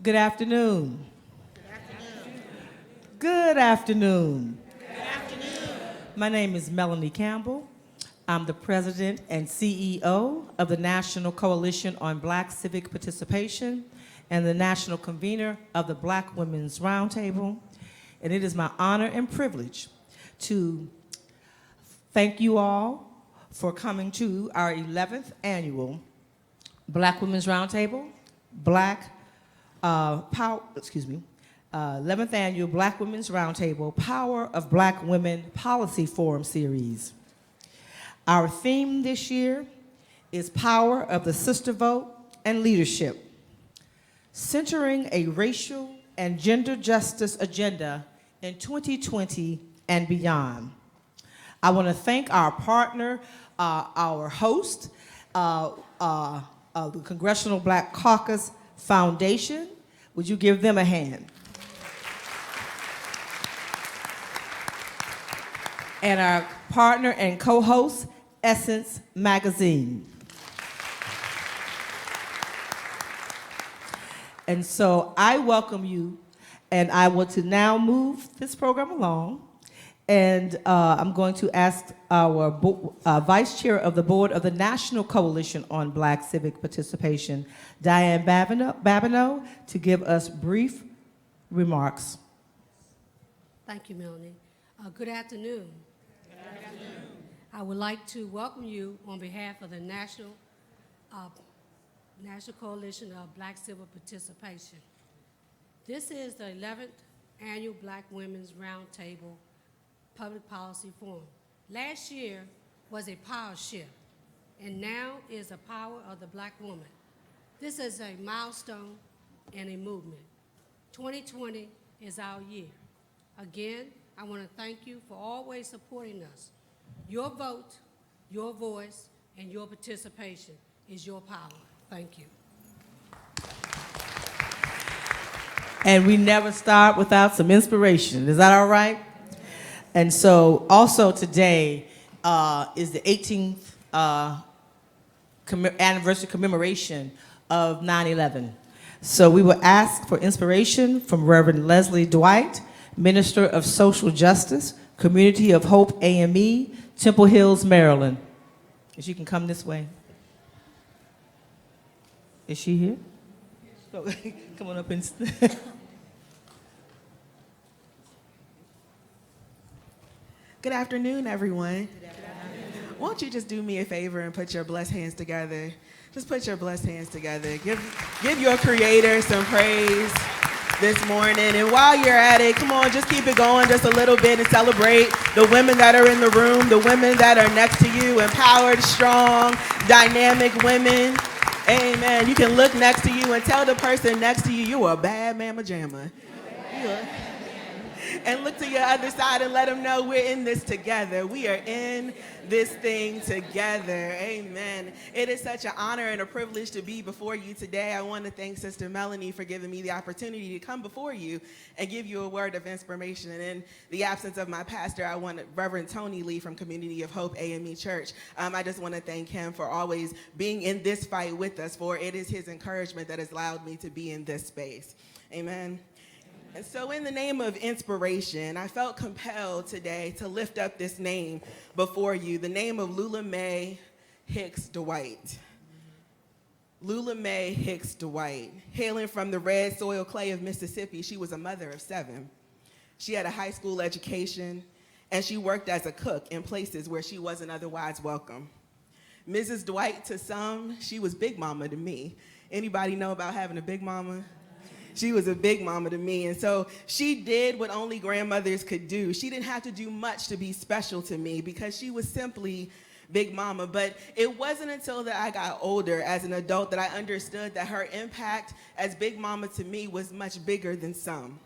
Good afternoon. Good afternoon. My name is Melanie Campbell. I'm the president and CEO of the National Coalition on Black Civic Participation and the national convener of the Black Women's Roundtable. And it is my honor and privilege to thank you all for coming to our 11th annual Black Women's Roundtable, 11th annual Black Women's Roundtable, Power of Black Women Policy Forum series. Our theme this year is Power of the Sister Vote and Leadership, centering a racial and gender justice agenda in 2020 and beyond. I want to thank our partner, our host, the Congressional Black Caucus Foundation. Would you give them a hand? And our partner and co-host, ESSENCE magazine. And so I welcome you, and I want to now move this program along. And I'm going to ask our Vice Chair of the Board of the National Coalition on Black Civic Participation, Diane Babineau, to give us brief remarks. Thank you, Melanie. Good afternoon. Good afternoon. I would like to welcome you on behalf of the National Coalition of Black Civic Participation. This is the 11th Annual Black Women's Roundtable Public Policy Forum. Last year was a power shift, and now is the power of the Black woman. This is a milestone and a movement. 2020 is our year. Again, I want to thank you for always supporting us. Your vote, your voice, and your participation is your power. Thank you. And we never start without some inspiration. Is that all right? And so also today is the 18th anniversary commemoration of 9/11. So we will ask for inspiration from Reverend Leslie Dwight, Minister of Social Justice, Community of Hope AME, Temple Hills, Maryland. If you can come this way. Is she here? So, come on up and Good afternoon, everyone. Won't you just do me a favor and put your blessed hands together? Just put your blessed hands together. Give your Creator some praise this morning. And while you're at it, come on, just keep it going just a little bit and celebrate the women that are in the room, the women that are next to you, empowered, strong, dynamic women. Amen. You can look next to you and tell the person next to you, you're a bad mama jamma. And look to your other side and let them know we're in this together. We are in this thing together. Amen. It is such an honor and a privilege to be before you today. I want to thank Sister Melanie for giving me the opportunity to come before you and give you a word of inspiration. And in the absence of my pastor, I want Reverend Tony Lee from Community of Hope AME Church. I just want to thank him for always being in this fight with us, for it is his encouragement that has allowed me to be in this space. Amen. And so in the name of inspiration, I felt compelled today to lift up this name before you, the name of Lula Mae Hicks Dwight. Lula Mae Hicks Dwight. Hailing from the red soil clay of Mississippi, she was a mother of 7. She had a high school education, and she worked as a cook in places where she wasn't otherwise welcome. Mrs. Dwight, to some, she was Big Mama to me. Anybody know about having a Big Mama? She was a big mama to me, and so she did what only grandmothers could do. She didn't have to do much to be special to me because she was simply Big Mama. But it wasn't until that I got older as an adult that I understood that her impact as Big Mama to me was much bigger than some.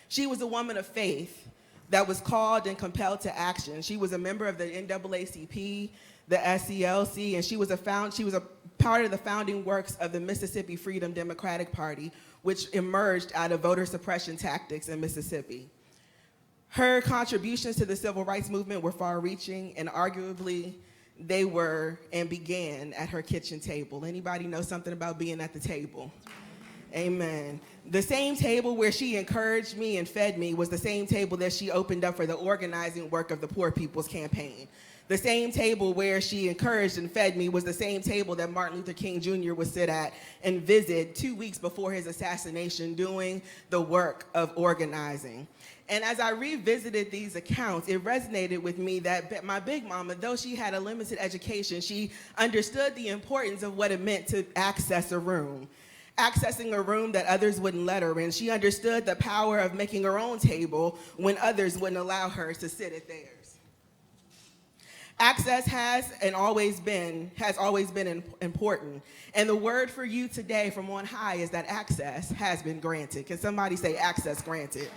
She was a woman of faith that was called and compelled to action. She was a member of the NCBCP, the SCLC, and she was a part of the founding works of the Mississippi Freedom Democratic Party, which emerged out of voter suppression tactics in Mississippi. Her contributions to the civil rights movement were far-reaching, and arguably they were and began at her kitchen table. Anybody know something about being at the table? Amen. The same table where she encouraged me and fed me was the same table that she opened up for the organizing work of the Poor People's Campaign. The same table where she encouraged and fed me was the same table that Martin Luther King Jr. would sit at and visit 2 weeks before his assassination, doing the work of organizing. And as I revisited these accounts, it resonated with me that my big mama, though she had a limited education, she understood the importance of what it meant to access a room. Accessing a room that others wouldn't let her in. She understood the power of making her own table when others wouldn't allow her to sit at theirs. Access has always been important. And the word for you today from on high is that access has been granted. Can somebody say access granted?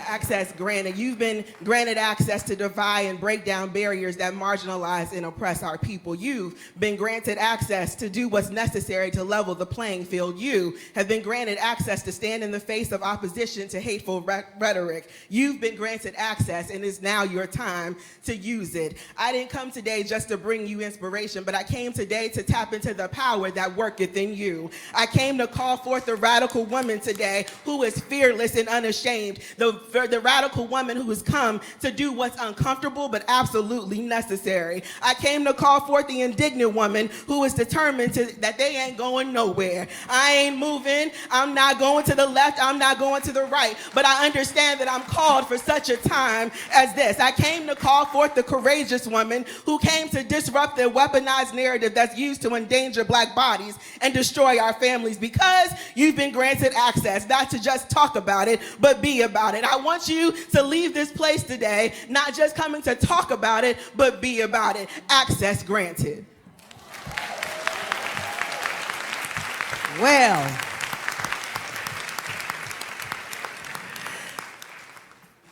Access granted. You've been granted access to defy and break down barriers that marginalize and oppress our people. You've been granted access to do what's necessary to level the playing field. You have been granted access to stand in the face of opposition to hateful rhetoric. You've been granted access, and it's now your time to use it. I didn't come today just to bring you inspiration, but I came today to tap into the power that worketh in you. I came to call forth the radical woman today who is fearless and unashamed, the radical woman who has come to do what's uncomfortable but absolutely necessary. I came to call forth the indignant woman who is determined that they ain't going nowhere. I ain't moving. I'm not going to the left. I'm not going to the right. But I understand that I'm called for such a time as this. I came to call forth the courageous woman who came to disrupt the weaponized narrative that's used to endanger Black bodies and destroy our families, because you've been granted access, not to just talk about it, but be about it. I want you to leave this place today, not just coming to talk about it, but be about it. Access granted.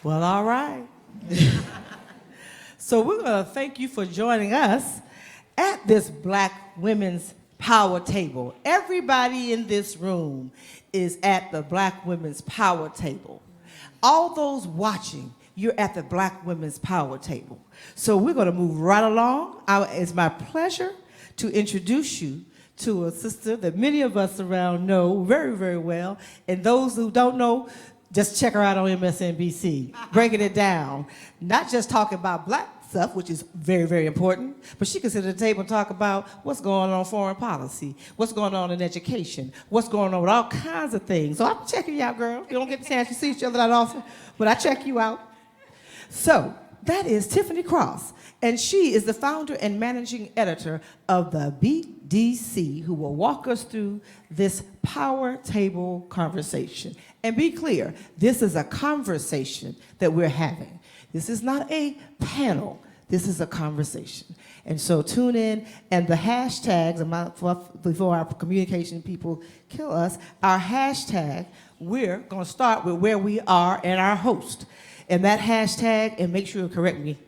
Well, all right. So we're going to thank you for joining us at this Black Women's Power Table. Everybody in this room is at the Black Women's Power Table. All those watching, you're at the Black Women's Power Table. So we're going to move right along. It's my pleasure to introduce you to a sister that many of us around know very, very well. And those who don't know, just check her out on MSNBC, breaking it down. Not just talking about Black stuff, which is very, very important, but she can sit at the table and talk about what's going on in foreign policy, what's going on in education, what's going on with all kinds of things. So I'm checking you out, girl. You don't get the chance to see each other that often, but I check you out. So that is Tiffany Cross, and she is the founder and managing editor of the BDC, who will walk us through this power table conversation. And be clear, this is a conversation that we're having. This is not a panel. This is a conversation. And so tune in, and the hashtags, before our communication people kill us, our hashtag, we're going to start with where we are and our host. And that hashtag, and make sure you correct me,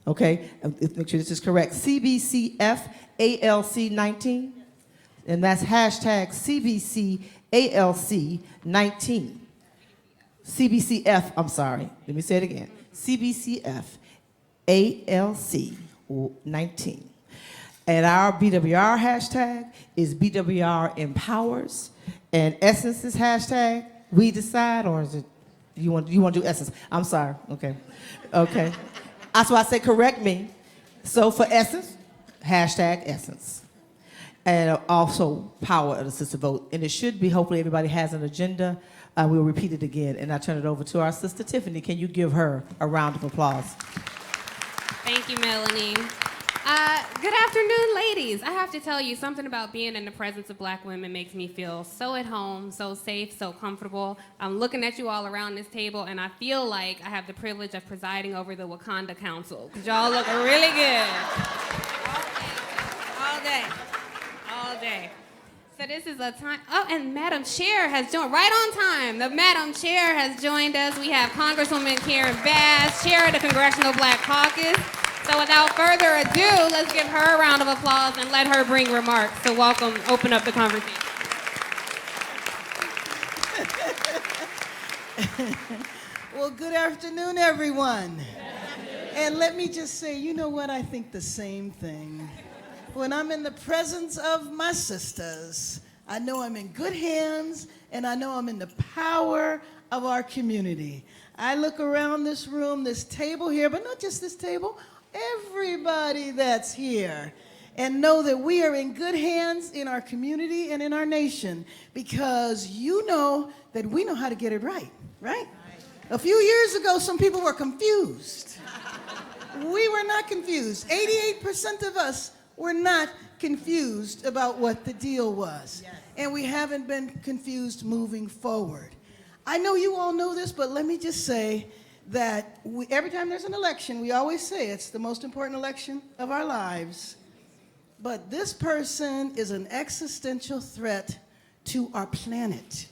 okay? Make sure this is correct. CBCF ALC 19. And that's hashtag CBC ALC 19. CBCF, I'm sorry, let me say it again. CBCF ALC 19. And our BWR hashtag is BWR Empowers. And Essence's hashtag, we decide, or is it, you want to do Essence? I'm sorry, okay. Okay. That's why I say correct me. So for Essence, hashtag Essence. And also power of the sister vote. And it should be, hopefully everybody has an agenda. We'll repeat it again, and I turn it over to our sister Tiffany. Can you give her a round of applause? Thank you, Melanie. Good afternoon, ladies. I have to tell you, something about being in the presence of Black women makes me feel so at home, so safe, so comfortable. I'm looking at you all around this table, and I feel like I have the privilege of presiding over the Wakanda Council, because y'all look really good. All day. All day. So this is a time, oh, and Madam Chair has joined, right on time. The Madam Chair has joined us. We have Congresswoman Karen Bass, Chair of the Congressional Black Caucus. So without further ado, let's give her a round of applause and let her bring remarks. So welcome, open up the conversation. Well, good afternoon, everyone. And let me just say, you know what? I think the same thing. When I'm in the presence of my sisters, I know I'm in good hands, and I know I'm in the power of our community. I look around this room, this table here, but not just this table, everybody that's here, and know that we are in good hands in our community and in our nation, because you know that we know how to get it right, right? A few years ago, some people were confused. We were not confused. 88% of us were not confused about what the deal was. Yes. And we haven't been confused moving forward. I know you all know this, but let me just say that every time there's an election, we always say it's the most important election of our lives. But this person is an existential threat to our planet,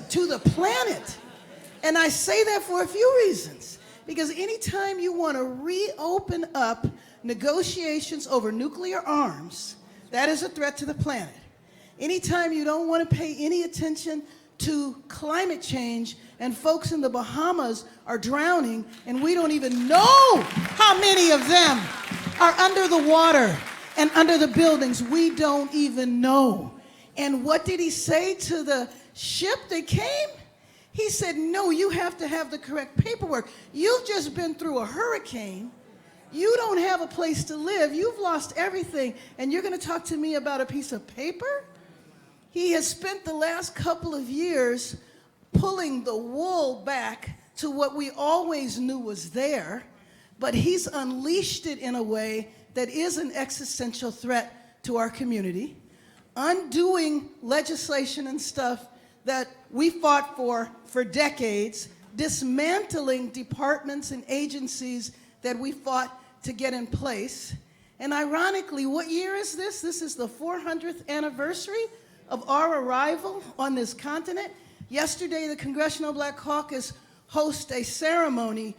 to the planet. And I say that for a few reasons. Because anytime you want to reopen up negotiations over nuclear arms, that is a threat to the planet. Anytime you don't want to pay any attention to climate change and folks in the Bahamas are drowning and we don't even know how many of them are under the water and under the buildings. We don't even know. And what did he say to the ship that came? He said, no, you have to have the correct paperwork. You've just been through a hurricane. You don't have a place to live. You've lost everything. And you're going to talk to me about a piece of paper? He has spent the last couple of years pulling the wool back to what we always knew was there, but he's unleashed it in a way that is an existential threat to our community, undoing legislation and stuff that we fought for decades, dismantling departments and agencies that we fought to get in place. And ironically, what year is this? This is the 400th anniversary of our arrival on this continent. Yesterday, the Congressional Black Caucus hosted a ceremony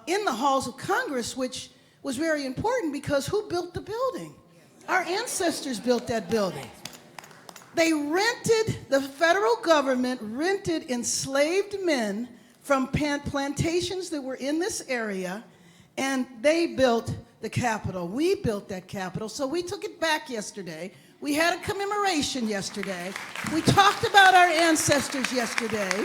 in the halls of Congress, which was very important because who built the building? Our ancestors built that building. They rented, the federal government rented enslaved men from plantations that were in this area, and they built the Capitol. We built that Capitol, so we took it back yesterday. We had a commemoration yesterday. We talked about our ancestors yesterday.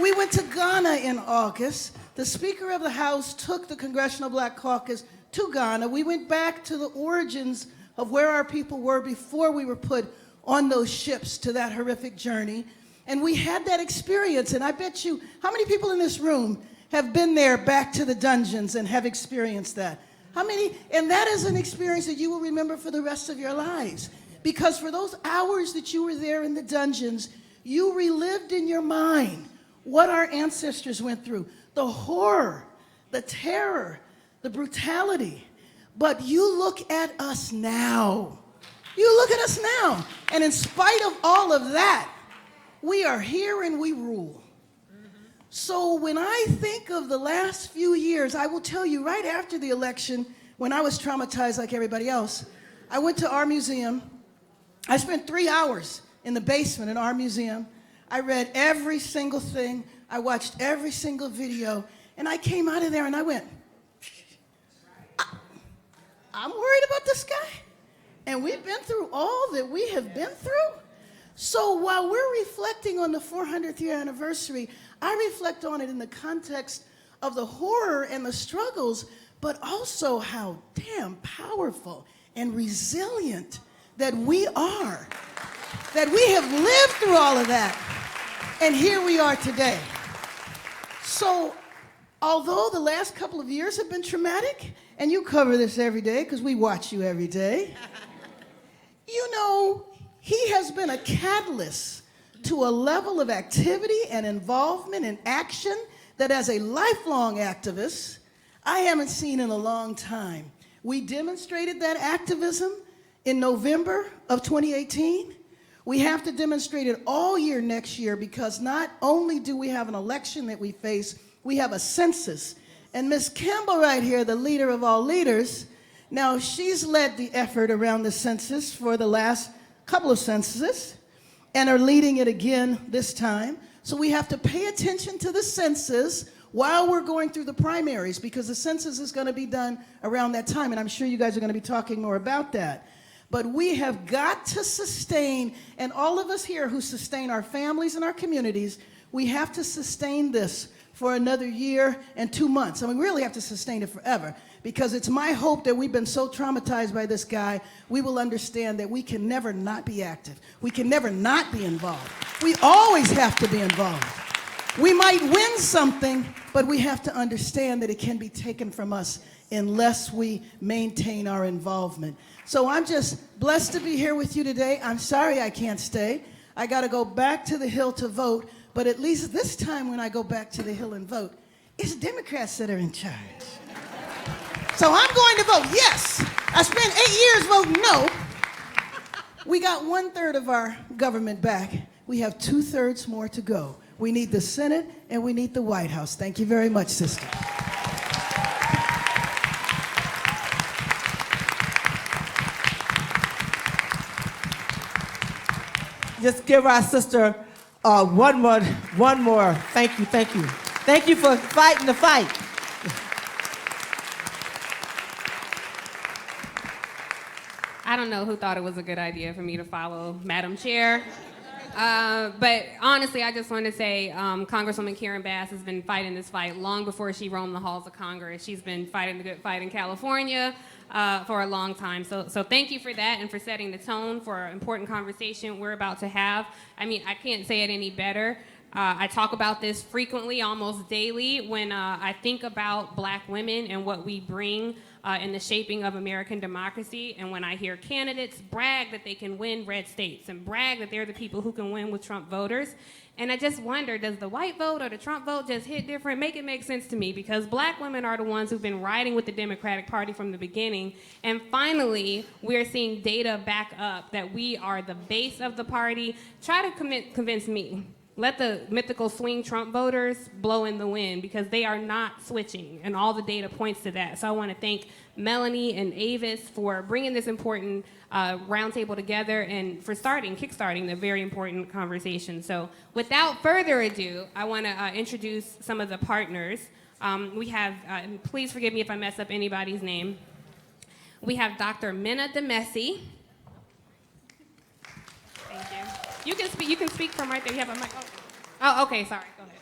We went to Ghana in August. The Speaker of the House took the Congressional Black Caucus to Ghana. We went back to the origins of where our people were before we were put on those ships to that horrific journey. And we had that experience, and I bet you, how many people in this room have been there back to the dungeons and have experienced that? How many? And that is an experience that you will remember for the rest of your lives. Because for those hours that you were there in the dungeons, you relived in your mind what our ancestors went through, the horror, the terror, the brutality. But you look at us now. You look at us now, and in spite of all of that, we are here and we rule. So when I think of the last few years, I will tell you right after the election, when I was traumatized like everybody else, I went to our museum. I spent 3 hours in the basement in our museum. I read every single thing. I watched every single video, and I came out of there and I went, I'm worried about this guy. And we've been through all that we have been through. So while we're reflecting on the 400th year anniversary, I reflect on it in the context of the horror and the struggles, but also how damn powerful and resilient that we are, that we have lived through all of that, and here we are today. So although the last couple of years have been traumatic, and you cover this every day because we watch you every day, you know, he has been a catalyst to a level of activity and involvement and action that as a lifelong activist, I haven't seen in a long time. We demonstrated that activism in November of 2018. We have to demonstrate it all year next year because not only do we have an election that we face, we have a census. And Ms. Campbell right here, the leader of all leaders, now she's led the effort around the census for the last couple of censuses and are leading it again this time. So we have to pay attention to the census while we're going through the primaries because the census is going to be done around that time, and I'm sure you guys are going to be talking more about that. But we have got to sustain, and all of us here who sustain our families and our communities, we have to sustain this for another year and 2 months. I mean, we really have to sustain it forever, because it's my hope that we've been so traumatized by this guy, we will understand that we can never not be active. We can never not be involved. We always have to be involved. We might win something, but we have to understand that it can be taken from us unless we maintain our involvement. So I'm just blessed to be here with you today. I'm sorry I can't stay. I got to go back to the Hill to vote, but at least this time when I go back to the Hill and vote, it's Democrats that are in charge. So I'm going to vote yes. I spent 8 years voting no. We got 1/3 of our government back. We have 2/3 more to go. We need the Senate and we need the White House. Thank you very much, sister. Just give our sister one more. Thank you. Thank you for fighting the fight. I don't know who thought it was a good idea for me to follow Madam Chair. But honestly, I just want to say Congresswoman Karen Bass has been fighting this fight long before she roamed the halls of Congress. She's been fighting the good fight in California for a long time. So thank you for that and for setting the tone for an important conversation we're about to have. I mean, I can't say it any better. I talk about this frequently, almost daily, when I think about Black women and what we bring in the shaping of American democracy, and when I hear candidates brag that they can win red states and brag that they're the people who can win with Trump voters. And I just wonder, does the white vote or the Trump vote just hit different? Make it make sense to me, because Black women are the ones who've been riding with the Democratic Party from the beginning. And finally, we're seeing data back up that we are the base of the party. Try to convince me. Let the mythical swing Trump voters blow in the wind, because they are not switching, and all the data points to that. So I want to thank Melanie and Avis for bringing this important roundtable together and for kickstarting the very important conversation. So without further ado, I want to introduce some of the partners. We have, please forgive me if I mess up anybody's name. We have Dr. Minna DeMessi. Thank you. You can speak from right there. You have a mic. Oh, okay, sorry. Go ahead.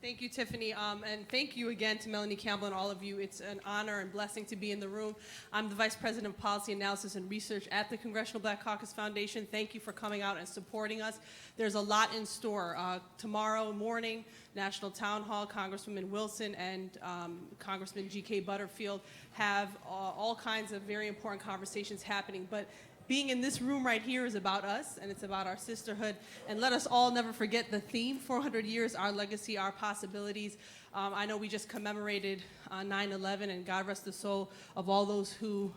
Thank you, Tiffany, and thank you again to Melanie Campbell and all of you. It's an honor and blessing to be in the room. I'm the Vice President of Policy Analysis and Research at the Congressional Black Caucus Foundation. Thank you for coming out and supporting us. There's a lot in store. Tomorrow morning, National Town Hall, Congresswoman Wilson and Congressman G.K. Butterfield have all kinds of very important conversations happening. But being in this room right here is about us, and it's about our sisterhood. And let us all never forget the theme, 400 years, our legacy, our possibilities. I know we just commemorated 9/11, and God rest the soul of all those who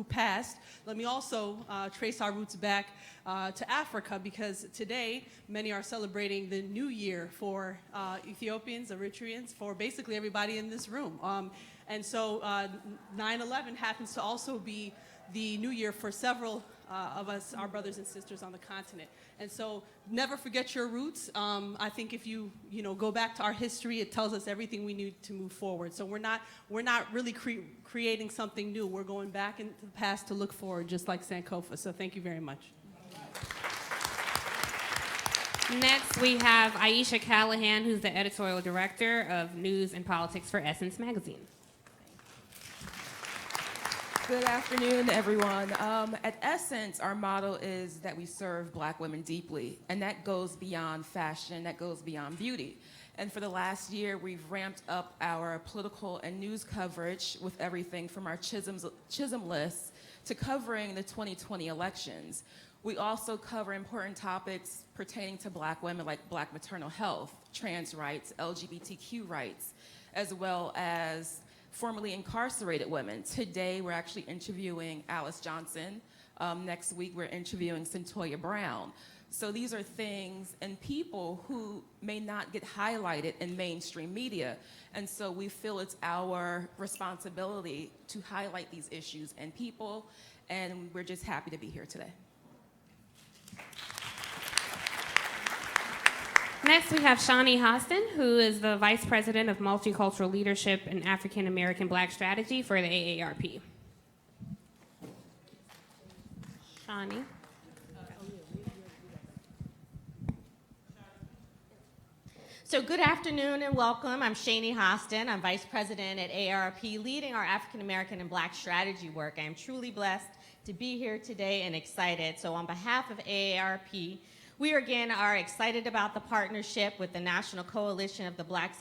passed. Let me also trace our roots back to Africa, because today many are celebrating the new year for Ethiopians, Eritreans, for basically everybody in this room. And so 9/11 happens to also be the new year for several of us, our brothers and sisters on the continent. And so never forget your roots. I think if you go back to our history, it tells us everything we need to move forward. So we're not really creating something new. We're going back into the past to look forward, just like Sankofa. So thank you very much. Next, we have Aisha Callahan, who's the editorial director of News and Politics for Essence magazine. Good afternoon, everyone. At Essence, our motto is that we serve Black women deeply, and that goes beyond fashion, that goes beyond beauty. And for the last year, we've ramped up our political and news coverage with everything from our Chisholm lists to covering the 2020 elections. We also cover important topics pertaining to Black women, like Black maternal health, trans rights, LGBTQ rights, as well as formerly incarcerated women. Today, we're actually interviewing Alice Johnson. Next week, we're interviewing Centoya Brown. So these are things and people who may not get highlighted in mainstream media. And so we feel it's our responsibility to highlight these issues and people, and we're just happy to be here today. Next, we have Shawnee Hostin, who is the Vice President of Multicultural Leadership and African American Black Strategy for the AARP. Shawnee. So good afternoon and welcome. I'm Shani Hostin. I'm Vice President at AARP, leading our African American and Black strategy work. I am truly blessed to be here today and excited. So on behalf of AARP, we again are excited about the partnership with the National Coalition of the Black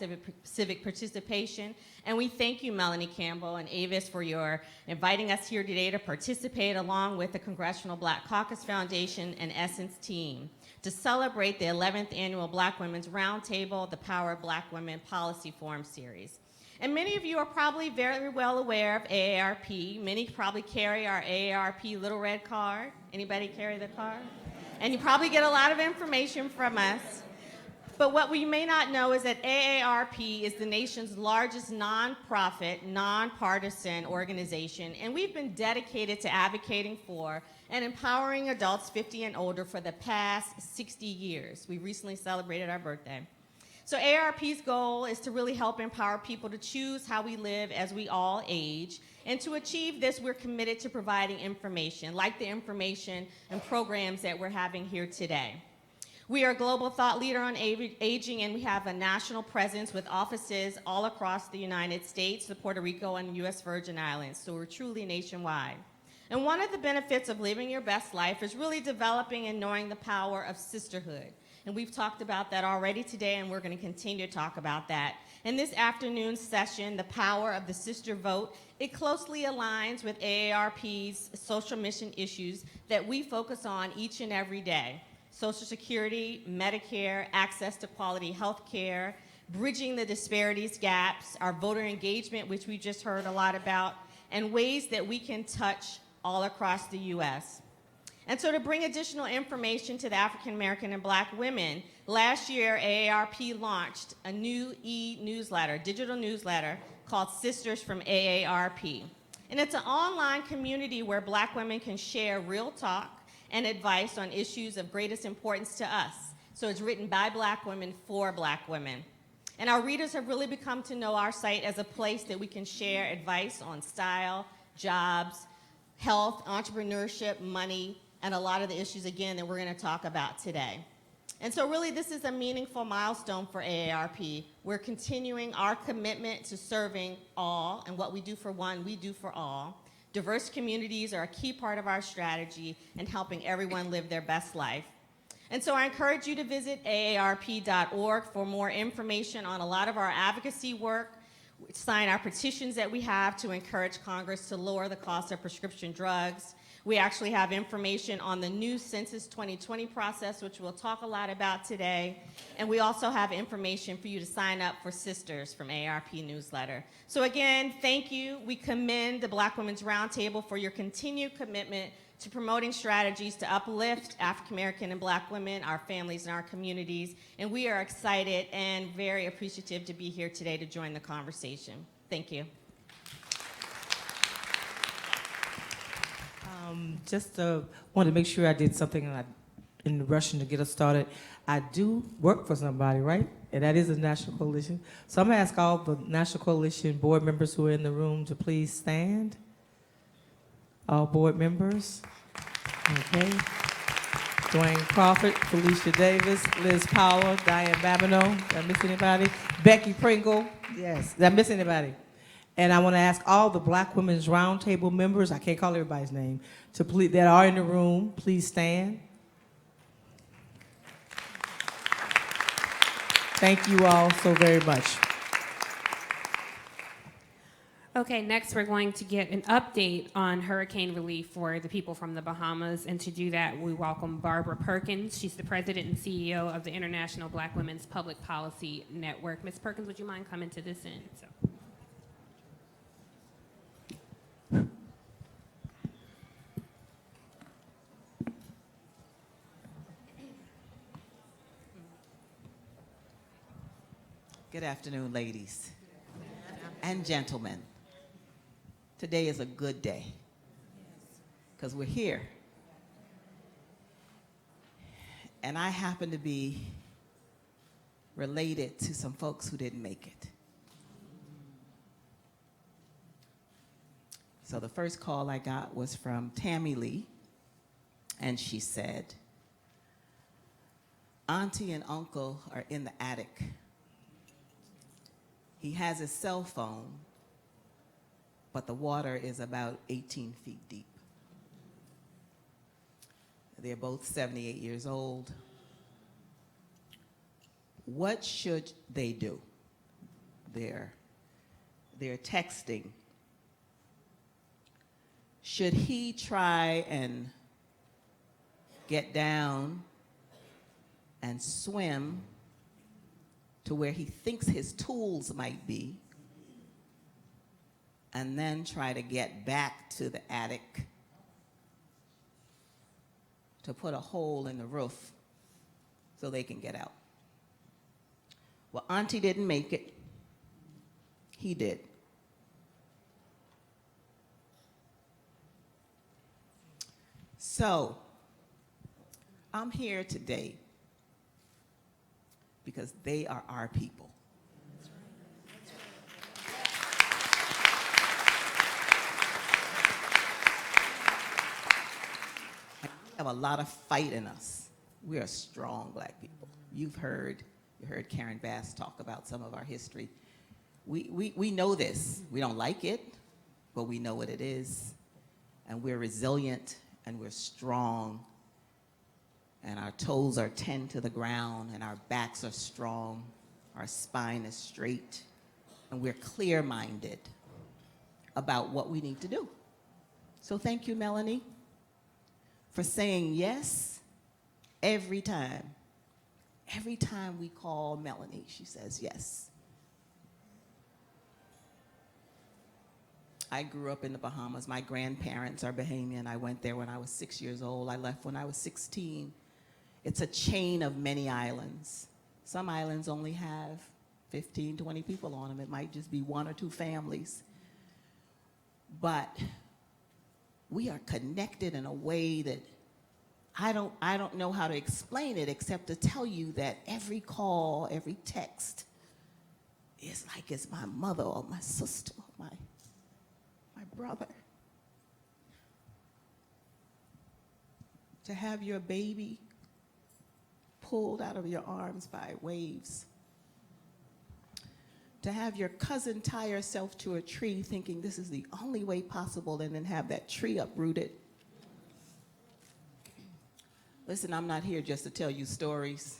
Civic Participation. And we thank you, Melanie Campbell and Avis, for your inviting us here today to participate along with the Congressional Black Caucus Foundation and ESSENCE team to celebrate the 11th Annual Black Women's Roundtable, the Power of Black Women Policy Forum series. And many of you are probably very well aware of AARP. Many probably carry our AARP Little Red card. Anybody carry the card? And you probably get a lot of information from us. But what we may not know is that AARP is the nation's largest nonprofit, nonpartisan organization, and we've been dedicated to advocating for and empowering adults 50 and older for the past 60 years. We recently celebrated our birthday. So AARP's goal is to really help empower people to choose how we live as we all age. And to achieve this, we're committed to providing information, like the information and programs that we're having here today. We are a global thought leader on aging, and we have a national presence with offices all across the United States, the Puerto Rico, and U.S. Virgin Islands. So we're truly nationwide. And one of the benefits of living your best life is really developing and knowing the power of sisterhood. And we've talked about that already today, and we're going to continue to talk about that. In this afternoon's session, the power of the sister vote, it closely aligns with AARP's social mission issues that we focus on each and every day. Social Security, Medicare, access to quality health care, bridging the disparities gaps, our voter engagement, which we just heard a lot about, and ways that we can touch all across the U.S. And so to bring additional information to the African American and Black women, last year AARP launched a new e-newsletter, digital newsletter called Sisters from AARP. And it's an online community where Black women can share real talk and advice on issues of greatest importance to us. So it's written by Black women for Black women. And our readers have really become to know our site as a place that we can share advice on style, jobs, health, entrepreneurship, money, and a lot of the issues, again, that we're going to talk about today. And so really, this is a meaningful milestone for AARP. We're continuing our commitment to serving all, and what we do for one, we do for all. Diverse communities are a key part of our strategy in helping everyone live their best life. And so I encourage you to visit aarp.org for more information on a lot of our advocacy work, sign our petitions that we have to encourage Congress to lower the cost of prescription drugs. We actually have information on the new Census 2020 process, which we'll talk a lot about today. And we also have information for you to sign up for Sisters from AARP newsletter. So again, thank you. We commend the Black Women's Roundtable for your continued commitment to promoting strategies to uplift African American and Black women, our families, and our communities. And we are excited and very appreciative to be here today to join the conversation. Thank you. Just wanted to make sure I did something in rushing to get us started. I do work for somebody, right? And that is a National Coalition. So I'm going to ask all the National Coalition board members who are in the room to please stand. All board members. Okay. Dwayne Crawford, Felicia Davis, Liz Powell, Diane Babineau. Did I miss anybody? Becky Pringle. Yes. Did I miss anybody? And I want to ask all the Black Women's Roundtable members, I can't call everybody's name, to please, that are in the room, please stand. Thank you all so very much. Okay, next we're going to get an update on hurricane relief for the people from the Bahamas. And to do that, we welcome Barbara Perkins. She's the president and CEO of the International Black Women's Public Policy Network. Ms. Perkins, would you mind coming to this end? Good afternoon, ladies and gentlemen. Today is a good day because we're here. And I happen to be related to some folks who didn't make it. So the first call I got was from Tammy Lee, and she said, Auntie and Uncle are in the attic. He has his cell phone, but the water is about 18 feet deep. They're both 78 years old. What should they do? They're texting. Should he try and get down and swim to where he thinks his tools might be, and then try to get back to the attic to put a hole in the roof so they can get out? Well, Auntie didn't make it. He did. So, I'm here today because they are our people. We have a lot of fight in us. We are strong Black people. You heard Karen Bass talk about some of our history. We know this. We don't like it, but we know what it is. And we're resilient and we're strong. And our toes are 10 to the ground and our backs are strong. Our spine is straight. And we're clear-minded about what we need to do. So thank you, Melanie, for saying yes every time. Every time we call Melanie, she says yes. I grew up in the Bahamas. My grandparents are Bahamian. I went there when I was 6 years old. I left when I was 16. It's a chain of many islands. Some islands only have 15, 20 people on them. It might just be one or two families. But we are connected in a way that I don't know how to explain it except to tell you that every call, every text is like it's my mother or my sister or my brother. To have your baby pulled out of your arms by waves. To have your cousin tie herself to a tree thinking this is the only way possible and then have that tree uprooted. Listen, I'm not here just to tell you stories.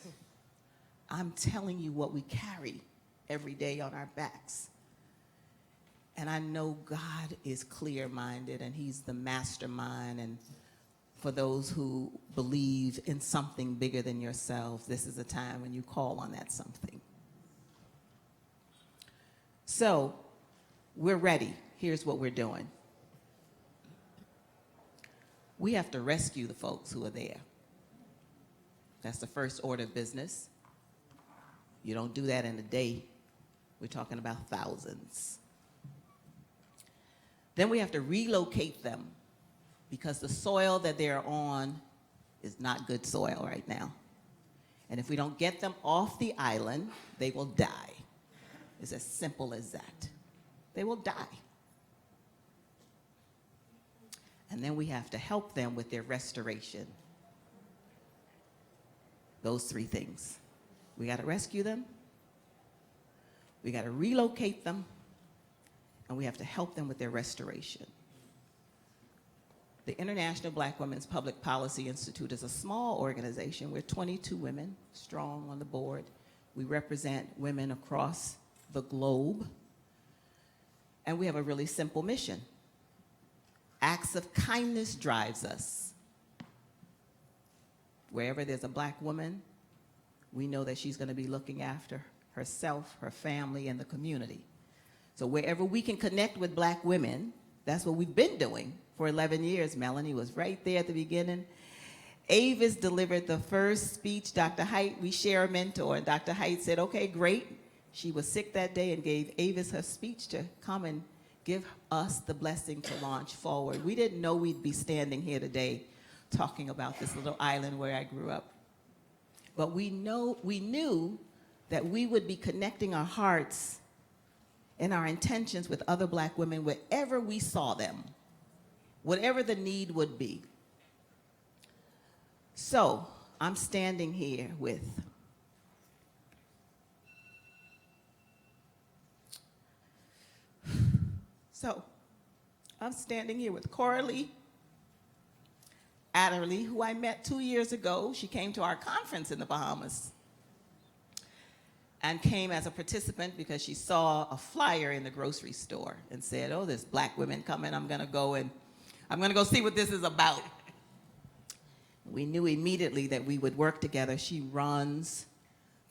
I'm telling you what we carry every day on our backs. And I know God is clear-minded and he's the mastermind. And for those who believe in something bigger than yourselves, this is a time when you call on that something. So we're ready. Here's what we're doing. We have to rescue the folks who are there. That's the first order of business. You don't do that in a day. We're talking about thousands. Then we have to relocate them because the soil that they're on is not good soil right now. And if we don't get them off the island, they will die. It's as simple as that. They will die. And then we have to help them with their restoration. Those three things. We got to rescue them, we got to relocate them, and we have to help them with their restoration. The International Black Women's Public Policy Institute is a small organization. We're 22 women strong on the board. We represent women across the globe. And we have a really simple mission. Acts of kindness drives us. Wherever there's a Black woman, we know that she's going to be looking after herself, her family, and the community. So wherever we can connect with Black women, that's what we've been doing for 11 years. Melanie was right there at the beginning. Avis delivered the first speech. Dr. Height, we share a mentor, and Dr. Height said, okay, great. She was sick that day and gave Avis her speech to come and give us the blessing to launch forward. We didn't know we'd be standing here today talking about this little island where I grew up. But we knew that we would be connecting our hearts and our intentions with other Black women wherever we saw them, whatever the need would be. So I'm standing here with Coralie Adderley, who I met 2 years ago. She came to our conference in the Bahamas and came as a participant because she saw a flyer in the grocery store and said, oh, there's Black women coming. I'm gonna go see what this is about. We knew immediately that we would work together. She runs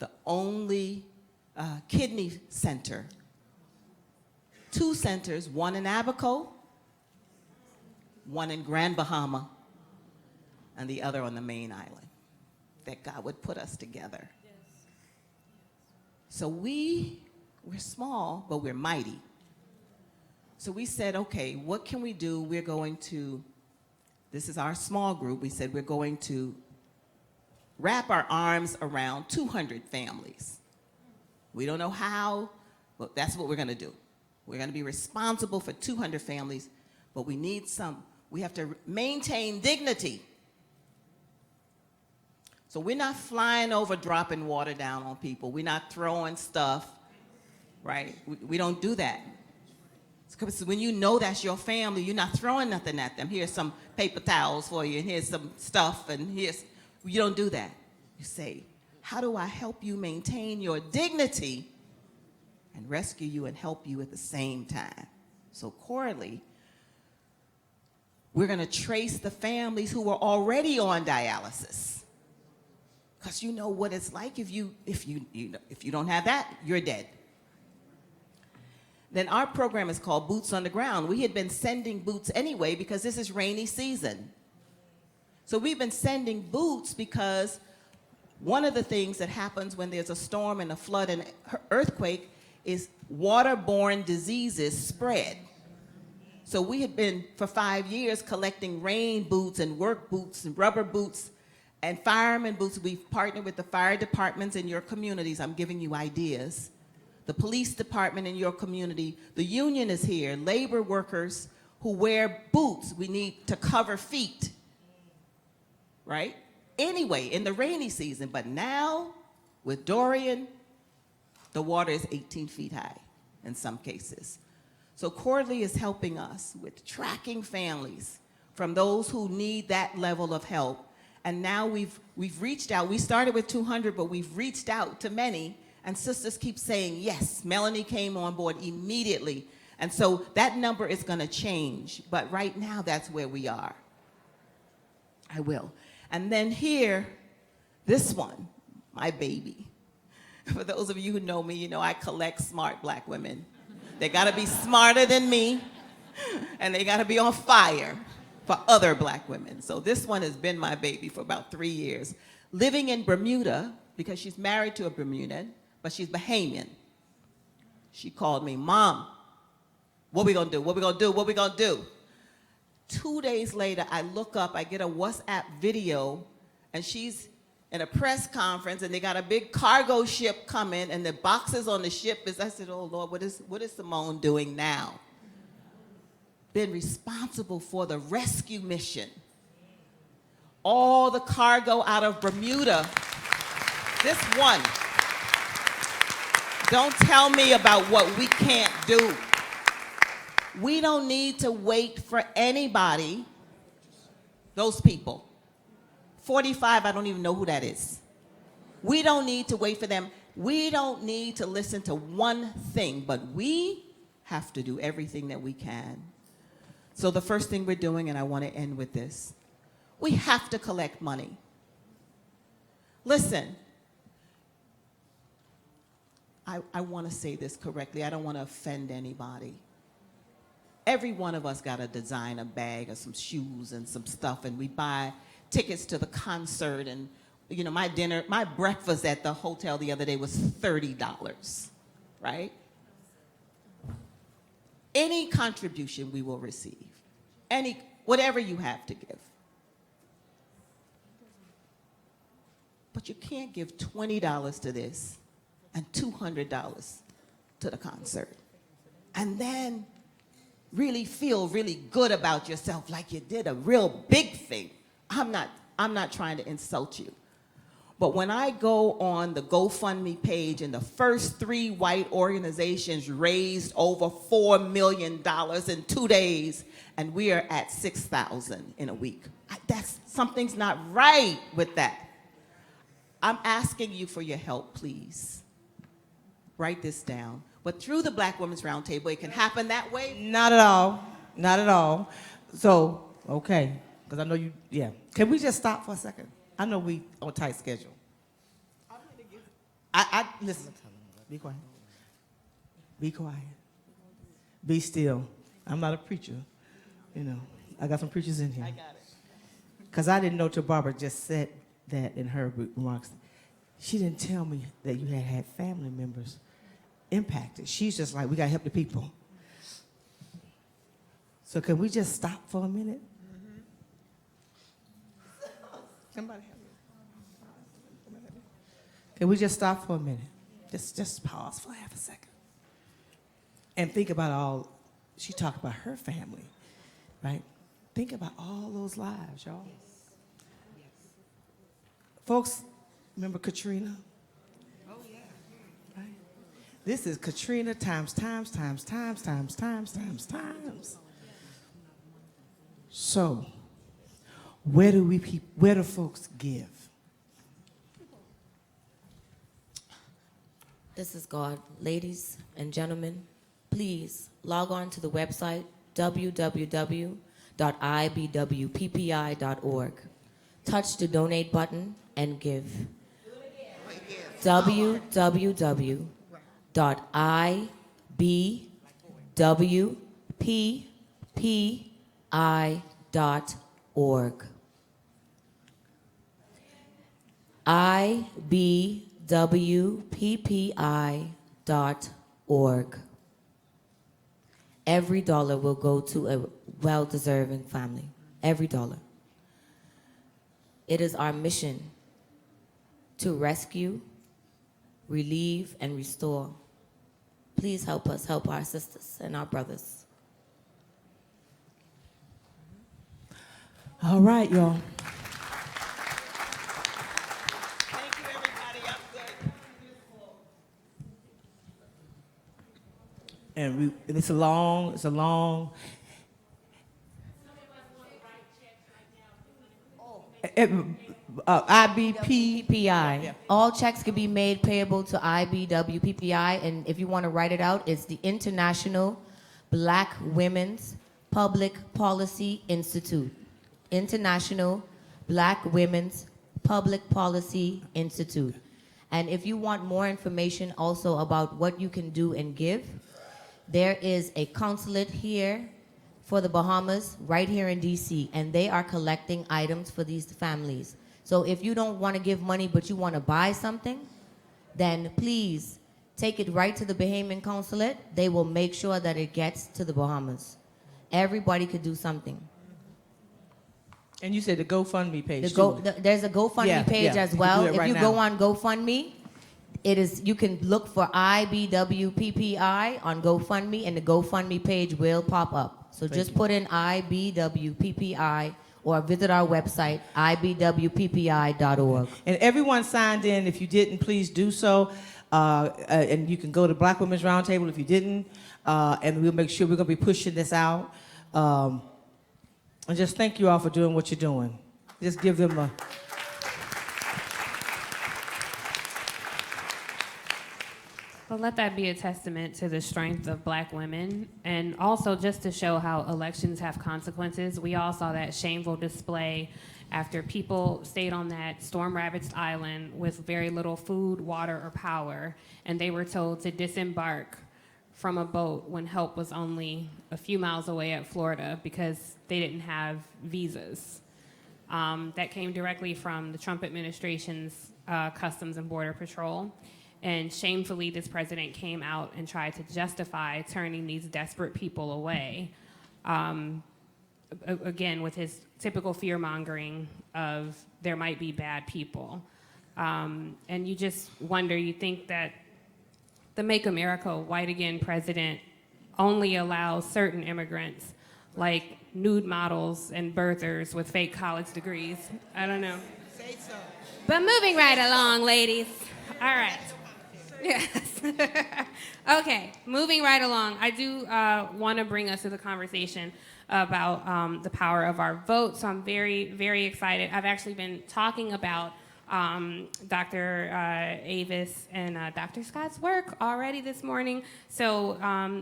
the only kidney center. 2 centers, one in Abaco, one in Grand Bahama, and the other on the main island, that God would put us together. Yes. So we're small, but we're mighty. So we said, okay, what can we do? This is our small group. We said we're going to wrap our arms around 200 families. We don't know how, but that's what we're gonna do. We're gonna be responsible for 200 families, but we have to maintain dignity. So we're not flying over dropping water down on people. We're not throwing stuff, right? We don't do that. Because when you know that's your family, you're not throwing nothing at them. Here's some paper towels for you, and here's some stuff, and you don't do that. You say, how do I help you maintain your dignity and rescue you and help you at the same time? So Coralie, we're gonna trace the families who were already on dialysis. Because you know what it's like if you don't have that, you're dead. Then our program is called Boots on the Ground. We had been sending boots anyway because this is rainy season. So we've been sending boots because one of the things that happens when there's a storm and a flood and earthquake is waterborne diseases spread. So we had been for 5 years collecting rain boots and work boots and rubber boots and fireman boots. We've partnered with the fire departments in your communities. I'm giving you ideas. The police department in your community. The union is here. Labor workers who wear boots. We need to cover feet, right? Anyway, in the rainy season, but now with Dorian, the water is 18 feet high in some cases. So Coralie is helping us with tracking families from those who need that level of help. And now we've reached out. We started with 200, but we've reached out to many, and sisters keep saying, yes, Melanie came on board immediately. And so that number is gonna change, but right now that's where we are. I will. And then here, this one, my baby. For those of you who know me, you know I collect smart Black women. They gotta be smarter than me, and they gotta be on fire for other Black women. So this one has been my baby for about 3 years. Living in Bermuda, because she's married to a Bermudan, but she's Bahamian. She called me, Mom, what we gonna do? What we gonna do? What we gonna do? 2 days later, I look up, I get a WhatsApp video, and she's in a press conference, and they got a big cargo ship coming, and the boxes on the ship I said, oh Lord, what is Simone doing now? Been responsible for the rescue mission. All the cargo out of Bermuda, this one. Don't tell me about what we can't do. We don't need to wait for anybody, those people. 45, I don't even know who that is. We don't need to wait for them. We don't need to listen to one thing, but we have to do everything that we can. So the first thing we're doing, and I want to end with this, we have to collect money. Listen, I want to say this correctly. I don't want to offend anybody. Every one of us got to design a bag or some shoes and some stuff, and we buy tickets to the concert, and you know, my breakfast at the hotel the other day was $30, right? Any contribution we will receive, whatever you have to give. But you can't give $20 to this and $200 to the concert. And then really feel really good about yourself, like you did a real big thing. I'm not trying to insult you. But when I go on the GoFundMe page and the first 3 white organizations raised over $4 million in 2 days, and we are at 6,000 in a week, something's not right with that. I'm asking you for your help, please. Write this down. But through the Black Women's Roundtable, it can happen that way. Not at all. Not at all. So, okay, because I know you, yeah. Can we just stop for a second? I know we on a tight schedule. Listen, be quiet. Be quiet. Be still. I'm not a preacher. You know, I got some preachers in here. I got it. Because I didn't know till Barbara just said that in her remarks. She didn't tell me that you had family members impacted. She's just like, we got to help the people. So can we just stop for a minute? Somebody help me. Can we just stop for a minute? Just pause for half a second. And think about all, she talked about her family, right? Think about all those lives, y'all. Yes. Folks, remember Katrina? Oh, yeah. Right? This is Katrina times. So, where do folks give? This is God. Ladies and gentlemen, please log on to the website www.ibwppi.org. Touch the donate button and give. www.ibwppi.org. ibwppi.org. Every dollar will go to a well-deserving family. Every dollar. It is our mission to rescue, relieve, and restore. Please help us help our sisters and our brothers. All right, y'all. Thank you, everybody. I'm good. And it's a long. IBPPI. Yeah. All checks can be made payable to IBWPPI, and if you want to write it out, it's the International Black Women's Public Policy Institute. International Black Women's Public Policy Institute. And if you want more information also about what you can do and give, there is a consulate here for the Bahamas right here in DC, and they are collecting items for these families. So if you don't want to give money but you want to buy something, then please take it right to the Bahamian consulate. They will make sure that it gets to the Bahamas. Everybody could do something. And you said the GoFundMe page. There's a GoFundMe page as well. If you go on GoFundMe, you can look for IBWPPI on GoFundMe, and the GoFundMe page will pop up. So just put in IBWPPI or visit our website, ibwppi.org. And everyone signed in. If you didn't, please do so. And you can go to Black Women's Roundtable if you didn't. And we'll make sure we're going to be pushing this out. And just thank you all for doing what you're doing. Just give them a... Well, let that be a testament to the strength of Black women, and also just to show how elections have consequences. We all saw that shameful display after people stayed on that storm-ravaged island with very little food, water, or power, and they were told to disembark from a boat when help was only a few miles away at Florida because they didn't have visas. That came directly from the Trump administration's Customs and Border Patrol. And shamefully, this president came out and tried to justify turning these desperate people away. Again, with his typical fear-mongering of there might be bad people. And you just wonder, you think that the Make America White Again president only allows certain immigrants, like nude models and birthers with fake college degrees. I don't know. Say so. But moving right along, ladies. All right. Yes. Okay, moving right along. I do want to bring us to the conversation about the power of our vote. So I'm very, very excited. I've actually been talking about Dr. Avis and Dr. Scott's work already this morning. So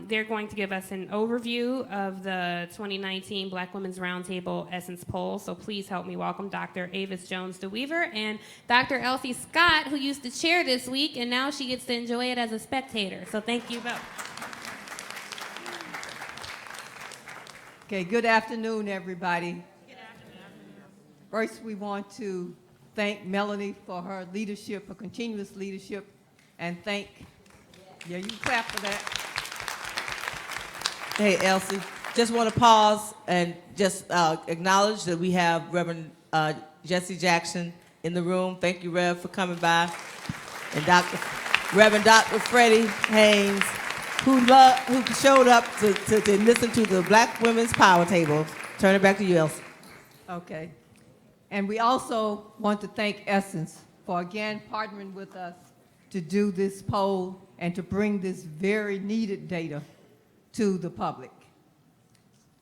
they're going to give us an overview of the 2019 Black Women's Roundtable Essence Poll. So please help me welcome Dr. Avis Jones-DeWeaver and Dr. Elsie Scott, who used to chair this week, and now she gets to enjoy it as a spectator. So thank you both. Okay, good afternoon, everybody. Good afternoon. First, we want to thank Melanie for her leadership, her continuous leadership, and thank, yeah, you can clap for that. Hey, Elsie, just want to pause and just acknowledge that we have Reverend Jesse Jackson in the room. Thank you, Rev, for coming by. And Reverend Dr. Freddie Haynes, who showed up to listen to the Black Women's Power Table. Turn it back to you, Elsie. Okay. And we also want to thank Essence for again partnering with us to do this poll and to bring this very needed data to the public.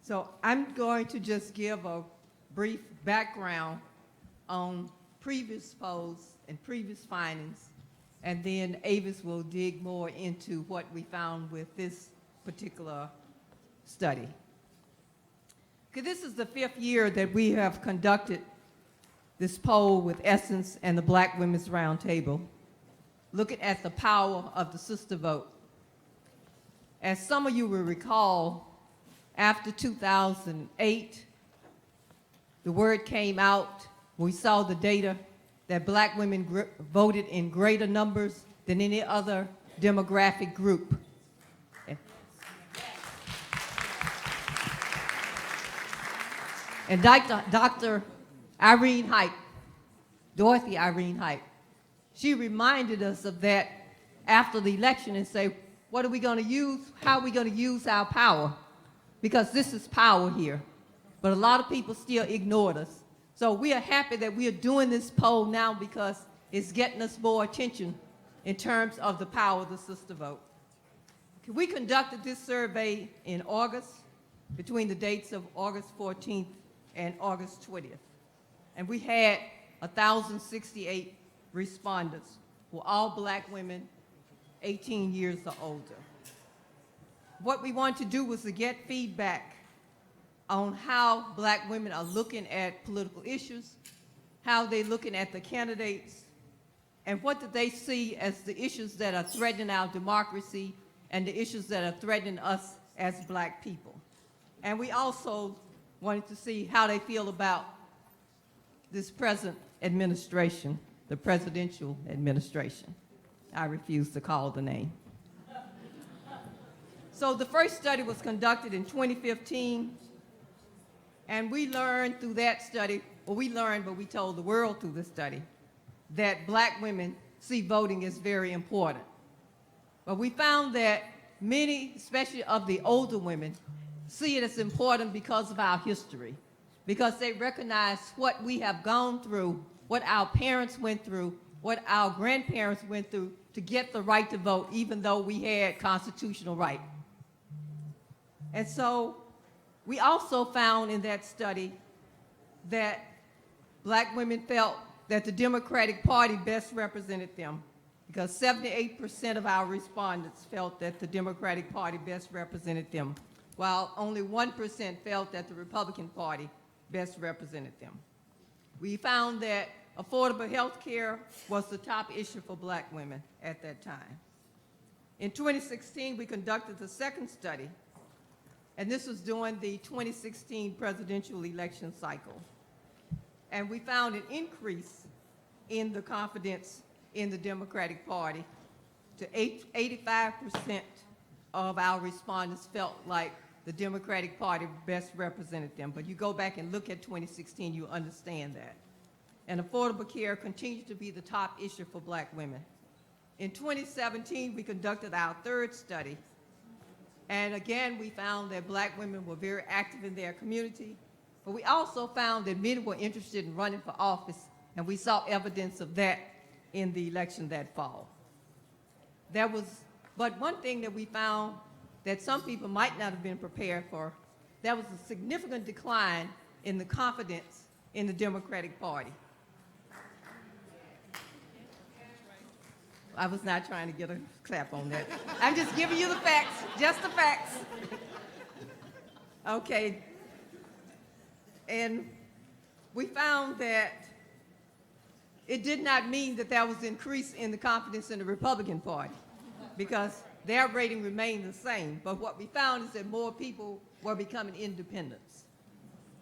So I'm going to just give a brief background on previous polls and previous findings, and then Avis will dig more into what we found with this particular study. Okay, this is the 5th year that we have conducted this poll with Essence and the Black Women's Roundtable, looking at the power of the sister vote. As some of you will recall, after 2008, the word came out, we saw the data that Black women voted in greater numbers than any other demographic group. And Dr. Irene Height, Dorothy Irene Height, she reminded us of that after the election and say, what are we going to use? How are we going to use our power? Because this is power here. But a lot of people still ignored us. So we are happy that we are doing this poll now because it's getting us more attention in terms of the power of the sister vote. We conducted this survey in August, between the dates of August 14th and August 20th. And we had 1,068 respondents who were all Black women, 18 years or older. What we wanted to do was to get feedback on how Black women are looking at political issues, how they're looking at the candidates, and what do they see as the issues that are threatening our democracy and the issues that are threatening us as Black people. And we also wanted to see how they feel about this present administration, the presidential administration. I refuse to call the name. So the first study was conducted in 2015, and we learned through that study, well, we learned, but we told the world through this study, that Black women see voting as very important. But we found that many, especially of the older women, see it as important because of our history, because they recognize what we have gone through, what our parents went through, what our grandparents went through to get the right to vote, even though we had constitutional right. And so we also found in that study that Black women felt that the Democratic Party best represented them, because 78% of our respondents felt that the Democratic Party best represented them, while only 1% felt that the Republican Party best represented them. We found that affordable health care was the top issue for Black women at that time. In 2016, we conducted the second study, and this was during the 2016 presidential election cycle. And we found an increase in the confidence in the Democratic Party to 85% of our respondents felt like the Democratic Party best represented them. But you go back and look at 2016, you understand that. And affordable care continues to be the top issue for Black women. In 2017, we conducted our third study. And again, we found that black women were very active in their community, but we also found that many were interested in running for office, and we saw evidence of that in the election that fall. But one thing that we found that some people might not have been prepared for, there was a significant decline in the confidence in the Democratic Party. I was not trying to get a clap on that. I'm just giving you the facts, just the facts. Okay. And we found that it did not mean that there was increase in the confidence in the Republican Party, because their rating remained the same. But what we found is that more people were becoming independents,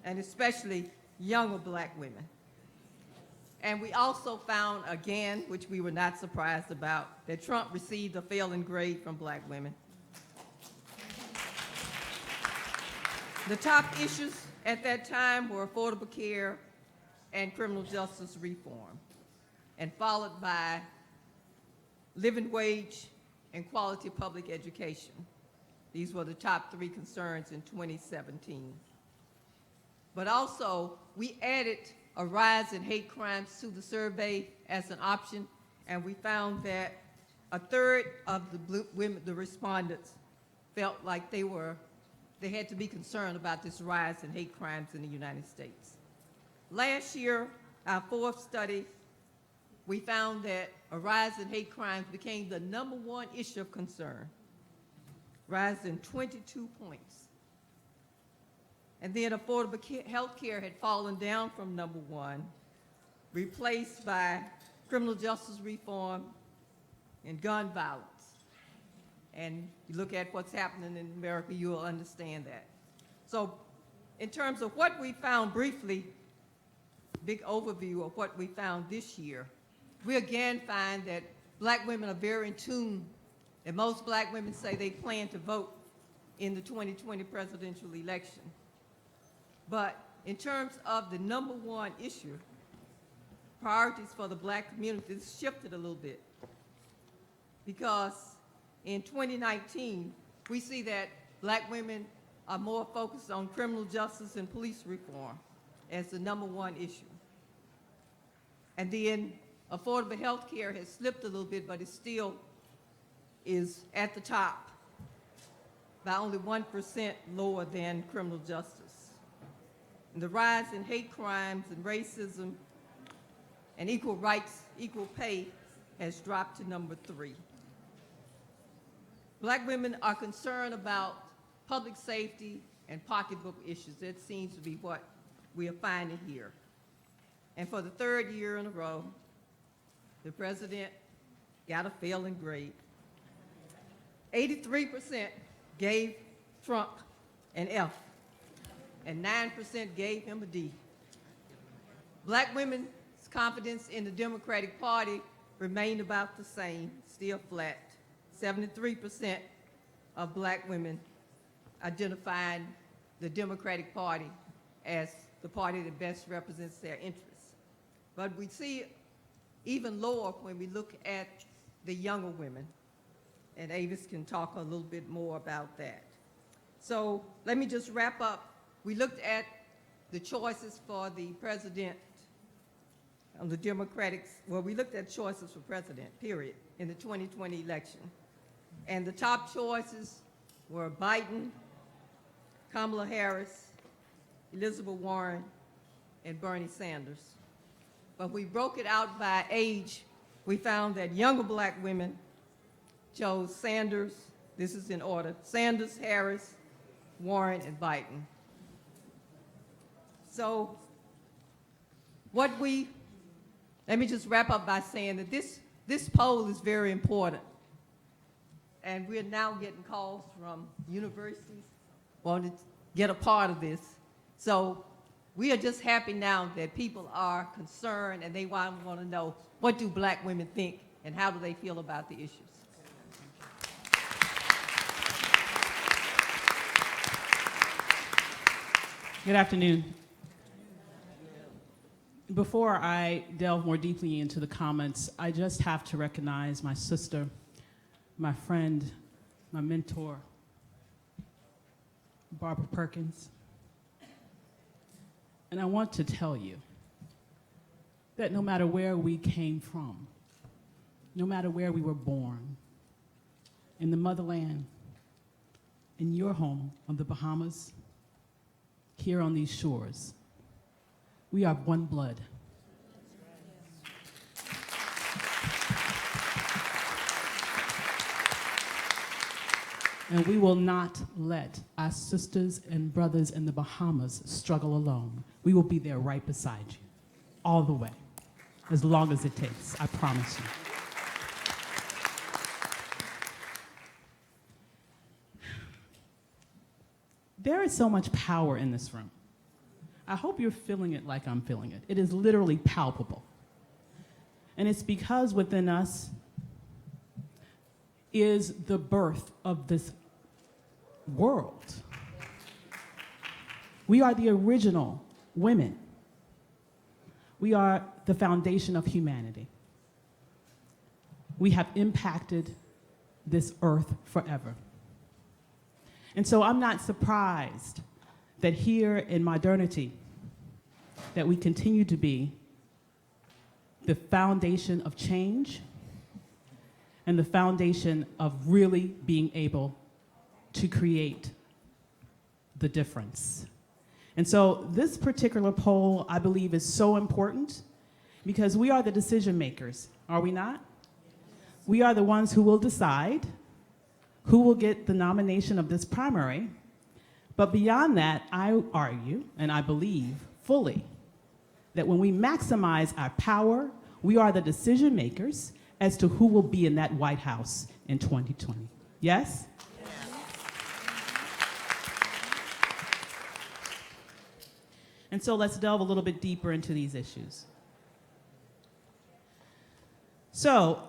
and especially younger black women. And we also found, again, which we were not surprised about, that Trump received a failing grade from black women. The top issues at that time were affordable care and criminal justice reform, and followed by living wage and quality public education. These were the top 3 concerns in 2017. But also, we added a rise in hate crimes to the survey as an option, and we found that a third of the respondents felt like they had to be concerned about this rise in hate crimes in the United States. Last year, our 4th study, we found that a rise in hate crimes became the #1 issue of concern, rising 22 points. And then affordable health care had fallen down from #1, replaced by criminal justice reform and gun violence. And you look at what's happening in America, you will understand that. So in terms of what we found briefly, big overview of what we found this year, we again find that black women are very in tune, and most black women say they plan to vote in the 2020 presidential election. But in terms of the #1 issue, priorities for the black community, it's shifted a little bit. Because in 2019, we see that black women are more focused on criminal justice and police reform as the #1 issue. And then affordable health care has slipped a little bit, but it still is at the top by only 1% lower than criminal justice. And the rise in hate crimes and racism and equal rights, equal pay has dropped to #3. Black women are concerned about public safety and pocketbook issues. That seems to be what we are finding here. And for the 3rd year in a row, the president got a failing grade. 83% gave Trump an F, and 9% gave him a D. Black women's confidence in the Democratic Party remained about the same, still flat. 73% of black women identifying the Democratic Party as the party that best represents their interests. But we see even lower when we look at the younger women, and Avis can talk a little bit more about that. So let me just wrap up. We looked at the choices for the president on the Democrats. Well, we looked at choices for president, period, in the 2020 election. And the top choices were Biden, Kamala Harris, Elizabeth Warren, and Bernie Sanders. But we broke it out by age. We found that younger black women chose Sanders, this is in order, Sanders, Harris, Warren, and Biden. So let me just wrap up by saying that this poll is very important. And we're now getting calls from universities wanting to get a part of this. So we are just happy now that people are concerned and they want to know, what do black women think and how do they feel about the issues? Good afternoon. Before I delve more deeply into the comments, I just have to recognize my sister, my friend, my mentor, Barbara Perkins. And I want to tell you that no matter where we came from, no matter where we were born, in the motherland, in your home on the Bahamas, here on these shores, we are one blood. And we will not let our sisters and brothers in the Bahamas struggle alone. We will be there right beside you, all the way, as long as it takes, I promise you. There is so much power in this room. I hope you're feeling it like I'm feeling it. It is literally palpable. And it's because within us is the birth of this world. We are the original women. We are the foundation of humanity. We have impacted this earth forever. And so I'm not surprised that here in modernity, that we continue to be the foundation of change and the foundation of really being able to create the difference. And so this particular poll, I believe, is so important because we are the decision makers, are we not? We are the ones who will decide who will get the nomination of this primary. But beyond that, I argue, and I believe fully, that when we maximize our power, we are the decision makers as to who will be in that White House in 2020. Yes? And so let's delve a little bit deeper into these issues. So,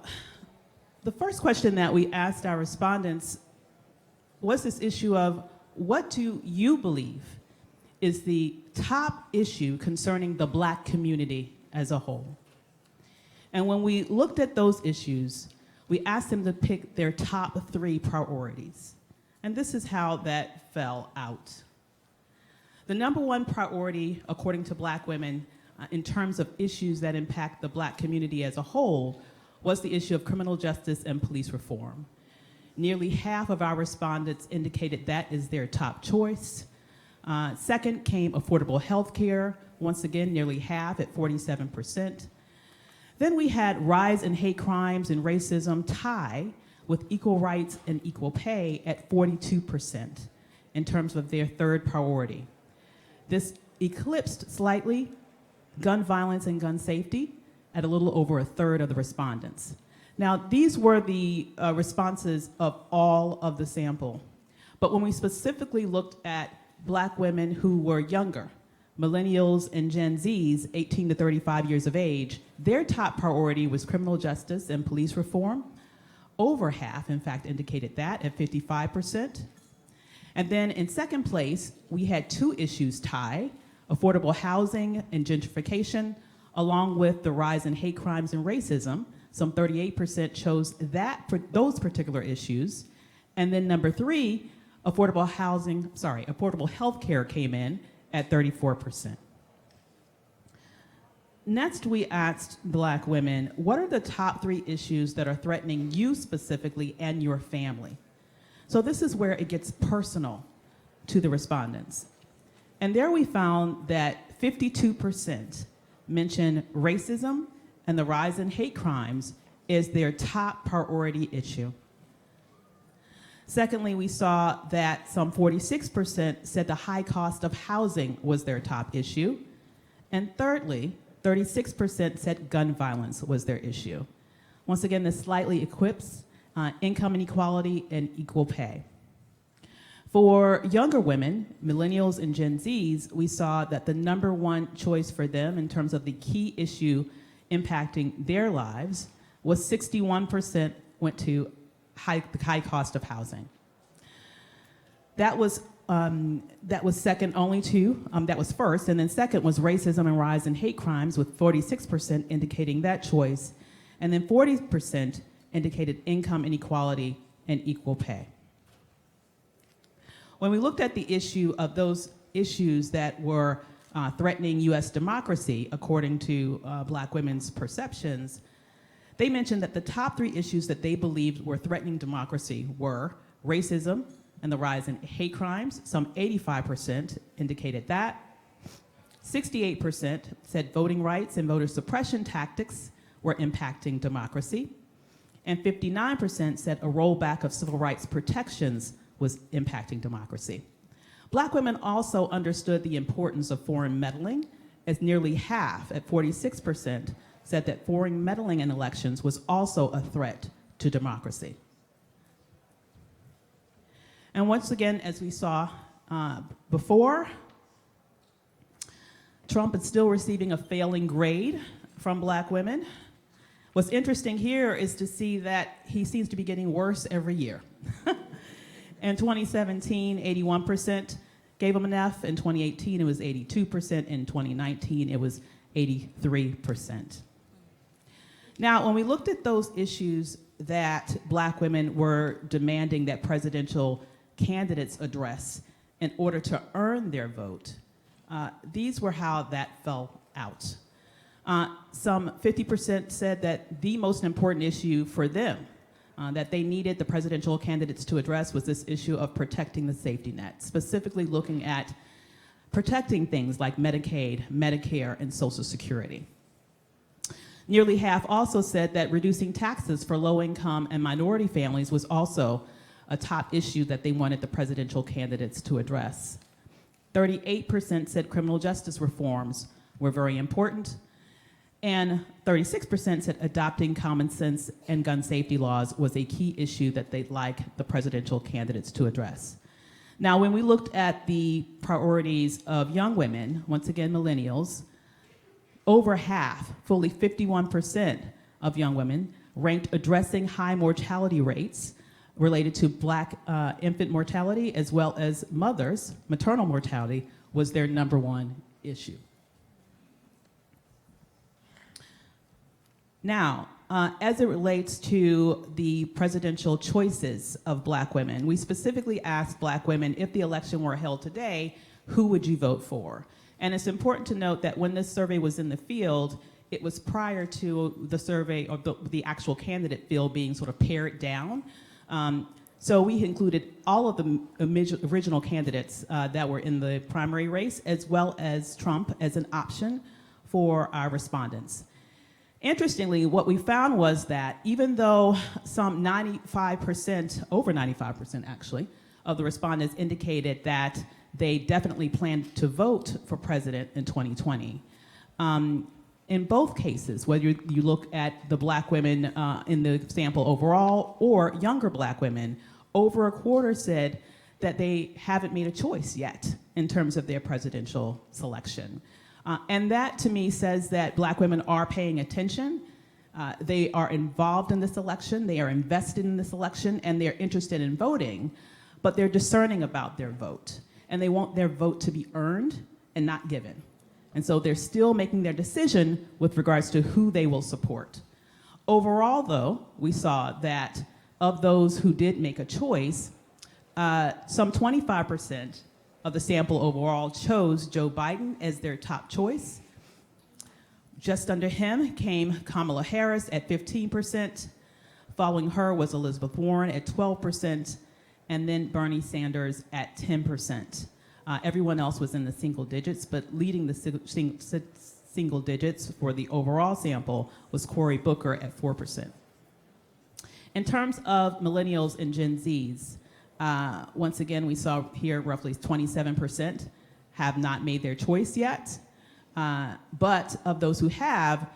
the first question that we asked our respondents was this issue of, what do you believe is the top issue concerning the Black community as a whole? And when we looked at those issues, we asked them to pick their top 3 priorities. And this is how that fell out. The number 1 priority, according to Black women, in terms of issues that impact the Black community as a whole, was the issue of criminal justice and police reform. Nearly half of our respondents indicated that is their top choice. Second came affordable health care, once again, nearly half at 47%. Then we had rise in hate crimes and racism tie with equal rights and equal pay at 42% in terms of their third priority. This eclipsed slightly gun violence and gun safety at a little over a third of the respondents. Now, these were the responses of all of the sample. But when we specifically looked at Black women who were younger, millennials and Gen Zs, 18 to 35 years of age, their top priority was criminal justice and police reform. Over half, in fact, indicated that at 55%. And then in second place, we had 2 issues tie, affordable housing and gentrification, along with the rise in hate crimes and racism. Some 38% chose that for those particular issues. And then number 3, affordable health care came in at 34%. Next, we asked Black women, what are the top 3 issues that are threatening you specifically and your family? So this is where it gets personal to the respondents. And there we found that 52% mentioned racism and the rise in hate crimes is their top priority issue. Secondly, we saw that some 46% said the high cost of housing was their top issue. And thirdly, 36% said gun violence was their issue. Once again, this slightly eclipses income inequality and equal pay. For younger women, millennials and Gen Zs, we saw that the number 1 choice for them in terms of the key issue impacting their lives was 61% went to the high cost of housing. That was that was second only to, that was first, and then second was racism and rise in hate crimes, with 46% indicating that choice, and then 40% indicated income inequality and equal pay. When we looked at the issue of those issues that were threatening U.S. democracy, according to Black women's perceptions, they mentioned that the top 3 issues that they believed were threatening democracy were racism and the rise in hate crimes. Some 85% indicated that. 68% said voting rights and voter suppression tactics were impacting democracy. And 59% said a rollback of civil rights protections was impacting democracy. Black women also understood the importance of foreign meddling, as nearly half, at 46%, said that foreign meddling in elections was also a threat to democracy. And once again, as we saw before, Trump is still receiving a failing grade from Black women. What's interesting here is to see that he seems to be getting worse every year. In 2017, 81% gave him an F. In 2018, it was 82%. In 2019, it was 83%. Now, when we looked at those issues that Black women were demanding that presidential candidates address in order to earn their vote, these were how that fell out. Some 50% said that the most important issue for them that they needed the presidential candidates to address was this issue of protecting the safety net, specifically looking at protecting things like Medicaid, Medicare, and Social Security. Nearly half also said that reducing taxes for low-income and minority families was also a top issue that they wanted the presidential candidates to address. 38% said criminal justice reforms were very important, and 36% said adopting common sense and gun safety laws was a key issue that they'd like the presidential candidates to address. Now, when we looked at the priorities of young women, once again, millennials, over half, fully 51% of young women ranked addressing high mortality rates related to Black infant mortality as well as mothers, maternal mortality, was their #1 issue. Now, as it relates to the presidential choices of Black women, we specifically asked Black women, if the election were held today, who would you vote for? And it's important to note that when this survey was in the field, it was prior to the survey or the actual candidate field being sort of pared down. So we included all of the original candidates that were in the primary race, as well as Trump as an option for our respondents. Interestingly, what we found was that even though some 95%, over 95% actually, of the respondents indicated that they definitely planned to vote for president in 2020, in both cases, whether you look at the Black women in the sample overall or younger Black women, over a quarter said that they haven't made a choice yet in terms of their presidential selection. And that, to me, says that Black women are paying attention. They are involved in this election. They are invested in this election, and they're interested in voting, but they're discerning about their vote. And they want their vote to be earned and not given. And so they're still making their decision with regards to who they will support. Overall, though, we saw that of those who did make a choice, some 25% of the sample overall chose Joe Biden as their top choice. Just under him came Kamala Harris at 15%. Following her was Elizabeth Warren at 12%, and then Bernie Sanders at 10%. Everyone else was in the single digits, but leading the single digits for the overall sample was Cory Booker at 4%. In terms of millennials and Gen Zs, once again, we saw here roughly 27% have not made their choice yet. But of those who have,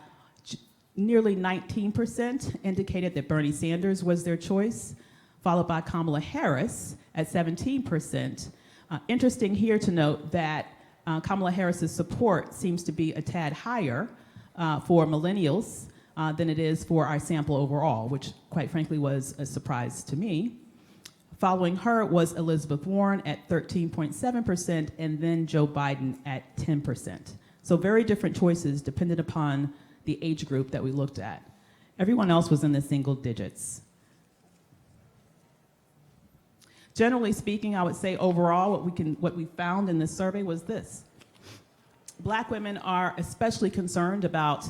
nearly 19% indicated that Bernie Sanders was their choice, followed by Kamala Harris at 17%. Interesting here to note that Kamala Harris's support seems to be a tad higher for millennials than it is for our sample overall, which quite frankly was a surprise to me. Following her was Elizabeth Warren at 13.7%, and then Joe Biden at 10%. So very different choices dependent upon the age group that we looked at. Everyone else was in the single digits. Generally speaking, I would say overall what we found in this survey was this. Black women are especially concerned about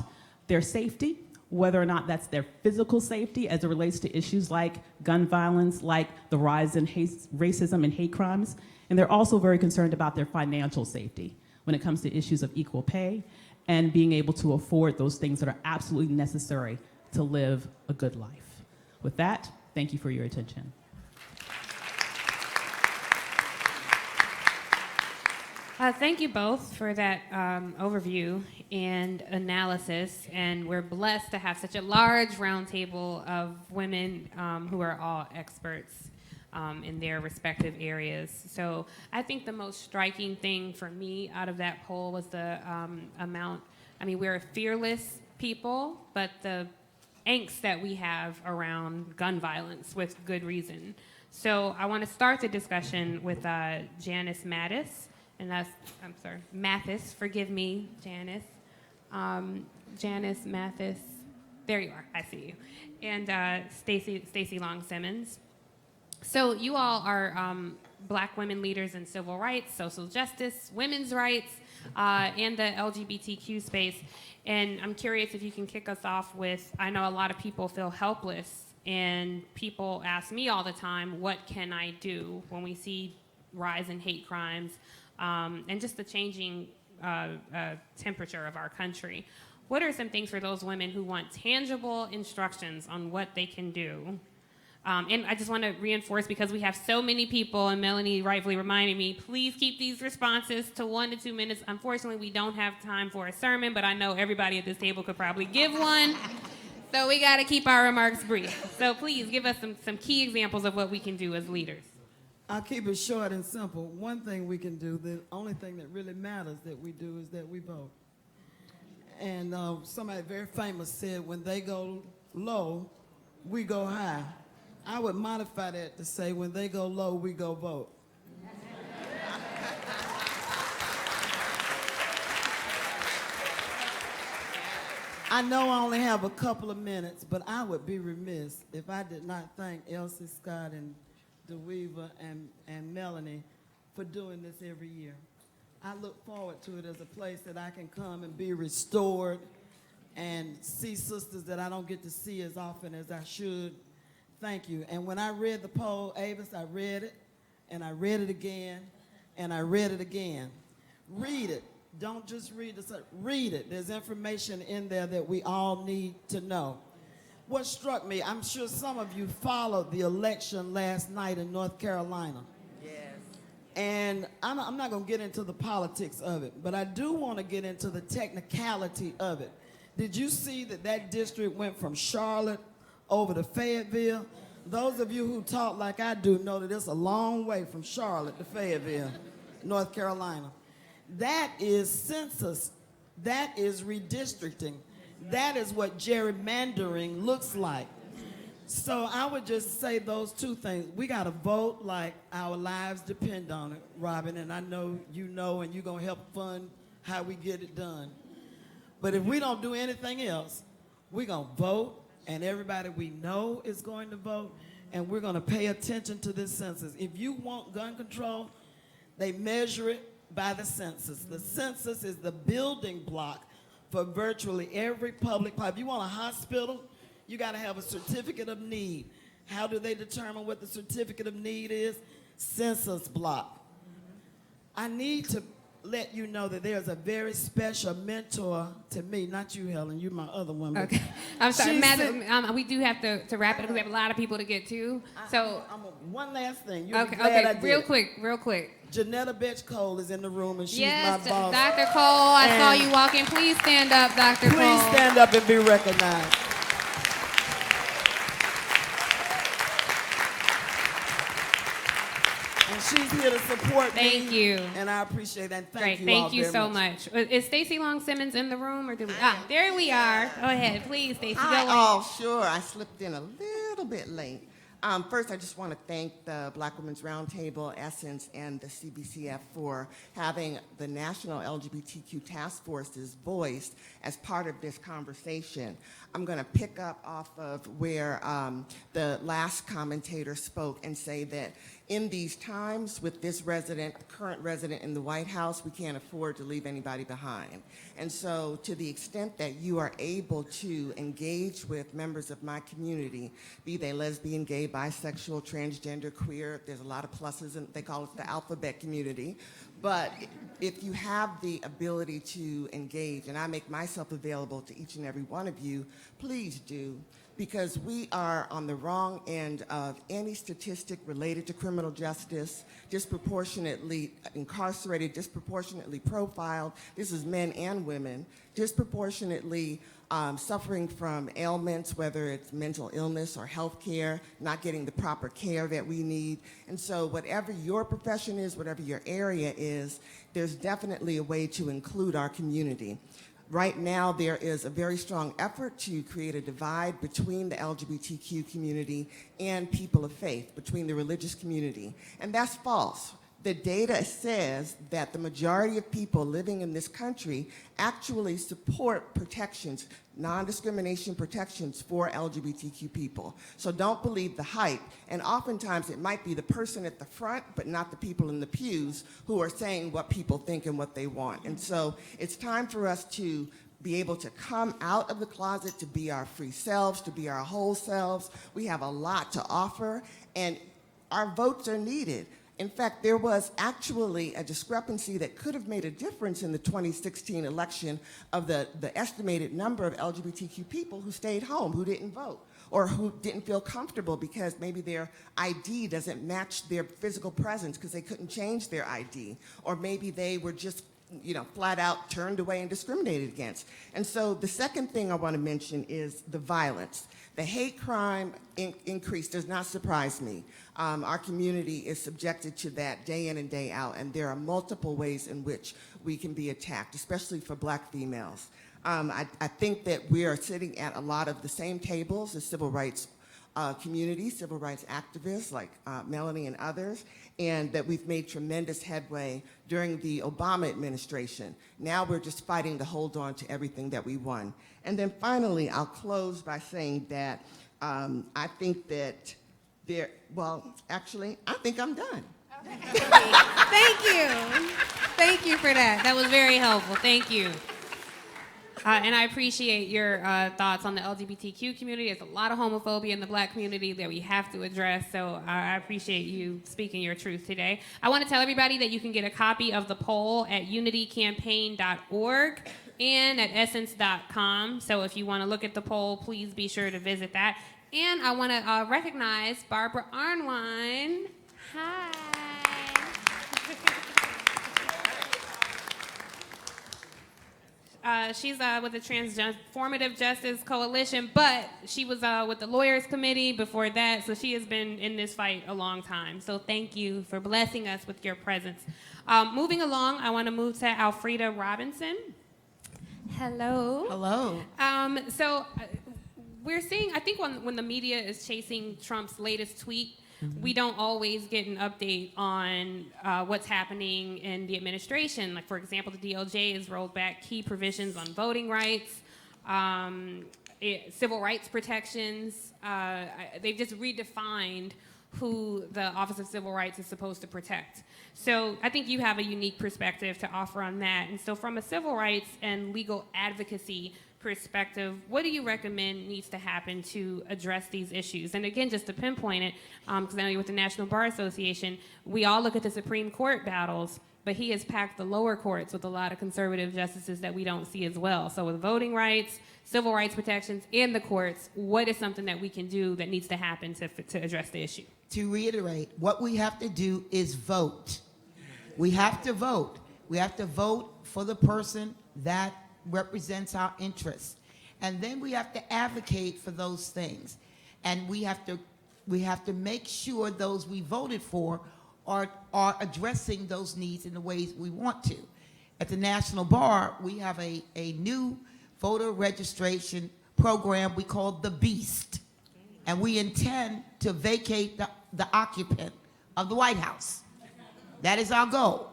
their safety, whether or not that's their physical safety as it relates to issues like gun violence, like the rise in racism and hate crimes. And they're also very concerned about their financial safety when it comes to issues of equal pay and being able to afford those things that are absolutely necessary to live a good life. With that, thank you for your attention. Thank you both for that overview and analysis, and we're blessed to have such a large roundtable of women who are all experts in their respective areas. So I think the most striking thing for me out of that poll was the amount, I mean, we're a fearless people, but the angst that we have around gun violence with good reason. So I want to start the discussion with Janice Mattis. And that's, I'm sorry, Mathis, forgive me, Janice. Janice Mathis, there you are, I see you. And Stacey Long Simmons. So you all are Black women leaders in civil rights, social justice, women's rights, and the LGBTQ space. And I'm curious if you can kick us off with, I know a lot of people feel helpless, and people ask me all the time, what can I do when we see rise in hate crimes? And just the changing temperature of our country. What are some things for those women who want tangible instructions on what they can do? And I just want to reinforce, because we have so many people, and Melanie rightfully reminded me, please keep these responses to 1 to 2 minutes. Unfortunately, we don't have time for a sermon, but I know everybody at this table could probably give one. So we got to keep our remarks brief. So please give us some key examples of what we can do as leaders. I'll keep it short and simple. One thing we can do, the only thing that really matters that we do is that we vote. And somebody very famous said, when they go low, we go high. I would modify that to say, when they go low, we go vote. I know I only have a couple of minutes, but I would be remiss if I did not thank Elsie, Scott, and DeWeaver and Melanie for doing this every year. I look forward to it as a place that I can come and be restored and see sisters that I don't get to see as often as I should. Thank you. And when I read the poll, Avis, I read it, and I read it again, and I read it again. Read it. Don't just read it. Read it. There's information in there that we all need to know. What struck me, I'm sure some of you followed the election last night in North Carolina. Yes. And I'm not going to get into the politics of it, but I do want to get into the technicality of it. Did you see that that district went from Charlotte over to Fayetteville? Those of you who talk like I do know that it's a long way from Charlotte to Fayetteville, North Carolina. That is census. That is redistricting. That is what gerrymandering looks like. So I would just say those two things. We got to vote like our lives depend on it, Robin, and I know you know, and you're going to help fund how we get it done. But if we don't do anything else, we're going to vote, and everybody we know is going to vote, and we're going to pay attention to this census. If you want gun control, they measure it by the census. The census is the building block for virtually every public. If you want a hospital, you got to have a certificate of need. How do they determine what the certificate of need is? Census block. I need to let you know that there's a very special mentor to me, not you, Helen, you're my other woman. Okay, I'm sorry, we do have to wrap it up because we have a lot of people to get to. So, one last thing. Okay, real quick. Janetta Betch-Cole is in the room, and she's yes, my boss. Dr. Cole, I saw you walk in. Please stand up, Dr. Cole. Please stand up and be recognized. And she's here to support me. Thank you. And I appreciate that. Thank you so much. Is Stacey Long Simmons in the room, or there we are. Go ahead, please, Stacey. Oh, sure. I slipped in a little bit late. First, I just want to thank the Black Women's Roundtable, ESSENCE, and the CBCF for having the National LGBTQ Task Force's voice as part of this conversation. I'm going to pick up off of where the last commentator spoke and say that in these times with this current resident in the White House, we can't afford to leave anybody behind. And so to the extent that you are able to engage with members of my community, be they lesbian, gay, bisexual, transgender, queer, there's a lot of pluses, and they call it the alphabet community. But if you have the ability to engage, and I make myself available to each and every one of you, please do, because we are on the wrong end of any statistic related to criminal justice, disproportionately incarcerated, disproportionately profiled, this is men and women, disproportionately suffering from ailments, whether it's mental illness or health care, not getting the proper care that we need. And so whatever your profession is, whatever your area is, there's definitely a way to include our community. Right now, there is a very strong effort to create a divide between the LGBTQ community and people of faith, between the religious community. And that's false. The data says that the majority of people living in this country actually support protections, non-discrimination protections for LGBTQ people. So don't believe the hype. And oftentimes it might be the person at the front, but not the people in the pews who are saying what people think and what they want. And so it's time for us to be able to come out of the closet, to be our free selves, to be our whole selves. We have a lot to offer, and our votes are needed. In fact, there was actually a discrepancy that could have made a difference in the 2016 election of the estimated number of LGBTQ people who stayed home, who didn't vote, or who didn't feel comfortable because maybe their ID doesn't match their physical presence because they couldn't change their ID, or maybe they were just flat out turned away and discriminated against. And so the second thing I want to mention is the violence. The hate crime increase does not surprise me. Our community is subjected to that day in and day out, and there are multiple ways in which we can be attacked, especially for Black females. I think that we are sitting at a lot of the same tables as civil rights community, civil rights activists like Melanie and others, and that we've made tremendous headway during the Obama administration. Now we're just fighting to hold on to everything that we won. And then finally, I'll close by saying that I think that I think I'm done. Thank you. Thank you for that. That was very helpful. Thank you. And I appreciate your thoughts on the LGBTQ community. There's a lot of homophobia in the Black community that we have to address, so I appreciate you speaking your truth today. I want to tell everybody that you can get a copy of the poll at unitycampaign.org and at essence.com. So if you want to look at the poll, please be sure to visit that. And I want to recognize Barbara Arnwine. Hi. She's with the Transformative Justice Coalition, but she was with the Lawyers Committee before that, so she has been in this fight a long time. So thank you for blessing us with your presence. Moving along, I want to move to Alfreda Robinson. Hello. Hello. So we're seeing, I think when the media is chasing Trump's latest tweet, we don't always get an update on what's happening in the administration. Like, for example, the DOJ has rolled back key provisions on voting rights, civil rights protections. They've just redefined who the Office of Civil Rights is supposed to protect. So I think you have a unique perspective to offer on that. And so from a civil rights and legal advocacy perspective, what do you recommend needs to happen to address these issues? And again, just to pinpoint it, because I know you're with the National Bar Association, we all look at the Supreme Court battles, but he has packed the lower courts with a lot of conservative justices that we don't see as well. So with voting rights, civil rights protections, and the courts, what is something that we can do that needs to happen to address the issue? To reiterate, what we have to do is vote. We have to vote. We have to vote for the person that represents our interests. And then we have to advocate for those things. And we have to make sure those we voted for are addressing those needs in the ways we want to. At the National Bar, we have a new voter registration program we call the BEAST. and we intend to vacate the occupant of the White House. That is our goal,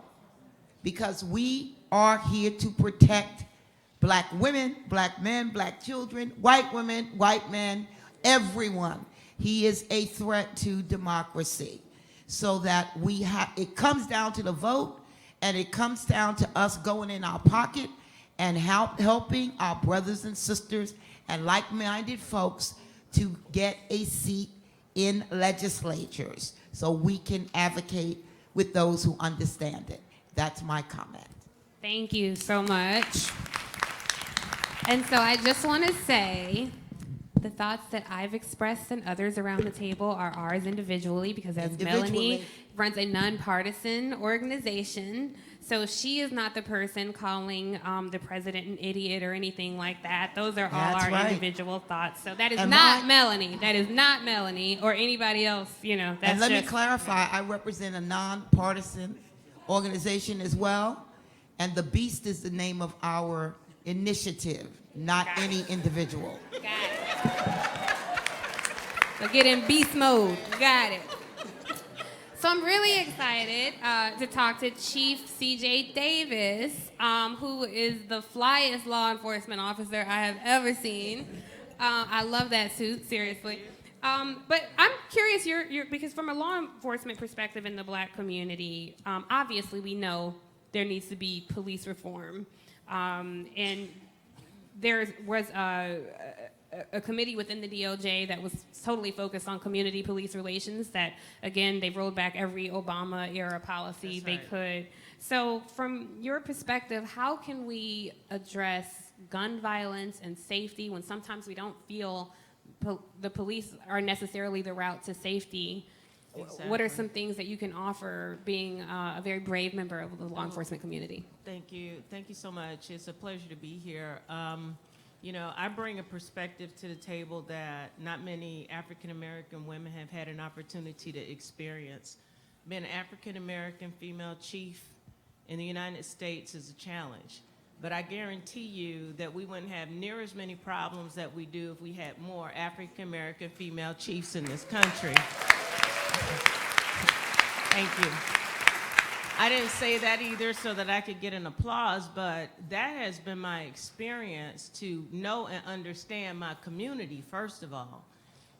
because we are here to protect black women, black men, black children, white women, white men, everyone. He is a threat to democracy. So that it comes down to the vote, and it comes down to us going in our pocket and helping our brothers and sisters and like-minded folks to get a seat in legislatures so we can advocate with those who understand it. That's my comment. Thank you so much. And so I just want to say the thoughts that I've expressed and others around the table are ours individually, because as Melanie runs a nonpartisan organization, so she is not the person calling the president an idiot or anything like that. Those are all our individual thoughts. So that is not Melanie. That is not Melanie or anybody else. You know. That's and let me clarify, I represent a nonpartisan organization as well, and the Beast is the name of our initiative, not any individual. Got it. So get in beast mode. Got it. So I'm really excited to talk to Chief C.J. Davis, who is the flyest law enforcement officer I have ever seen. I love that suit, seriously. But I'm curious, because from a law enforcement perspective in the black community, obviously we know there needs to be police reform. And there was a committee within the DOJ that was totally focused on community police relations that, again, they rolled back every Obama-era policy they could. So from your perspective, how can we address gun violence and safety when sometimes we don't feel the police are necessarily the route to safety? Exactly. What are some things that you can offer being a very brave member of the law enforcement community? Thank you. Thank you so much. It's a pleasure to be here. You know, I bring a perspective to the table that not many African-American women have had an opportunity to experience. Being an African-American female chief in the United States is a challenge, but I guarantee you that we wouldn't have near as many problems that we do if we had more African-American female chiefs in this country. Thank you. I didn't say that either so that I could get an applause, but that has been my experience, to know and understand my community, first of all,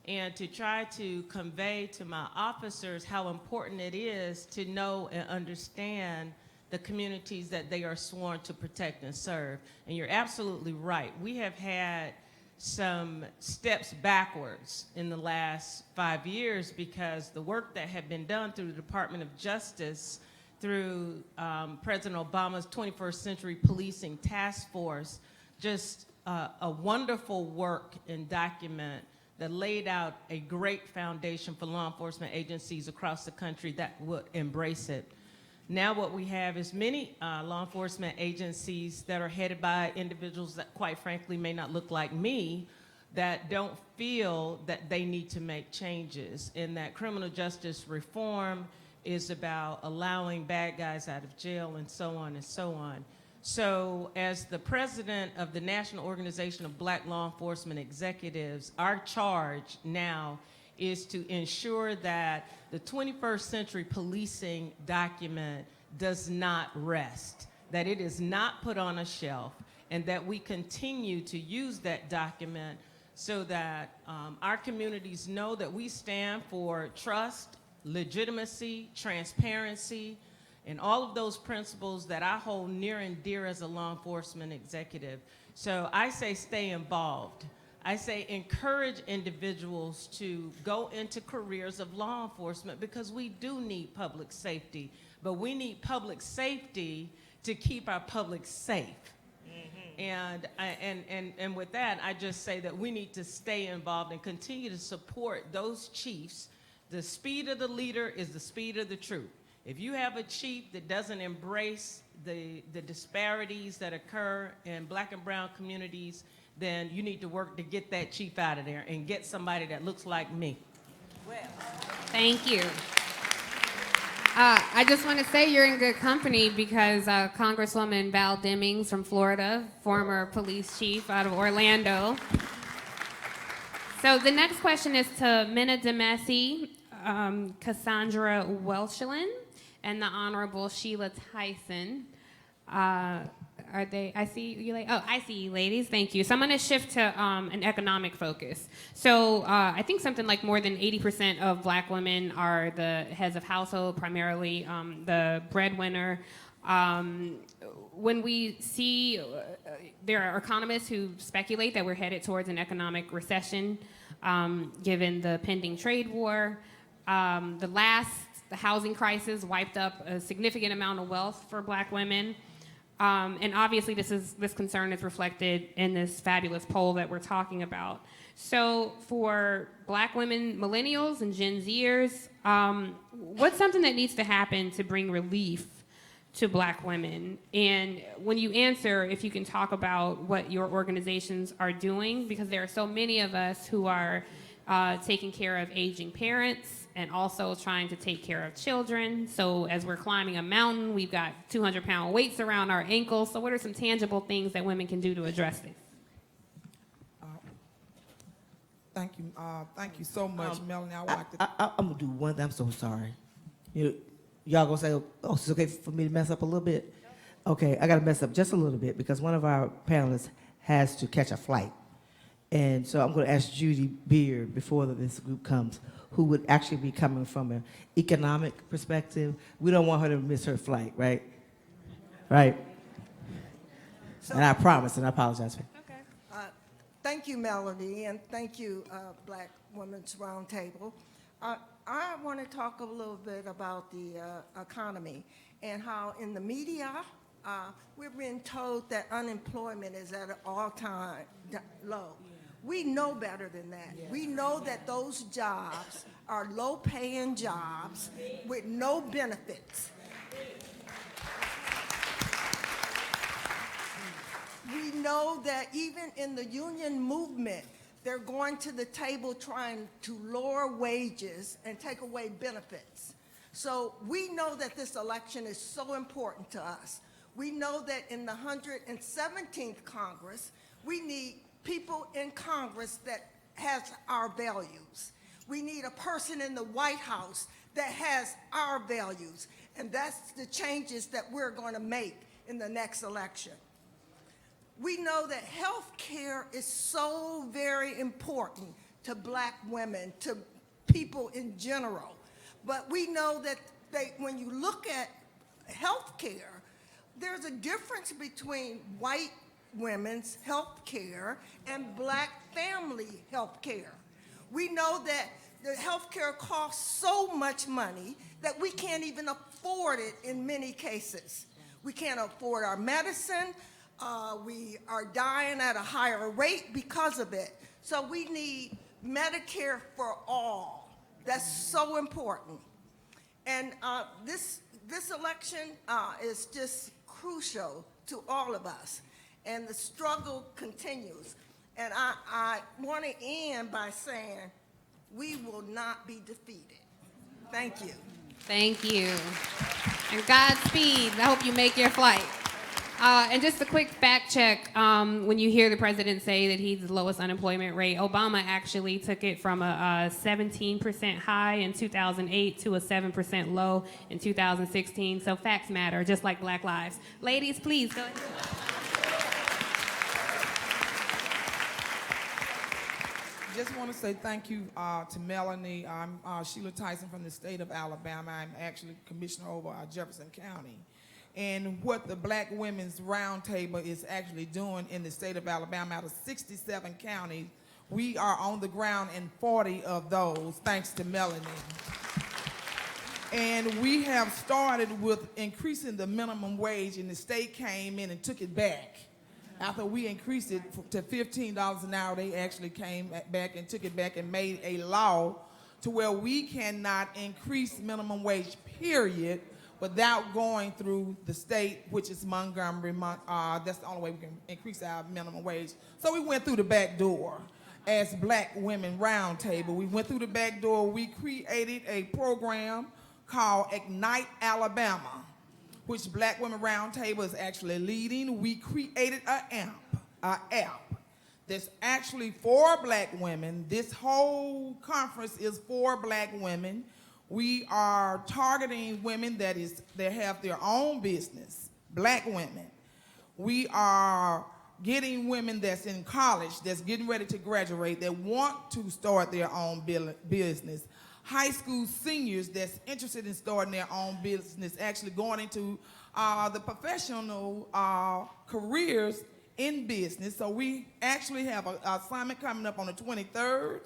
and to try to convey to my officers how important it is to know and understand the communities that they are sworn to protect and serve. And you're absolutely right. We have had some steps backwards in the last 5 years because the work that had been done through the Department of Justice, through President Obama's 21st Century Policing Task Force, just a wonderful work and document that laid out a great foundation for law enforcement agencies across the country that would embrace it. Now what we have is many law enforcement agencies that are headed by individuals that, quite frankly, may not look like me, that don't feel that they need to make changes, and that criminal justice reform is about allowing bad guys out of jail and so on and so on. So as the president of the National Organization of Black Law Enforcement Executives, our charge now is to ensure that the 21st Century Policing document does not rest, that it is not put on a shelf, and that we continue to use that document so that our communities know that we stand for trust, legitimacy, transparency, and all of those principles that I hold near and dear as a law enforcement executive. So I say stay involved. I say encourage individuals to go into careers of law enforcement, because we do need public safety, but we need public safety to keep our public safe. And with that, I just say that we need to stay involved and continue to support those chiefs. The speed of the leader is the speed of the troop. If you have a chief that doesn't embrace the disparities that occur in black and brown communities, then you need to work to get that chief out of there and get somebody that looks like me. Thank you. I just want to say you're in good company, because Congresswoman Val Demings from Florida, former police chief out of Orlando, So the next question is to Minna DeMessi, Cassandra Welchlin, and the Honorable Sheila Tyson. Are they? I see you. I see you, ladies. Thank you. So I'm going to shift to an economic focus. So I think something like more than 80% of Black women are the heads of household, primarily the breadwinner. When we see, there are economists who speculate that we're headed towards an economic recession, given the pending trade war. The housing crisis wiped up a significant amount of wealth for Black women. And obviously this concern is reflected in this fabulous poll that we're talking about. So for Black women, millennials and Gen Zers, what's something that needs to happen to bring relief to Black women? And when you answer, if you can talk about what your organizations are doing, because there are so many of us who are taking care of aging parents and also trying to take care of children. So as we're climbing a mountain, we've got 200-pound weights around our ankles. So what are some tangible things that women can do to address this? Thank you so much, Melanie. I would like to. I'm gonna do one thing. I'm so sorry. Y'all gonna say, "Oh, it's okay for me to mess up a little bit." Okay, I gotta mess up just a little bit because one of our panelists has to catch a flight, and so I'm gonna ask Judy Beard before this group comes, who would actually be coming from an economic perspective. We don't want her to miss her flight, right? Right. And I promise, and I apologize for. Thank you, Melody, and thank you, Black Women's Roundtable. I want to talk a little bit about the economy and how in the media we're being told that unemployment is at an all-time low. We know better than that. We know that those jobs are low-paying jobs with no benefits. We know that even in the union movement, they're going to the table trying to lower wages and take away benefits. So we know that this election is so important to us. We know that in the 117th Congress, we need people in Congress that has our values. We need a person in the White House that has our values. And that's the changes that we're going to make in the next election. We know that health care is so very important to Black women, to people in general. But we know that when you look at health care, there's a difference between white women's health care and Black family health care. We know that the health care costs so much money that we can't even afford it in many cases. We can't afford our medicine. We are dying at a higher rate because of it. So we need Medicare for all. That's so important. And this election is just crucial to all of us. And the struggle continues. And I want to end by saying we will not be defeated. Thank you. Thank you. And Godspeed. I hope you make your flight. And just a quick fact check, when you hear the president say that he's the lowest unemployment rate, Obama actually took it from a 17% high in 2008 to a 7% low in 2016. So facts matter, just like Black lives. Ladies, please, go ahead. Just want to say thank you to Melanie. I'm Sheila Tyson from the state of Alabama. I'm actually commissioner over Jefferson County. And what the Black Women's Roundtable is actually doing in the state of Alabama, out of 67 counties, we are on the ground in 40 of those, thanks to Melanie. And we have started with increasing the minimum wage, and the state came in and took it back. After we increased it to $15 an hour, they actually came back and took it back and made a law to where we cannot increase minimum wage, period, without going through the state, which is Montgomery. That's the only way we can increase our minimum wage. So we went through the back door as Black Women Roundtable. We went through the back door. We created a program called Ignite Alabama, which Black Women Roundtable is actually leading. We created an app that's actually for black women. This whole conference is for black women. We are targeting women that have their own business, black women. We are getting women that's in college, that's getting ready to graduate, that want to start their own business. High school seniors that's interested in starting their own business, actually going into the professional careers in business. So we actually have an assignment coming up on the 23rd.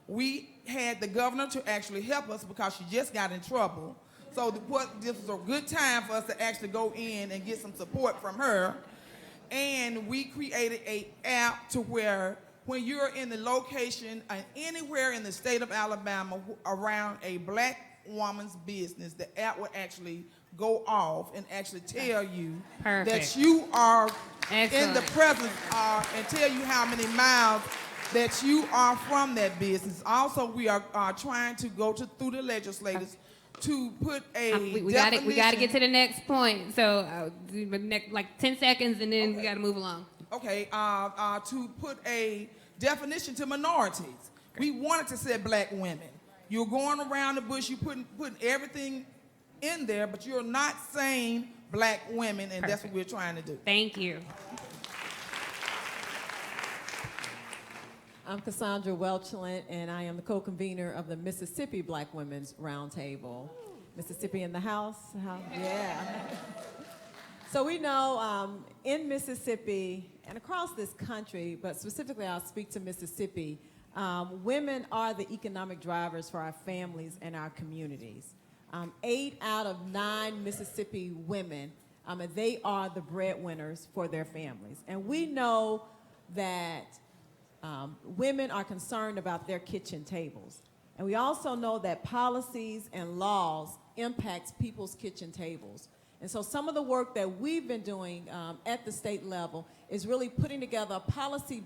We had the governor to actually help us because she just got in trouble. So this was a good time for us to actually go in and get some support from her. And we created an app to where when you're in the location anywhere in the state of Alabama around a black woman's business, the app will actually go off and actually tell you that you are in the presence and tell you how many miles that you are from that business. Also, we are trying to go through the legislators to put a we got to get to the next point. So like 10 seconds, and then we got to move along. Okay, to put a definition to minorities. We wanted to say black women. You're going around the bush, you're putting everything in there, but you're not saying black women, and that's what we're trying to do. Thank you. I'm Cassandra Welchland, and I am the co-convener of the Mississippi Black Women's Roundtable. Mississippi in the house? Yeah. So we know in Mississippi and across this country, but specifically I'll speak to Mississippi, women are the economic drivers for our families and our communities. 8 out of 9 Mississippi women, they are the breadwinners for their families. And we know that women are concerned about their kitchen tables. And we also know that policies and laws impact people's kitchen tables. And so some of the work that we've been doing at the state level is really putting together a policy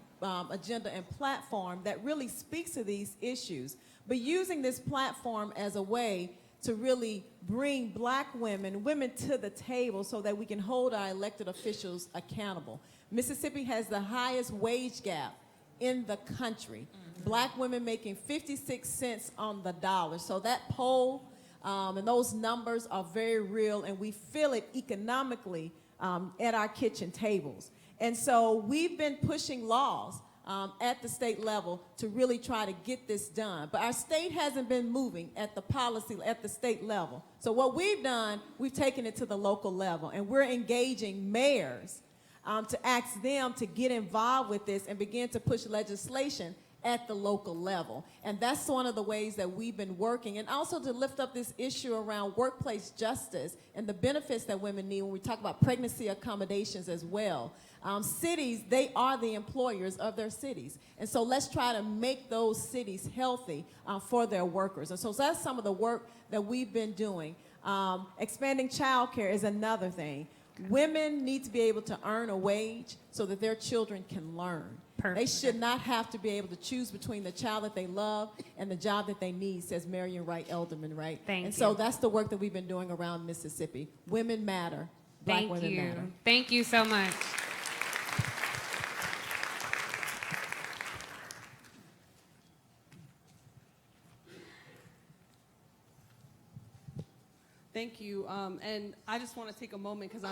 agenda and platform that really speaks to these issues, but using this platform as a way to really bring black women to the table so that we can hold our elected officials accountable. Mississippi has the highest wage gap in the country. Black women making 56 cents on the dollar. So that poll and those numbers are very real, and we feel it economically at our kitchen tables. And so we've been pushing laws at the state level to really try to get this done. But our state hasn't been moving at the policy at the state level. So what we've done, we've taken it to the local level, and we're engaging mayors to ask them to get involved with this and begin to push legislation at the local level. And that's one of the ways that we've been working, and also to lift up this issue around workplace justice and the benefits that women need when we talk about pregnancy accommodations as well. Cities, they are the employers of their cities. And so let's try to make those cities healthy for their workers. And so that's some of the work that we've been doing. Expanding childcare is another thing. Women need to be able to earn a wage so that their children can learn. They should not have to be able to choose between the child that they love and the job that they need, says Marion Wright Elderman, right? And so that's the work that we've been doing around Mississippi. Women matter. Black women matter. Thank you so much. Thank you. And I just want to take a moment because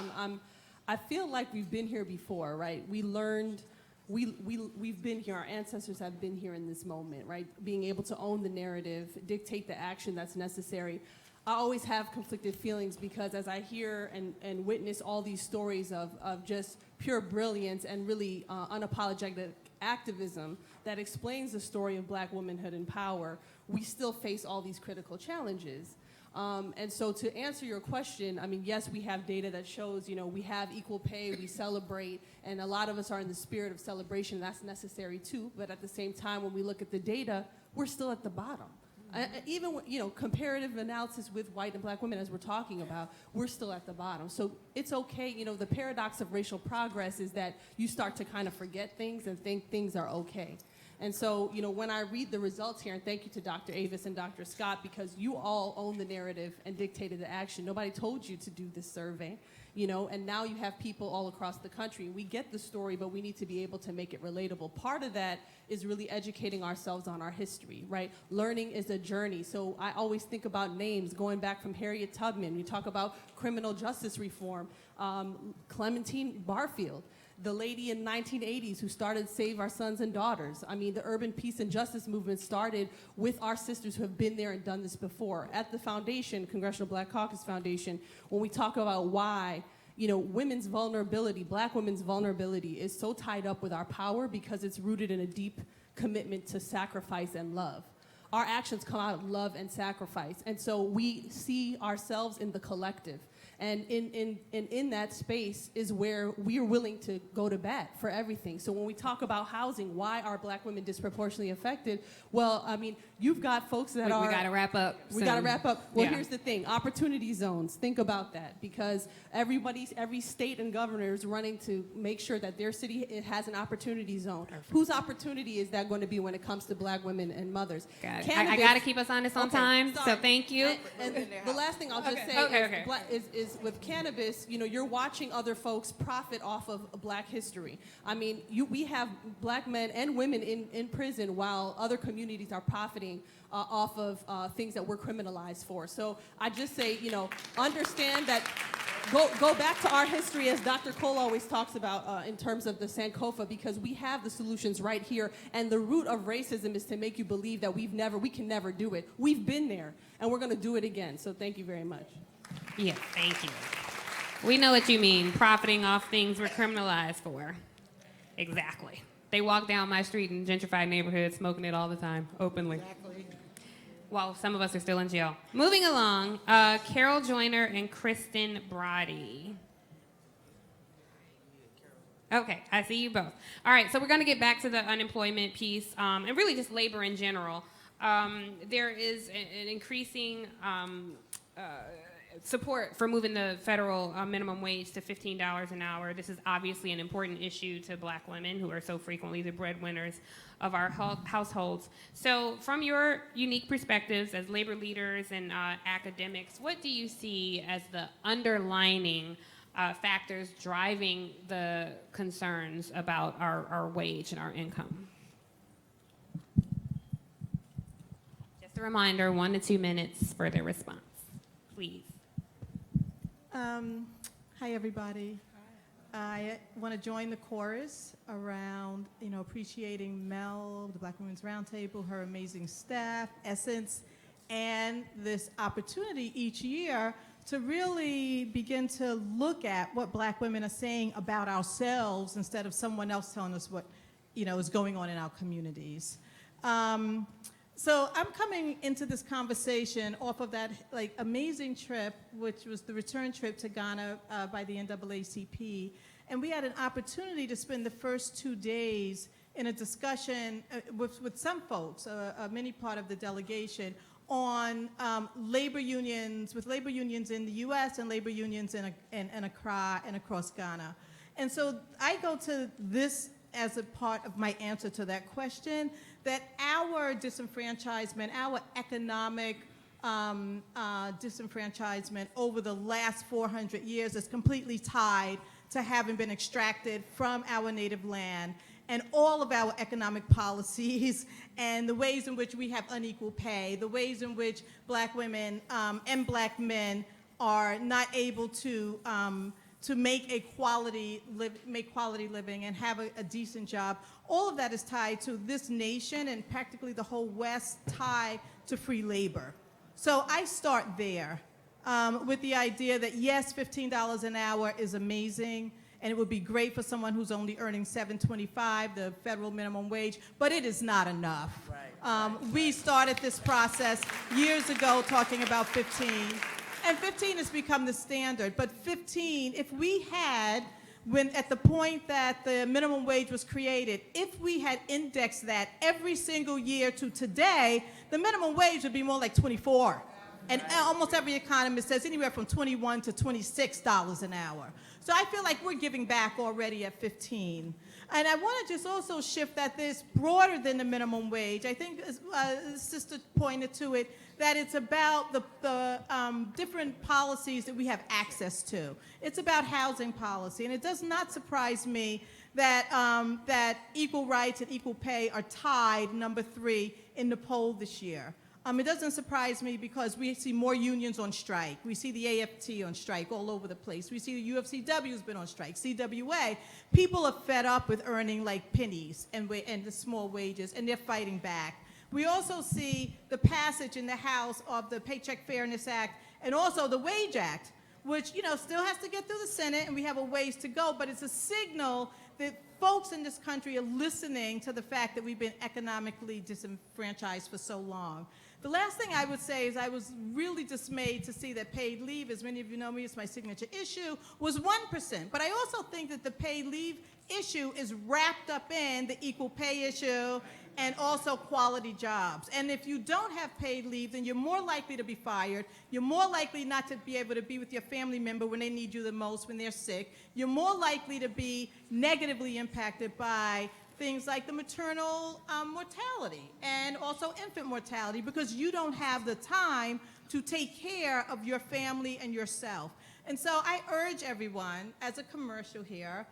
I feel like we've been here before, right? We learned, we've been here, our ancestors have been here in this moment, right? Being able to own the narrative, dictate the action that's necessary. I always have conflicted feelings because as I hear and witness all these stories of just pure brilliance and really unapologetic activism that explains the story of black womanhood and power, we still face all these critical challenges. And so to answer your question, I mean, yes, we have data that shows, you know, we have equal pay, we celebrate, and a lot of us are in the spirit of celebration. That's necessary too, but at the same time, when we look at the data, we're still at the bottom. Even, you know, comparative analysis with white and black women, as we're talking about, we're still at the bottom. So it's okay, you know, the paradox of racial progress is that you start to kind of forget things and think things are okay. And so, when I read the results here, and thank you to Dr. Avis and Dr. Scott, because you all own the narrative and dictated the action. Nobody told you to do this survey, and now you have people all across the country. We get the story, but we need to be able to make it relatable. Part of that is really educating ourselves on our history, right? Learning is a journey. So I always think about names going back from Harriet Tubman. We talk about criminal justice reform, Clementine Barfield, the lady in 1980s who started Save Our Sons and Daughters. I mean, the urban peace and justice movement started with our sisters who have been there and done this before. At the foundation, Congressional Black Caucus Foundation, when we talk about why women's vulnerability, Black women's vulnerability is so tied up with our power because it's rooted in a deep commitment to sacrifice and love. Our actions come out of love and sacrifice. And so we see ourselves in the collective. And in that space is where we are willing to go to bat for everything. So when we talk about housing, why are Black women disproportionately affected? Well, I mean, you've got folks that We got to wrap up. We got to wrap up. Well, Yeah. here's the thing. Opportunity zones. Think about that. Because every state and governor is running to make sure that their city has an opportunity zone. Perfect. Whose opportunity is that going to be when it comes to Black women and mothers? Got it. I got to keep us on this on time, sorry. so thank you. And the last thing I'll just say is with cannabis, you're watching other folks profit off of Black history. I mean, we have Black men and women in prison while other communities are profiting off of things that we're criminalized for. So I just say, understand that. Go back to our history, as Dr. Cole always talks about in terms of the Sankofa, because we have the solutions right here. And the root of racism is to make you believe that we can never do it. We've been there, and we're going to do it again. So thank you very much. Yeah, thank you. We know what you mean, profiting off things we're criminalized for. Exactly. They walk down my street in gentrified neighborhoods smoking it all the time, openly. Exactly. While some of us are still in jail. Moving along, Carol Joyner and Kristen Brody. Okay, I see you both. All right, so we're going to get back to the unemployment piece and really just labor in general. There is an increasing support for moving the federal minimum wage to $15 an hour. This is obviously an important issue to Black women who are so frequently the breadwinners of our households. So from your unique perspectives as labor leaders and academics, what do you see as the underlining factors driving the concerns about our wage and our income? Just a reminder, 1 to 2 minutes for their response, please. Hi, everybody. I want to join the chorus around, appreciating Mel, the Black Women's Roundtable, her amazing staff, Essence, and this opportunity each year to really begin to look at what Black women are saying about ourselves instead of someone else telling us what, is going on in our communities. So I'm coming into this conversation off of that amazing trip, which was the return trip to Ghana by the NAACP. And we had an opportunity to spend the first 2 days in a discussion with some folks, a many part of the delegation, on labor unions, with labor unions in the US and labor unions in Accra and across Ghana. And so I go to this as a part of my answer to that question, that our disenfranchisement, our economic disenfranchisement over the last 400 years is completely tied to having been extracted from our native land, and all of our economic policies and the ways in which we have unequal pay, the ways in which Black women and Black men are not able to make quality living and have a decent job. All of that is tied to this nation and practically the whole West tied to free labor. So I start there with the idea that yes, $15 an hour is amazing, and it would be great for someone who's only earning $7.25, the federal minimum wage, but it is not enough. Right. We started this process years ago talking about 15. And 15 has become the standard, but 15, if we had, at the point that the minimum wage was created, if we had indexed that every single year to today, the minimum wage would be more like 24. And almost every economist says anywhere from $21 to $26 an hour. So I feel like we're giving back already at 15. And I want to just also shift that this broader than the minimum wage. I think the sister pointed to it, that it's about the different policies that we have access to. It's about housing policy. And it does not surprise me that, that equal rights and equal pay are tied, number 3, in the poll this year. It doesn't surprise me because we see more unions on strike. We see the AFT on strike all over the place. We see the UFCW's been on strike, CWA. People are fed up with earning like pennies and the small wages, and they're fighting back. We also see the passage in the House of the Paycheck Fairness Act and also the Wage Act, which, you know, still has to get through the Senate, and we have a ways to go, but it's a signal that folks in this country are listening to the fact that we've been economically disenfranchised for so long. The last thing I would say is I was really dismayed to see that paid leave, as many of you know me, it's my signature issue, was 1%. But I also think that the paid leave issue is wrapped up in the equal pay issue and also quality jobs. And if you don't have paid leave, then you're more likely to be fired. You're more likely not to be able to be with your family member when they need you the most, when they're sick. You're more likely to be negatively impacted by things like the maternal mortality and also infant mortality because you don't have the time to take care of your family and yourself. And so I urge everyone, as a commercial here,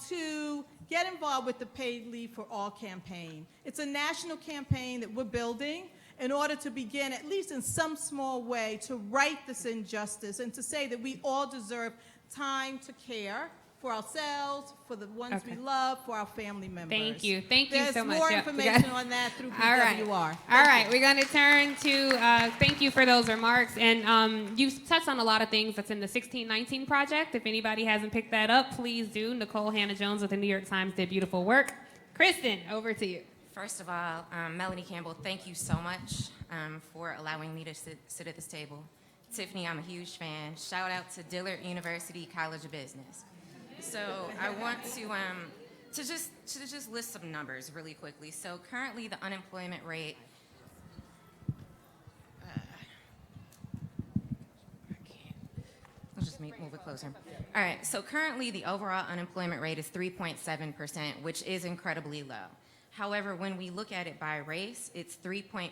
to get involved with the Paid Leave for All campaign. It's a national campaign that we're building in order to begin, at least in some small way, to right this injustice and to say that we all deserve time to care for ourselves, for the ones we love, for our family members. Thank you. Thank you There's so much. more Yep. information on that through BWR. All right, we're going to turn to, thank you for those remarks. And you've touched on a lot of things that's in the 1619 project. If anybody hasn't picked that up, please do. Nicole Hannah-Jones with the New York Times did beautiful work. Kristen, over to you. First of all, Melanie Campbell, thank you so much for allowing me to sit at this table. Tiffany, I'm a huge fan. Shout out to Dillard University College of Business. So I want to just list some numbers really quickly. So currently the unemployment rate, I'll just move it closer. All right, so currently the overall unemployment rate is 3.7%, which is incredibly low. However, when we look at it by race, it's 3.4%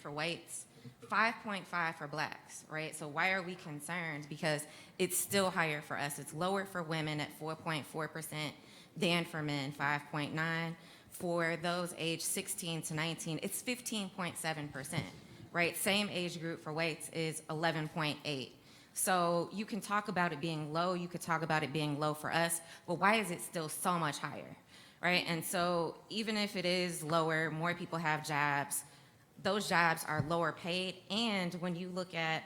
for whites, 5.5 for blacks, right? So why are we concerned? Because it's still higher for us. It's lower for women at 4.4% than for men, 5.9. For those aged 16 to 19, it's 15.7%, right? Same age group for whites is 11.8. So you can talk about it being low, you could talk about it being low for us, but why is it still so much higher, right? And so even if it is lower, more people have jobs, those jobs are lower paid, and when you look at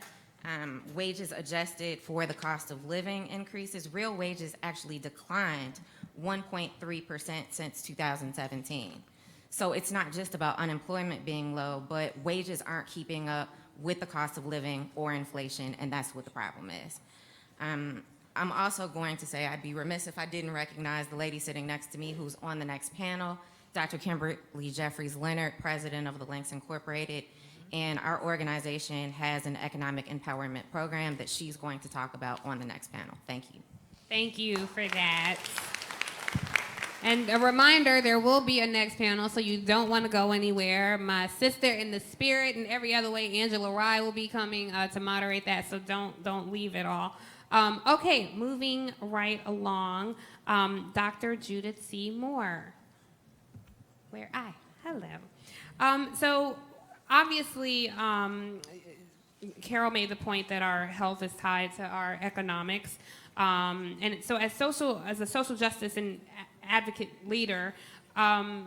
wages adjusted for the cost of living increases, real wages actually declined 1.3% since 2017. So it's not just about unemployment being low, but wages aren't keeping up with the cost of living or inflation, and that's what the problem is. I'm also going to say I'd be remiss if I didn't recognize the lady sitting next to me who's on the next panel, Dr. Kimberly Jeffries Leonard, president of the Links Incorporated, and our organization has an economic empowerment program that she's going to talk about on the next panel. Thank you. Thank you for that. And a reminder, there will be a next panel, so you don't want to go anywhere. My sister in the spirit and every other way, Angela Rye, will be coming to moderate that, so don't leave at all. Okay, moving right along, Dr. Judith C. Moore. Hello. So obviously, Carol made the point that our health is tied to our economics. And so as a social justice and advocate leader, a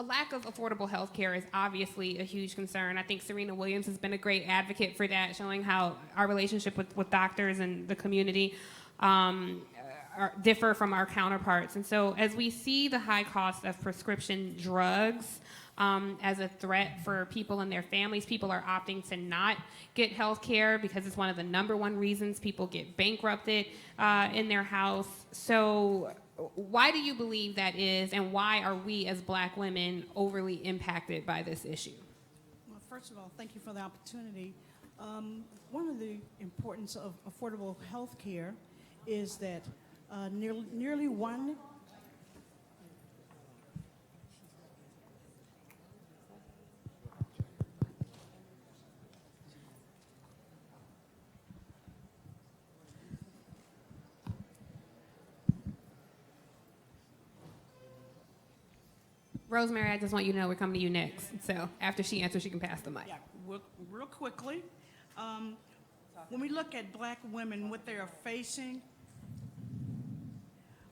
lack of affordable health care is obviously a huge concern. I think Serena Williams has been a great advocate for that, showing how our relationship with doctors and the community differ from our counterparts. And so as we see the high cost of prescription drugs as a threat for people and their families, people are opting to not get health care because it's one of the #1 reasons people get bankrupted in their house. So why do you believe that is, and why are we as Black women overly impacted by this issue? Well, first of all, thank you for the opportunity. One of the importance of affordable health care is that nearly one. Rosemary, I just want you to know we're coming to you next. So after she answers, she can pass the mic. Yeah, real quickly. When we look at black women, what they are facing,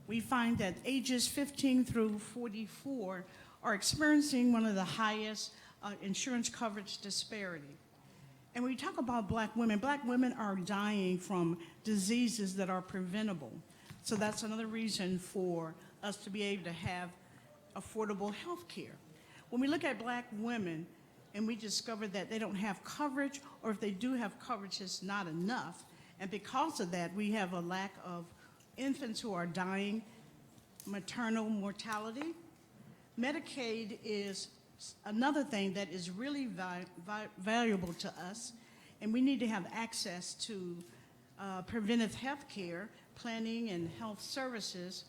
we find that ages 15 through 44 are experiencing one of the highest insurance coverage disparity. And when we talk about black women are dying from diseases that are preventable. So that's another reason for us to be able to have affordable health care. When we look at black women and we discover that they don't have coverage, or if they do have coverage, it's not enough, and because of that, we have a lack of infants who are dying, maternal mortality. Medicaid is another thing that is really valuable to us, and we need to have access to preventive health care, planning, and health services.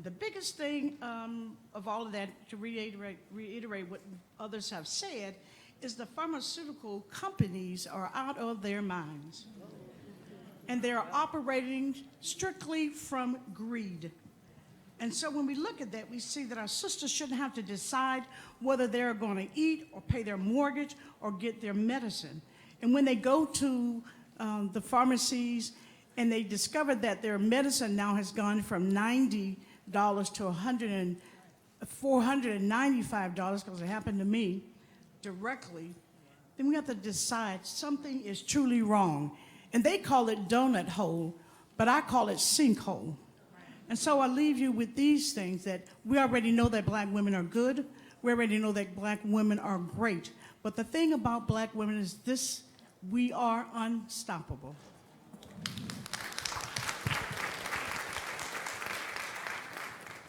The biggest thing of all of that, to reiterate what others have said, is the pharmaceutical companies are out of their minds. And they're operating strictly from greed. And so when we look at that, we see that our sisters shouldn't have to decide whether they're going to eat or pay their mortgage or get their medicine. And when they go to the pharmacies and they discover that their medicine now has gone from $90 to $495, because it happened to me directly, then we have to decide something is truly wrong. And they call it donut hole, but I call it sinkhole. And so I leave you with these things, that we already know that black women are good. We already know that black women are great. But the thing about black women is this: we are unstoppable.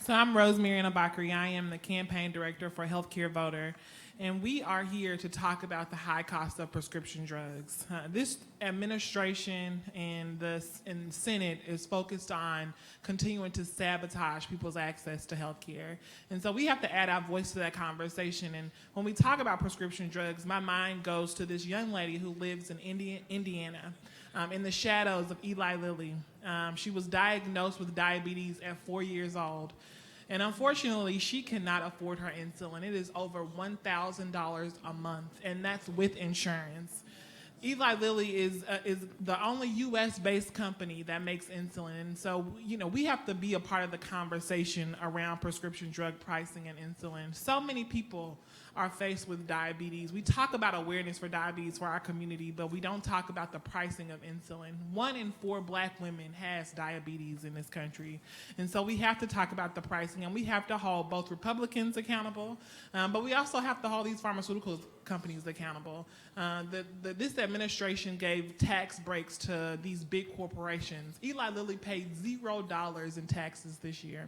So I'm Rosemary Abakri. I am the campaign director for Healthcare Voter, and we are here to talk about the high cost of prescription drugs. This administration and the Senate is focused on continuing to sabotage people's access to health care. And so we have to add our voice to that conversation. And when we talk about prescription drugs, my mind goes to this young lady who lives in Indiana, in the shadows of Eli Lilly. She was diagnosed with diabetes at 4 years old. And unfortunately, she cannot afford her insulin. It is over $1,000 a month, and that's with insurance. Eli Lilly is the only U.S.-based company that makes insulin. And so, we have to be a part of the conversation around prescription drug pricing and insulin. So many people are faced with diabetes. We talk about awareness for diabetes for our community, but we don't talk about the pricing of insulin. 1 in 4 black women has diabetes in this country. And so we have to talk about the pricing, and we have to hold both Republicans accountable, but we also have to hold these pharmaceutical companies accountable. This administration gave tax breaks to these big corporations. Eli Lilly paid $0 in taxes this year.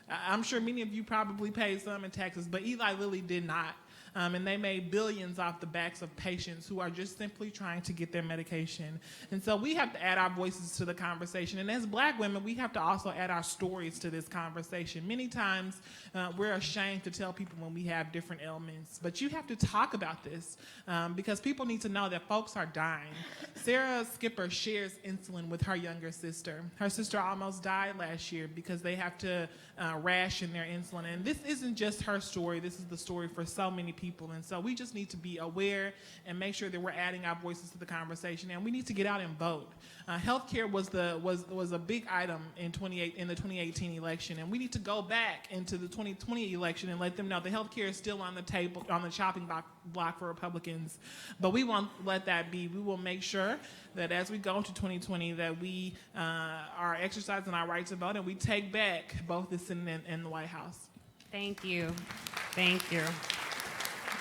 I'm sure many of you probably paid some in taxes, but Eli Lilly did not. And they made billions off the backs of patients who are just simply trying to get their medication. And so we have to add our voices to the conversation. And as black women, we have to also add our stories to this conversation. Many times, we're ashamed to tell people when we have different ailments. But you have to talk about this because people need to know that folks are dying. Sarah Skipper shares insulin with her younger sister. Her sister almost died last year because they have to ration their insulin. And this isn't just her story. This is the story for so many people. And so we just need to be aware and make sure that we're adding our voices to the conversation. And we need to get out and vote. Healthcare was a big item in the 2018 election. And we need to go back into the 2020 election and let them know that healthcare is still on the table, on the chopping block for Republicans. But we won't let that be. We will make sure that as we go into 2020 that we are exercising our right to vote and we take back both the Senate and the White House. Thank you. Thank you.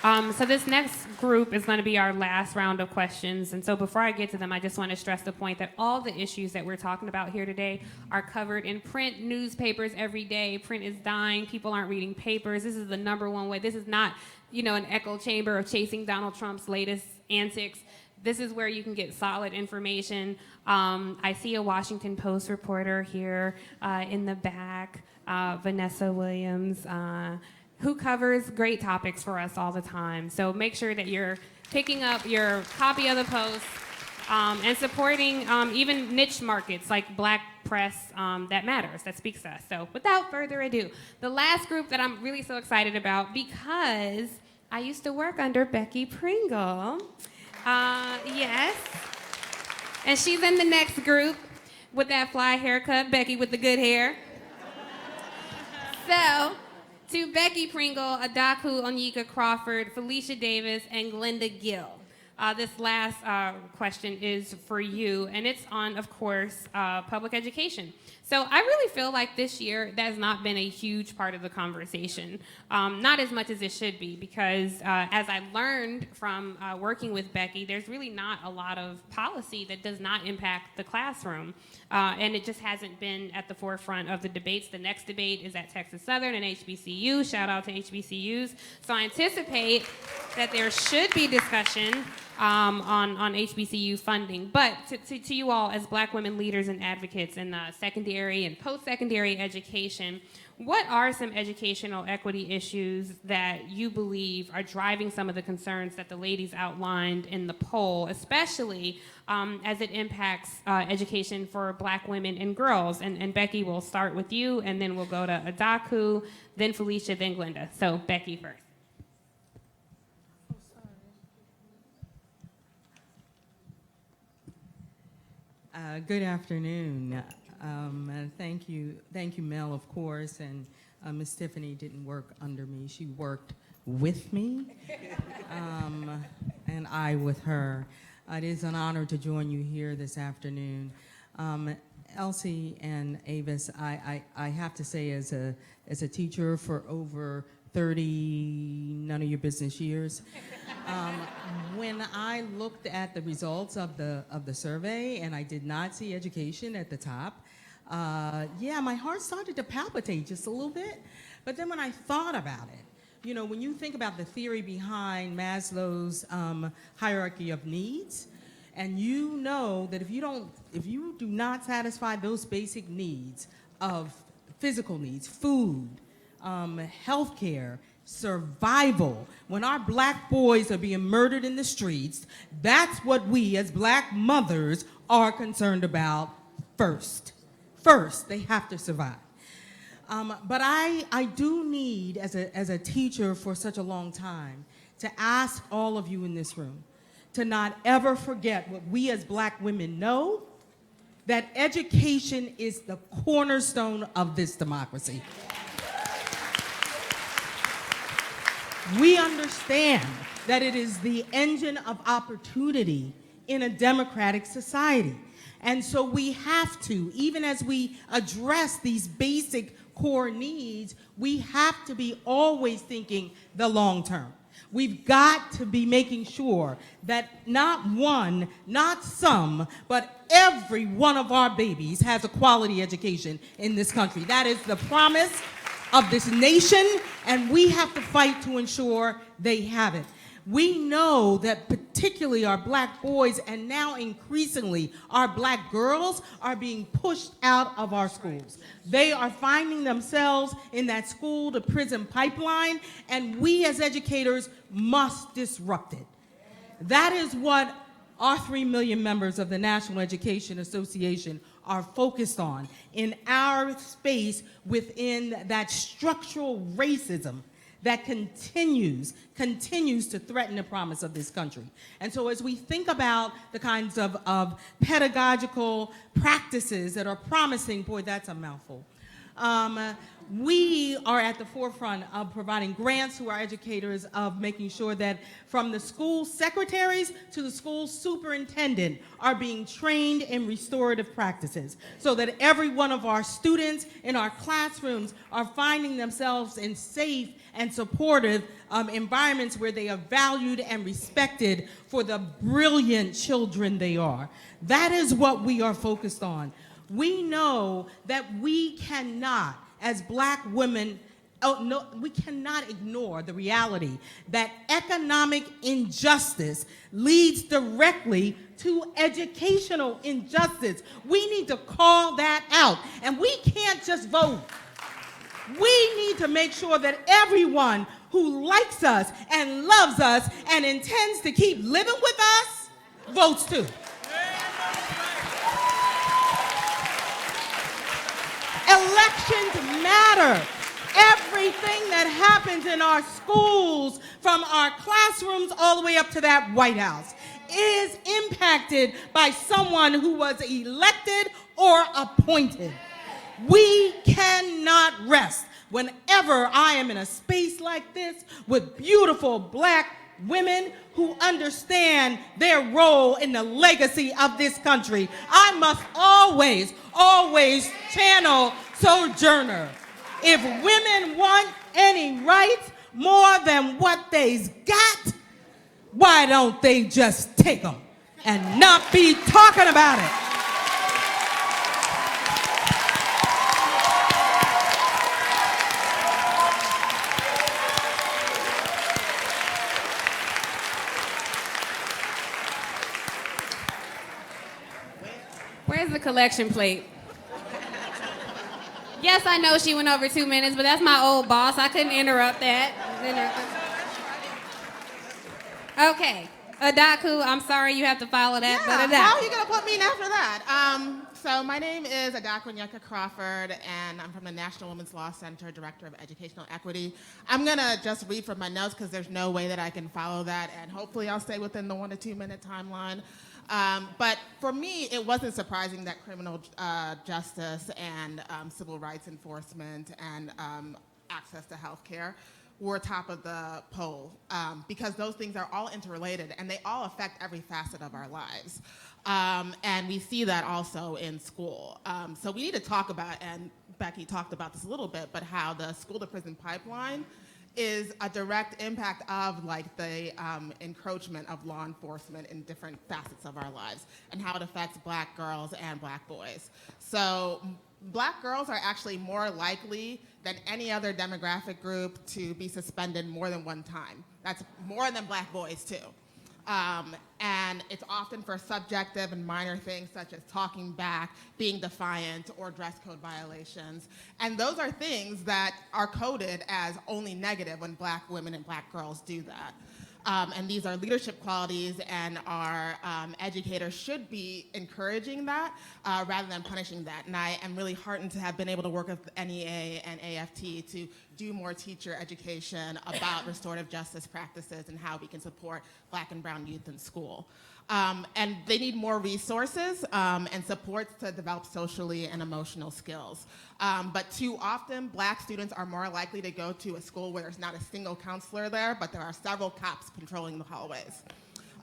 So this next group is going to be our last round of questions. And so before I get to them, I just want to stress the point that all the issues that we're talking about here today are covered in print newspapers every day. Print is dying. People aren't reading papers. This is the number one way. This is not, an echo chamber of chasing Donald Trump's latest antics. This is where you can get solid information. I see a Washington Post reporter here in the back, Vanessa Williams, who covers great topics for us all the time. So make sure that you're picking up your copy of the Post and supporting even niche markets like Black press that matters, that speaks to us. So without further ado, the last group that I'm really so excited about, because I used to work under Becky Pringle. Yes. And she's in the next group with that fly haircut, Becky with the good hair. So, to Becky Pringle, Adaku Onyeka Crawford, Felicia Davis, and Glenda Gill. This last question is for you, and it's on, of course, public education. So I really feel like this year that has not been a huge part of the conversation, not as much as it should be, because as I learned from working with Becky, there's really not a lot of policy that does not impact the classroom, and it just hasn't been at the forefront of the debates. The next debate is at Texas Southern and HBCU. Shout out to HBCUs. So I anticipate that there should be discussion on HBCU funding. But to you all as Black women leaders and advocates in secondary and post-secondary education, what are some educational equity issues that you believe are driving some of the concerns that the ladies outlined in the poll, especially as it impacts education for Black women and girls? And Becky, we'll start with you, and then we'll go to Adaku, then Felicia, then Glenda. So Becky first. Good afternoon. Thank you, Mel, of course, and Miss Tiffany didn't work under me. She worked with me, and I with her. It is an honor to join you here this afternoon. Elsie and Avis, I have to say, as a teacher for over 30 none of your business years, when I looked at the results of the survey and I did not see education at the top, yeah, my heart started to palpitate just a little bit. But then when I thought about it, you know, when you think about the theory behind Maslow's hierarchy of needs, and you know that if you do not satisfy those basic needs of physical needs, food, healthcare, survival, when our Black boys are being murdered in the streets, that's what we as Black mothers are concerned about first. First, they have to survive. But I do need, as a teacher for such a long time, to ask all of you in this room to not ever forget what we as Black women know, that education is the cornerstone of this democracy. We understand that it is the engine of opportunity in a democratic society. And so we have to, even as we address these basic core needs, we have to be always thinking the long term. We've got to be making sure that not one, not some, but every one of our babies has a quality education in this country. That is the promise of this nation, and we have to fight to ensure they have it. We know that particularly our Black boys, and now increasingly our Black girls, are being pushed out of our schools. They are finding themselves in that school to prison pipeline, and we as educators must disrupt it. That is what our 3 million members of the National Education Association are focused on in our space within that structural racism that continues to threaten the promise of this country. And so as we think about the kinds of pedagogical practices that are promising, boy, that's a mouthful. We are at the forefront of providing grants to our educators, of making sure that from the school secretaries to the school superintendent are being trained in restorative practices, so that every one of our students in our classrooms are finding themselves in safe and supportive environments where they are valued and respected for the brilliant children they are. That is what we are focused on. We know that we cannot, as Black women, Oh, no, we cannot ignore the reality that economic injustice leads directly to educational injustice. We need to call that out. And we can't just vote. We need to make sure that everyone who likes us and loves us and intends to keep living with us votes too. Elections matter. Everything that happens in our schools, from our classrooms all the way up to that White House, is impacted by someone who was elected or appointed. We cannot rest. Whenever I am in a space like this with beautiful black women who understand their role in the legacy of this country, I must always, always channel Sojourner. If women want any rights more than what they's got, why don't they just take them and not be talking about it? Where's the collection plate? Yes, I know she went over 2 minutes, but that's my old boss. I couldn't interrupt that. Okay, Adaku, I'm sorry you have to follow that, but Adaku. How are you gonna put me in after that? So my name is Adaku Nyeka Crawford, and I'm from the National Women's Law Center, Director of Educational Equity. I'm gonna just read from my notes because there's no way that I can follow that, and hopefully I'll stay within the 1 to 2 minute timeline. But for me, it wasn't surprising that criminal justice and civil rights enforcement and access to health care were top of the poll, because those things are all interrelated and they all affect every facet of our lives. And we see that also in school. So we need to talk about, and Becky talked about this a little bit, but how the school to prison pipeline is a direct impact of like the encroachment of law enforcement in different facets of our lives and how it affects black girls and black boys. So black girls are actually more likely than any other demographic group to be suspended more than one time. That's more than black boys too. And it's often for subjective and minor things such as talking back, being defiant, or dress code violations. And those are things that are coded as only negative when black women and black girls do that. And these are leadership qualities, and our educators should be encouraging that rather than punishing that. And I am really heartened to have been able to work with NEA and AFT to do more teacher education about restorative justice practices and how we can support black and brown youth in school. And they need more resources and supports to develop socially and emotional skills. But too often, black students are more likely to go to a school where there's not a single counselor there, but there are several cops patrolling the hallways.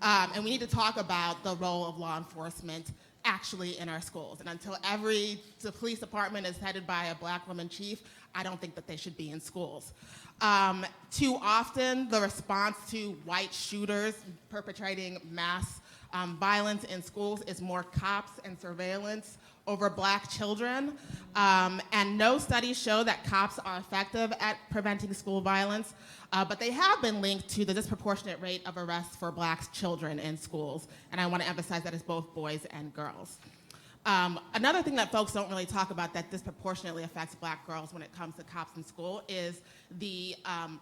And we need to talk about the role of law enforcement actually in our schools. And until the police department is headed by a black woman chief, I don't think that they should be in schools. Too often, the response to white shooters perpetrating mass violence in schools is more cops and surveillance over black children. And no studies show that cops are effective at preventing school violence, but they have been linked to the disproportionate rate of arrests for black children in schools. And I want to emphasize that it's both boys and girls. Another thing that folks don't really talk about that disproportionately affects black girls when it comes to cops in school is the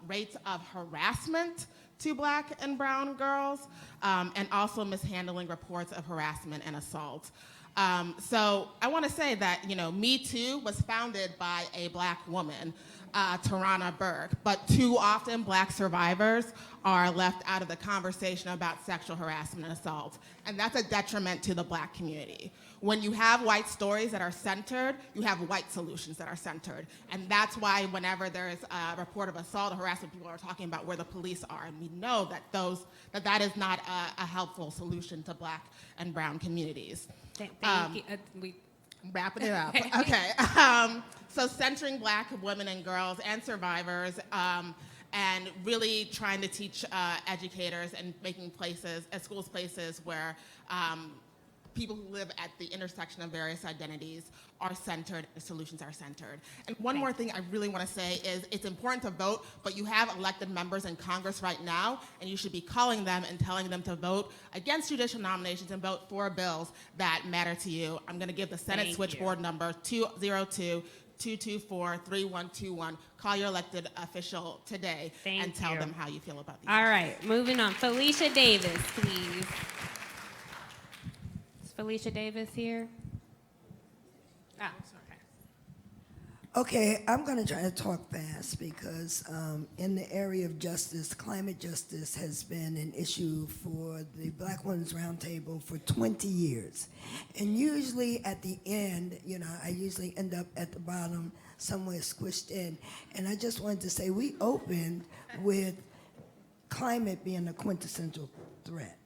rates of harassment to black and brown girls, and also mishandling reports of harassment and assault. So I want to say that, Me Too was founded by a black woman, Tarana Burke, but too often black survivors are left out of the conversation about sexual harassment and assault, and that's a detriment to the black community. When you have white stories that are centered, you have white solutions that are centered, and that's why whenever there is a report of assault or harassment, people are talking about where the police are, and we know that that is not a helpful solution to black and brown communities. Thank you. Wrapping it up. Okay. So centering black women and girls and survivors, and really trying to teach educators and making schools places where people who live at the intersection of various identities are centered, the solutions are centered. And one more thing I really want to say is it's important to vote, but you have elected members in Congress right now, and you should be calling them and telling them to vote against judicial nominations and vote for bills that matter to you. I'm going to give the Senate switchboard number 202-224-3121. Call your elected official today and tell them how you feel about these All issues. right, moving on. Felicia Davis, please. Is Felicia Davis here? Oh, Okay, I'm going to try to talk fast because in the area of justice, climate justice has been an issue for the Black Women's Roundtable for 20 years. And usually at the end, you know, I usually end up at the bottom, somewhere squished in. And I just wanted to say we opened with climate being a quintessential threat.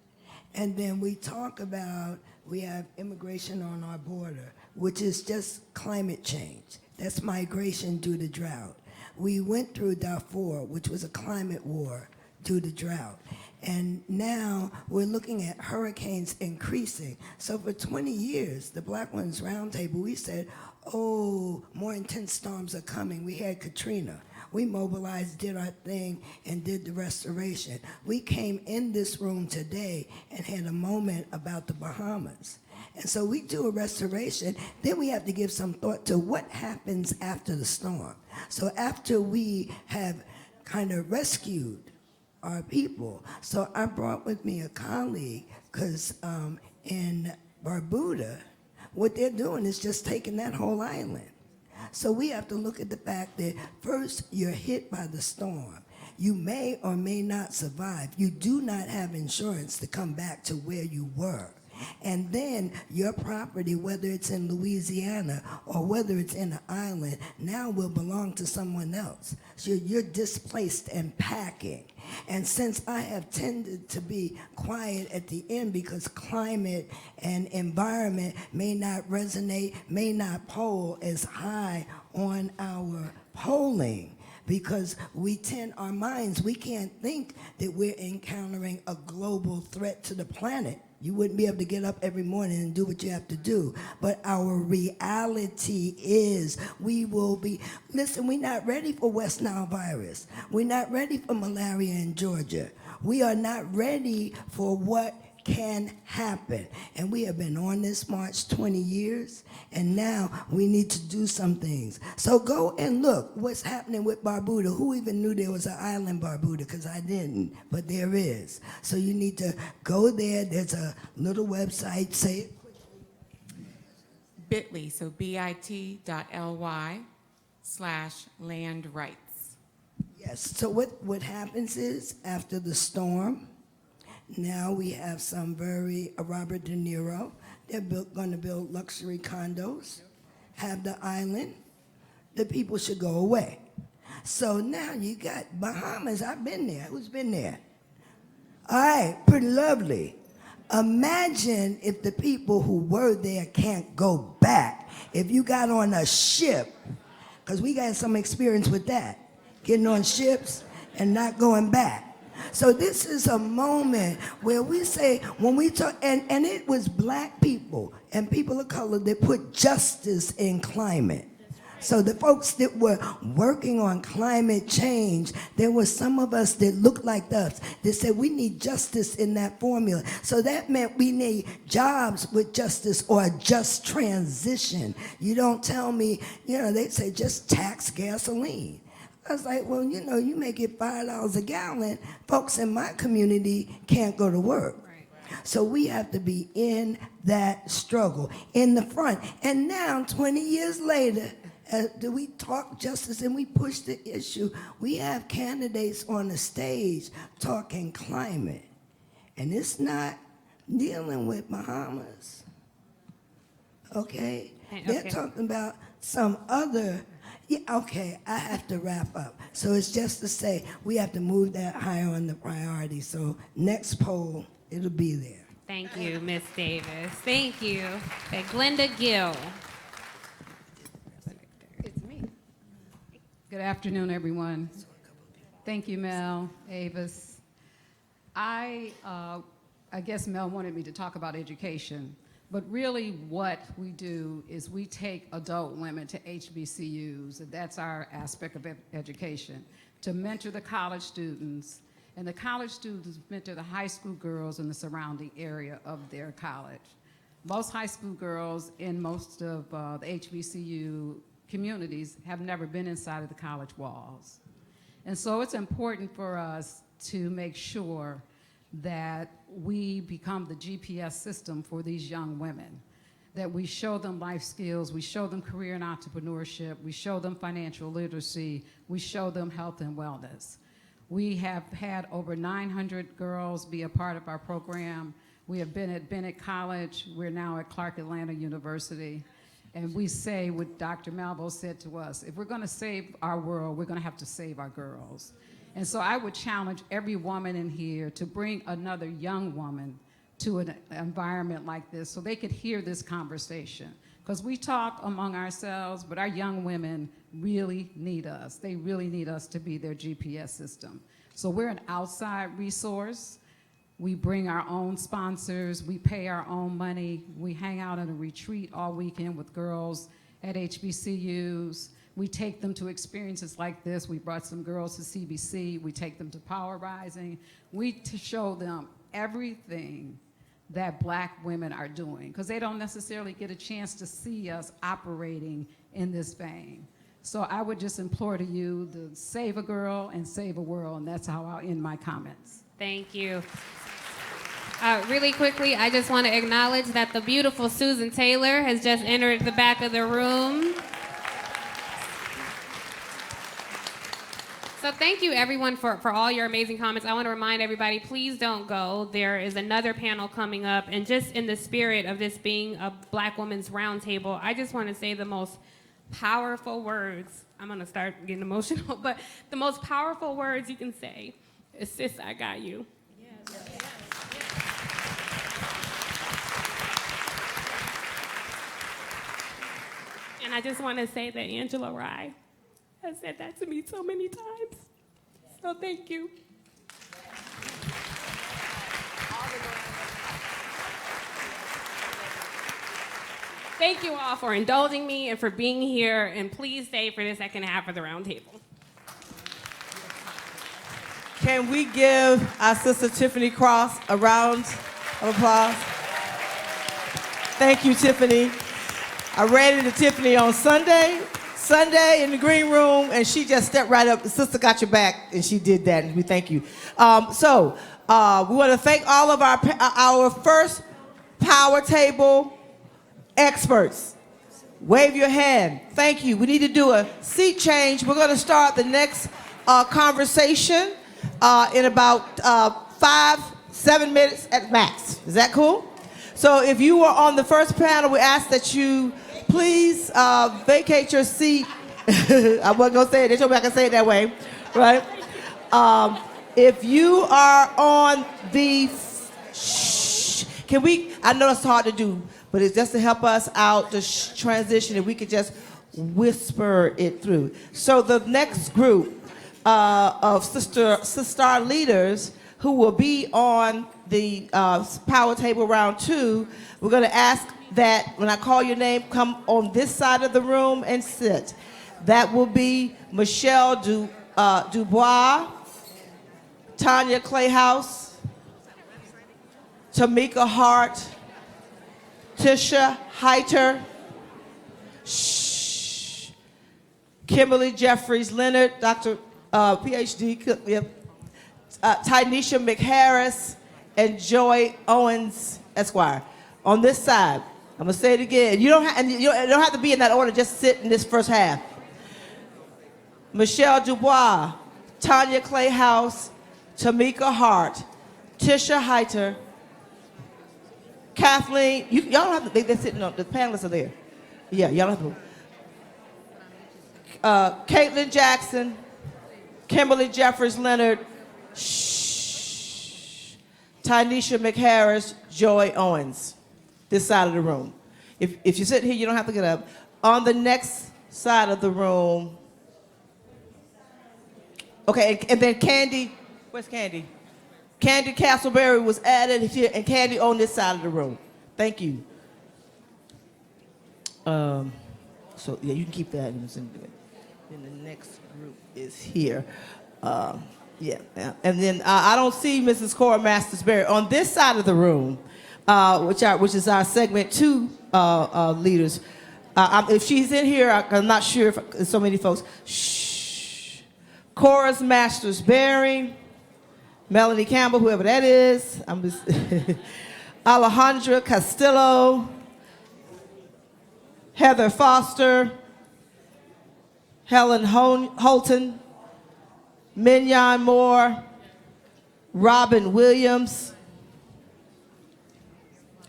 And then we talk about, we have immigration on our border, which is just climate change. That's migration due to drought. We went through Darfur, which was a climate war due to drought. And now we're looking at hurricanes increasing. So for 20 years, the Black Women's Roundtable, we said, oh, more intense storms are coming. We had Katrina. We mobilized, did our thing, and did the restoration. We came in this room today and had a moment about the Bahamas. And so we do a restoration, then we have to give some thought to what happens after the storm. So after we have kind of rescued our people, so I brought with me a colleague, because in Barbuda, what they're doing is just taking that whole island. So we have to look at the fact that first you're hit by the storm. You may or may not survive. You do not have insurance to come back to where you were. And then your property, whether it's in Louisiana or whether it's in an island, now will belong to someone else. So you're displaced and packing. And since I have tended to be quiet at the end because climate and environment may not resonate, may not poll as high on our polling, because we tend our minds, we can't think that we're encountering a global threat to the planet. You wouldn't be able to get up every morning and do what you have to do. But our reality is we will be, listen, we're not ready for West Nile virus. We're not ready for malaria in Georgia. We are not ready for what can happen. And we have been on this march 20 years, and now we need to do some things. So go and look what's happening with Barbuda. Who even knew there was an island Barbuda? Because I didn't, but there is. So you need to go there. There's a little website, say it quickly. bit.ly, so bit.ly/land rights. Yes, so what happens is after the storm, now we have some Robert De Niro, they're going to build luxury condos, have the island, the people should go away. So now you got Bahamas, I've been there, who's been there? All right, pretty lovely. Imagine if the people who were there can't go back. If you got on a ship, because we got some experience with that, getting on ships and not going back. So this is a moment where we say, when we talk, and it was Black people and people of color that put justice in climate. So the folks that were working on climate change, there were some of us that looked like us that said we need justice in that formula. So that meant we need jobs with justice or a just transition. You don't tell me, you know, they say just tax gasoline. I was like, well, you know, you make it $5 a gallon, folks in my community can't go to work. So we have to be in that struggle, in the front. And now, 20 years later, do we talk justice and we push the issue? We have candidates on the stage talking climate. And it's not dealing with Bahamas, okay? They're talking about some other. Yeah, okay, I have to wrap up. So it's just to say we have to move that higher on the priority. So next poll, it'll be there. Thank you, Ms. Davis. Thank you. Okay, Glenda Gill. It's me. Good afternoon, everyone. Thank you, Mel, Avis. I guess Mel wanted me to talk about education, But really what we do is we take adult women to HBCUs, and that's our aspect of education, to mentor the college students, and the college students mentor the high school girls in the surrounding area of their college. Most high school girls in most of the HBCU communities have never been inside of the college walls. And so it's important for us to make sure that we become the GPS system for these young women, that we show them life skills, we show them career and entrepreneurship, we show them financial literacy, we show them health and wellness. We have had over 900 girls be a part of our program. We have been at Bennett College, we're now at Clark Atlanta University, and we say what Dr. Malvo said to us, if we're gonna save our world, we're gonna have to save our girls. And so I would challenge every woman in here to bring another young woman to an environment like this so they could hear this conversation. Because we talk among ourselves, but our young women really need us. They really need us to be their GPS system. So we're an outside resource. We bring our own sponsors. We pay our own money. We hang out at a retreat all weekend with girls at HBCUs. We take them to experiences like this. We brought some girls to CBC. We take them to Power Rising. We show them everything that Black women are doing, because they don't necessarily get a chance to see us operating in this vein. So I would just implore to you to save a girl and save a world, and that's how I'll end my comments. Thank you. Really quickly, I just want to acknowledge that the beautiful Susan Taylor has just entered the back of the room. So thank you, everyone, for all your amazing comments. I want to remind everybody, please don't go. There is another panel coming up, and just in the spirit of this being a Black Women's Roundtable, I just want to say the most powerful words. I'm going to start getting emotional, but the most powerful words you can say is, sis, I got you. Yes. And I just want to say that Angela Rye has said that to me so many times. So thank you. Thank you all for indulging me and for being here, and please stay for the second half of the roundtable. Can we give our sister Tiffany Cross a round of applause? Thank you, Tiffany. I ran into Tiffany on Sunday in the green room, and she just stepped right up. The sister got your back, and she did that, and we thank you. We want to thank all of our first power table experts. Wave your hand. Thank you. We need to do a seat change. We're going to start the next conversation in about 5-7 minutes at max. Is that cool? So if you were on the first panel, we ask that you please vacate your seat. I wasn't going to say it. They told me I can say it that way, right? If you are on the... Can we... I know it's hard to do, but it's just to help us out, to transition, if we could just whisper it through. So the next group of sister leaders who will be on the Power Table Round 2, we're going to ask that when I call your name, come on this side of the room and sit. That will be Michelle Dubois, Tanya Clayhouse, Tamika Hart, Tisha Heiter, Kimberly Jeffries Leonard, Dr. PhD, Tynesha McHarris, and Joy Owens, Esquire. On this side, I'm gonna say it again. You don't have to be in that order, just sit in this first half. Michelle Dubois, Tanya Clayhouse, Tamika Hart, Tisha Heiter, Kathleen, y'all don't have to, they're sitting on, the panelists are there. Yeah, y'all don't have to. Caitlin Jackson, Kimberly Jeffries Leonard, Tynesha McHarris, Joy Owens. This side of the room. If you're sitting here, you don't have to get up. On the next side of the room. Okay, and then Candy, where's Candy? Candy Castleberry was added here, and Candy on this side of the room. Thank you. So yeah, you can keep that. And then the next group is here. Yeah, and then I don't see Mrs. Cora Masters-Berry on this side of the room, which is our segment 2 leaders. If she's in here, I'm not sure if there's so many folks. Shh. Cora Masters-Berry, Melanie Campbell, whoever that is. I'm just Alejandra Castillo, Heather Foster, Helen Holton, Mignon Moore, Robin Williams.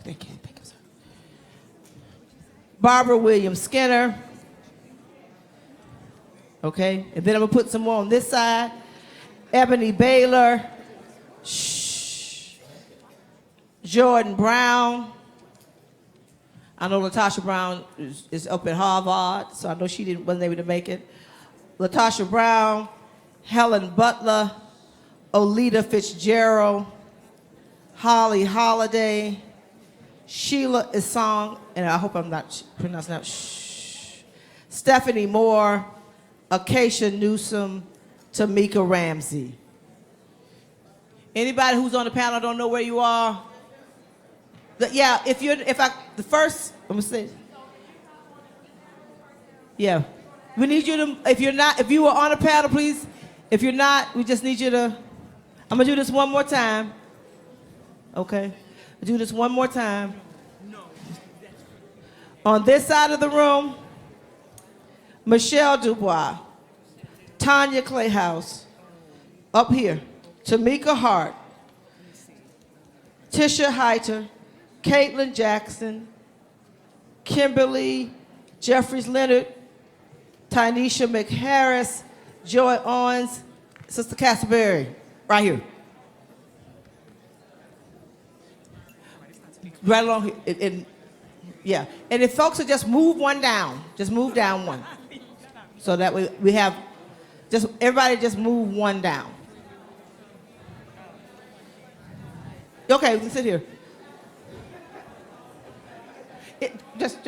Thank you, sir. Barbara Williams Skinner. Okay, and then I'm gonna put some more on this side. Ebony Baylor. Shh. Jordan Brown. I know Latasha Brown is up at Harvard, so I know she wasn't able to make it. Latasha Brown, Helen Butler, Olita Fitzgerald, Holly Holiday, Sheila Isong, and I hope I'm not pronouncing that, Stephanie Moore, Acacia Newsom, Tamika Ramsey. Anybody who's on the panel don't know where you are? Yeah, the first, I'm gonna say, yeah. We need you to, if you were on a panel, please. If you're not, we just need you to, I'm gonna do this one more time. Okay, I'll do this one more time. On this side of the room, Michelle Dubois, Tanya Clayhouse, up here, Tamika Hart, Tisha Heiter, Caitlin Jackson, Kimberly Jeffries Leonard, Tynesha McHarris, Joy Owens, Sister Castleberry, right here. Right along here. Yeah, and if folks would just move one down, just move down one. So that we have, everybody just move one down. Okay, we can sit here. Just.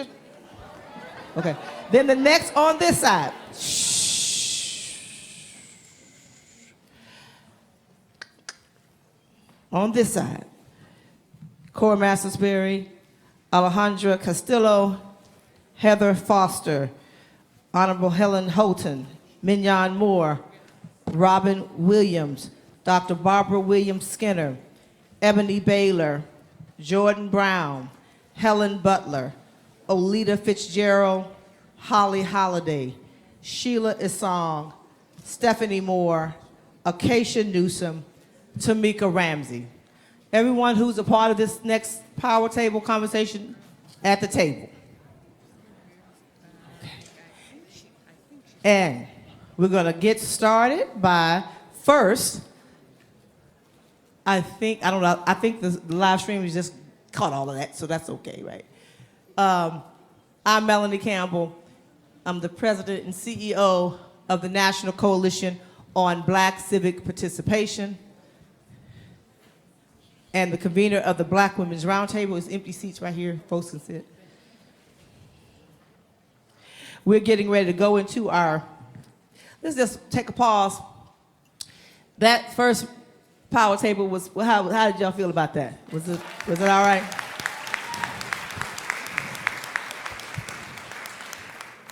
Okay. Then the next on this side. Shh. On this side. Cora Masters-Berry, Alejandra Castillo, Heather Foster, Honorable Helen Holton, Mignon Moore, Robin Williams, Dr. Barbara Williams Skinner, Ebony Baylor, Jordan Brown, Helen Butler, Olita Fitzgerald, Holly Holiday, Sheila Isong, Stephanie Moore, Acacia Newsom, Tamika Ramsey. Everyone who's a part of this next power table conversation at the table. And we're gonna get started by first, I think the live stream has just caught all of that, so that's okay, right? I'm Melanie Campbell. I'm the president and CEO of the National Coalition on Black Civic Participation and the convener of the Black Women's Roundtable. It's empty seats right here, folks can sit. We're getting ready to go into let's just take a pause. That first power table was, how did y'all feel about that? Was it all right?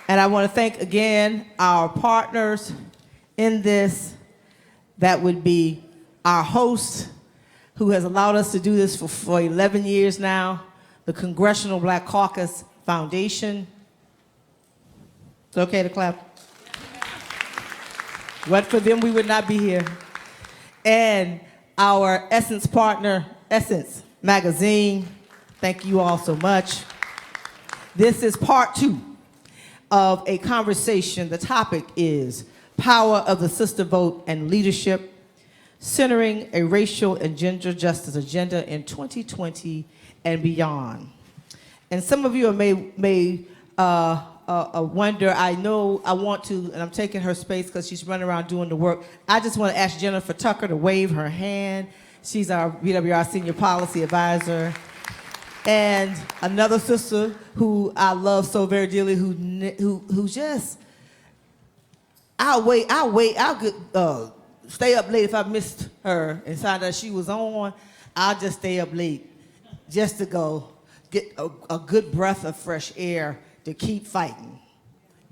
And I want to thank again our partners in this. That would be our host, who has allowed us to do this for 11 years now, the Congressional Black Caucus Foundation. It's okay to clap. But for them, we would not be here. And our Essence partner, Essence Magazine. Thank you all so much. This is part 2 of a conversation. The topic is Power of the Sister Vote and Leadership, Centering a Racial and Gender Justice Agenda in 2020 and Beyond. And some of you may wonder, I know I want to, and I'm taking her space because she's running around doing the work. I just want to ask Jennifer Tucker to wave her hand. She's our BWR Senior Policy Advisor. And another sister who I love so very dearly, who just, I'll stay up late if I missed her and saw that she was on. I'll just stay up late just to go get a good breath of fresh air to keep fighting.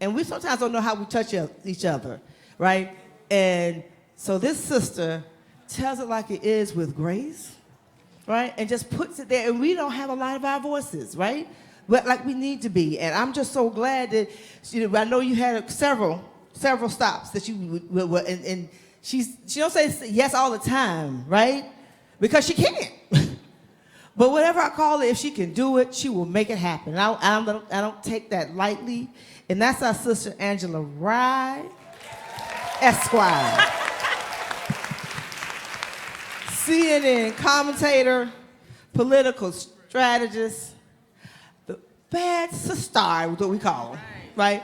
And we sometimes don't know how we touch each other, right? And so this sister tells it like it is with grace, right? And just puts it there. And we don't have a lot of our voices, right? But like we need to be. And I'm just so glad that, I know you had several stops that you were, and she don't say yes all the time, right? Because she can't. But whatever I call her, if she can do it, she will make it happen. I don't take that lightly. And that's our sister Angela Rye, Esquire. CNN commentator, political strategist, the bad sister, is what we call her, right?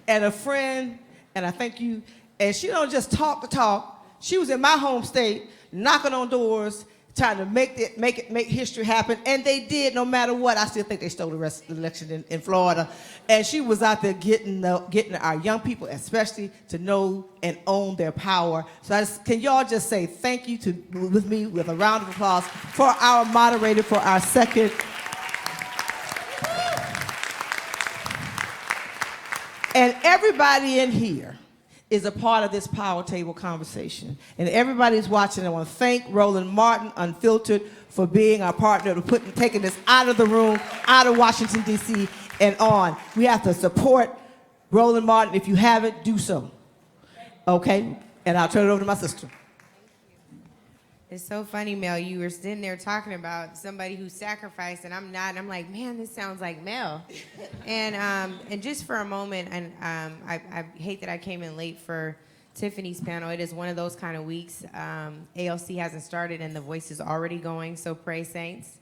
And a friend, and I thank you. And she don't just talk the talk. She was in my home state, knocking on doors, trying to make history happen, and they did no matter what. I still think they stole the rest of the election in Florida. And she was out there getting our young people, especially, to know and own their power. So can y'all just say thank you with me with a round of applause for our moderator for our second. And everybody in here is a part of this power table conversation. And everybody's watching. I want to thank Roland Martin, Unfiltered, for being our partner, taking this out of the room, out of Washington, D.C., and on. We have to support Roland Martin. If you haven't, do so. Okay? And I'll turn it over to my sister. It's so funny, Mel. You were sitting there talking about somebody who sacrificed, and I'm not. And I'm like, man, this sounds like Mel. And just for a moment, and I hate that I came in late for Tiffany's panel. It is one of those kind of weeks. ALC hasn't started, and the voice is already going. So pray, saints.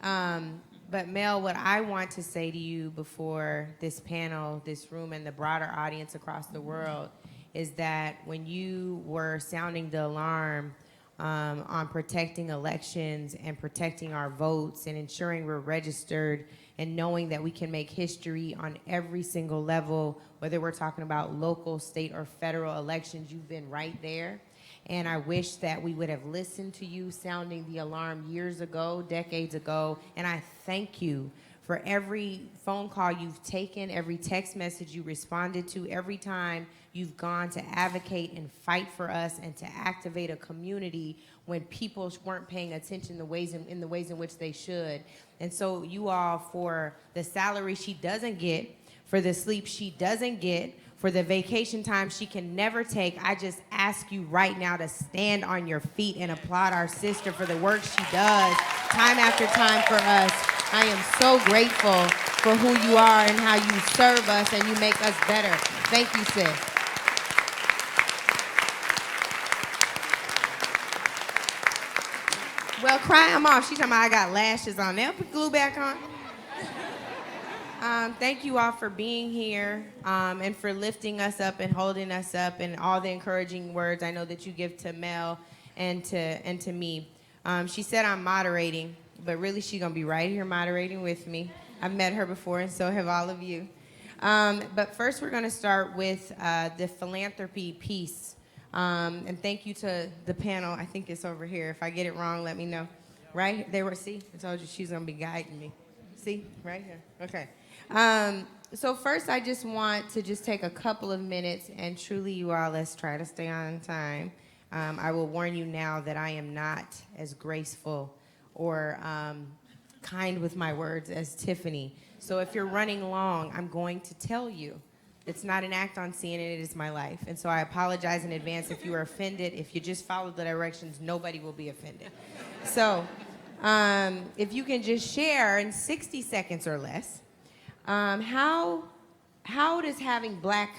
But Mel, what I want to say to you before this panel, this room, and the broader audience across the world is that when you were sounding the alarm on protecting elections and protecting our votes and ensuring we're registered and knowing that we can make history on every single level, whether we're talking about local, state, or federal elections, you've been right there. And I wish that we would have listened to you sounding the alarm years ago, decades ago, and I thank you for every phone call you've taken, every text message you responded to, every time you've gone to advocate and fight for us and to activate a community when people weren't paying attention in the ways in which they should. And so you all, for the salary she doesn't get, for the sleep she doesn't get, for the vacation time she can never take, I just ask you right now to stand on your feet and applaud our sister for the work she does time after time for us. I am so grateful for who you are and how you serve us and you make us better. Thank you, sis. Well, cry them off. She's talking about I got lashes on. They'll put glue back on. Thank you all for being here and for lifting us up and holding us up and all the encouraging words I know that you give to Mel and to me. She said I'm moderating, but really she's going to be right here moderating with me. I've met her before, and so have all of you. But first we're going to start with the philanthropy piece. And thank you to the panel. I think it's over here. If I get it wrong, let me know. Right? They were, see? I told you she's going to be guiding me. See? Right here. Okay. So first, I just want to take a couple of minutes, and truly, you all, let's try to stay on time. I will warn you now that I am not as graceful or kind with my words as Tiffany. So if you're running long, I'm going to tell you. It's not an act on CNN, it is my life. And so I apologize in advance if you are offended. If you just follow the directions, nobody will be offended. So if you can just share in 60 seconds or less, how does having Black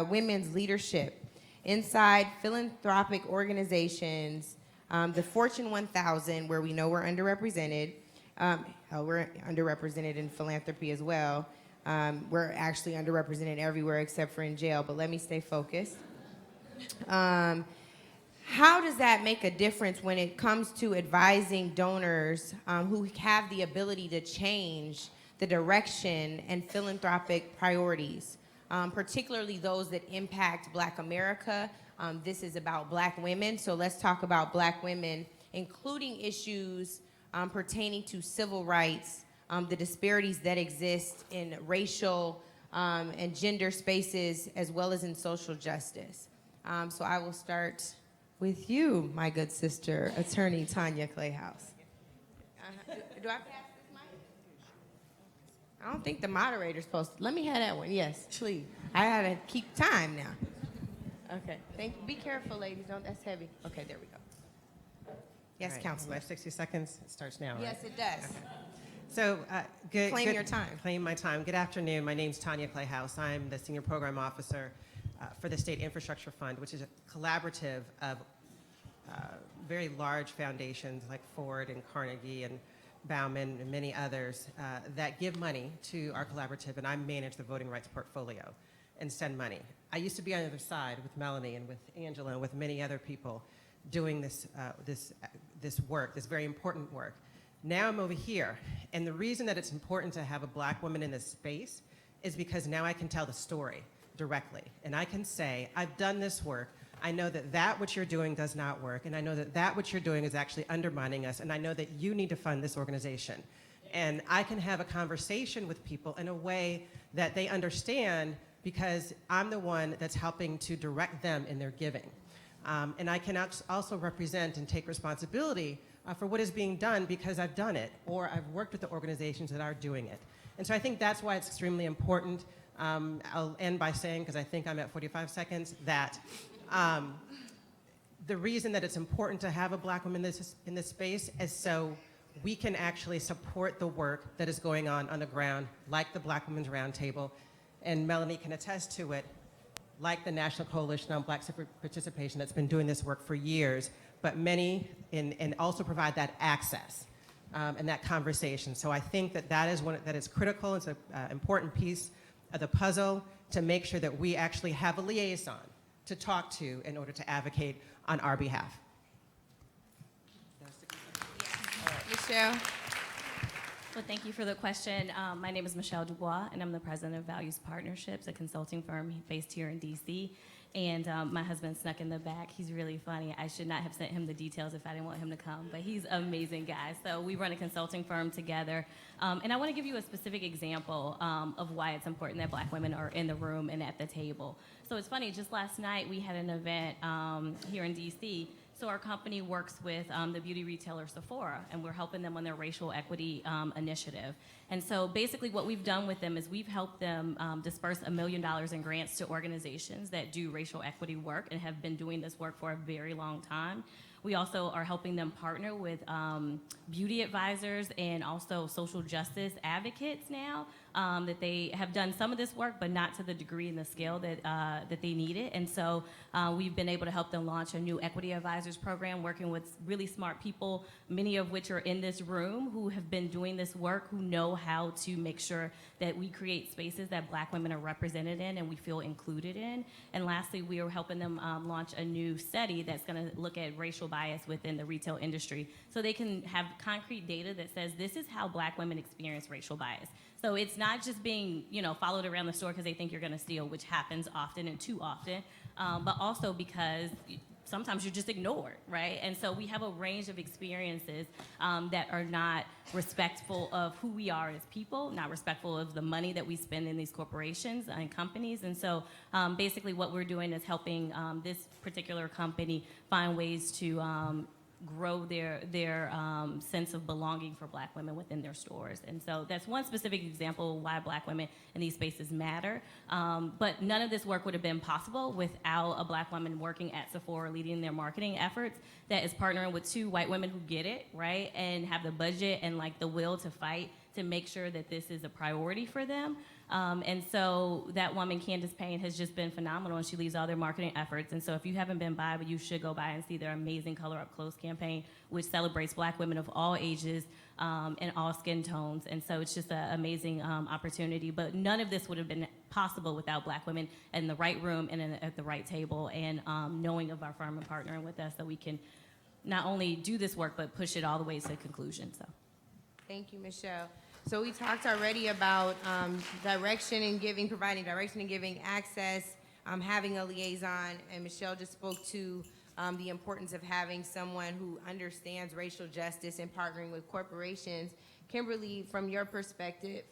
women's leadership inside philanthropic organizations, the Fortune 1000, where we know we're underrepresented, we're underrepresented in philanthropy as well. We're actually underrepresented everywhere except for in jail, but let me stay focused. How does that make a difference when it comes to advising donors who have the ability to change the direction and philanthropic priorities, particularly those that impact Black America? This is about Black women, so let's talk about Black women, including issues pertaining to civil rights, the disparities that exist in racial and gender spaces, as well as in social justice. So I will start with you, my good sister, Attorney Tanya Clayhouse. Do I pass this mic? I don't think the moderator's supposed to. Let me have that one. Yes, please. I gotta keep time now. Okay. Thank you. Be careful, ladies. Don't. That's heavy. Okay, there we go. Yes, right. Counselor. My 60 seconds starts now. Yes, right? it does. Okay. So, Claim your time. Claim my time. Good afternoon. My name's Tanya Clayhouse. I'm the Senior Program Officer for the State Infrastructure Fund, which is a collaborative of very large foundations like Ford and Carnegie and Bauman and many others that give money to our collaborative, and I manage the voting rights portfolio and send money. I used to be on the other side with Melanie and with Angela and with many other people doing this work, this very important work. Now I'm over here, and the reason that it's important to have a Black woman in this space is because now I can tell the story directly, and I can say, I've done this work, I know that what you're doing does not work, and I know that what you're doing is actually undermining us, and I know that you need to fund this organization. And I can have a conversation with people in a way that they understand because I'm the one that's helping to direct them in their giving. And I can also represent and take responsibility for what is being done because I've done it, or I've worked with the organizations that are doing it. And so I think that's why it's extremely important. I'll end by saying, because I think I'm at 45 seconds, that the reason that it's important to have a Black woman in this space is so we can actually support the work that is going on the ground, like the Black Women's Roundtable, and Melanie can attest to it, like the National Coalition on Black Civic Participation that's been doing this work for years, but many, and also provide that access and that conversation. So I think that is critical. It's an important piece of the puzzle to make sure that we actually have a liaison to talk to in order to advocate on our behalf. Michelle. Well, thank you for the question. My name is Michelle Dubois, and I'm the president of Values Partnerships, a consulting firm based here in D.C. And my husband snuck in the back. He's really funny. I should not have sent him the details if I didn't want him to come, but he's an amazing guy. So we run a consulting firm together. And I want to give you a specific example of why it's important that Black women are in the room and at the table. So it's funny, just last night we had an event here in D.C. So our company works with the beauty retailer Sephora, and we're helping them on their racial equity initiative. And so basically what we've done with them is we've helped them disperse $1 million in grants to organizations that do racial equity work and have been doing this work for a very long time. We also are helping them partner with beauty advisors and also social justice advocates now that they have done some of this work, but not to the degree and the scale that they need it. And so we've been able to help them launch a new equity advisors program, working with really smart people, many of which are in this room, who have been doing this work, who know how to make sure that we create spaces that Black women are represented in and we feel included in. And lastly, we are helping them launch a new study that's going to look at racial bias within the retail industry, so they can have concrete data that says this is how Black women experience racial bias. So it's not just being, followed around the store because they think you're going to steal, which happens often and too often, but also because sometimes you're just ignored, right? And so we have a range of experiences that are not respectful of who we are as people, not respectful of the money that we spend in these corporations and companies. And so basically what we're doing is helping this particular company find ways to grow their sense of belonging for Black women within their stores. And so that's one specific example of why Black women in these spaces matter. But none of this work would have been possible without a Black woman working at Sephora, leading their marketing efforts, that is partnering with 2 white women who get it, right, and have the budget and like the will to fight to make sure that this is a priority for them. And so that woman, Candace Payne, has just been phenomenal, and she leads all their marketing efforts. And so if you haven't been by, but you should go by and see their amazing Color Up Close campaign, which celebrates Black women of all ages in all skin tones. And so it's just an amazing opportunity. But none of this would have been possible without Black women in the right room and at the right table, and knowing of our firm and partnering with us so we can not only do this work, but push it all the way to conclusion. So, thank you, Michelle. So we talked already about direction and giving, providing direction and giving access, having a liaison, and Michelle just spoke to the importance of having someone who understands racial justice and partnering with corporations. Kimberly, from your perspective,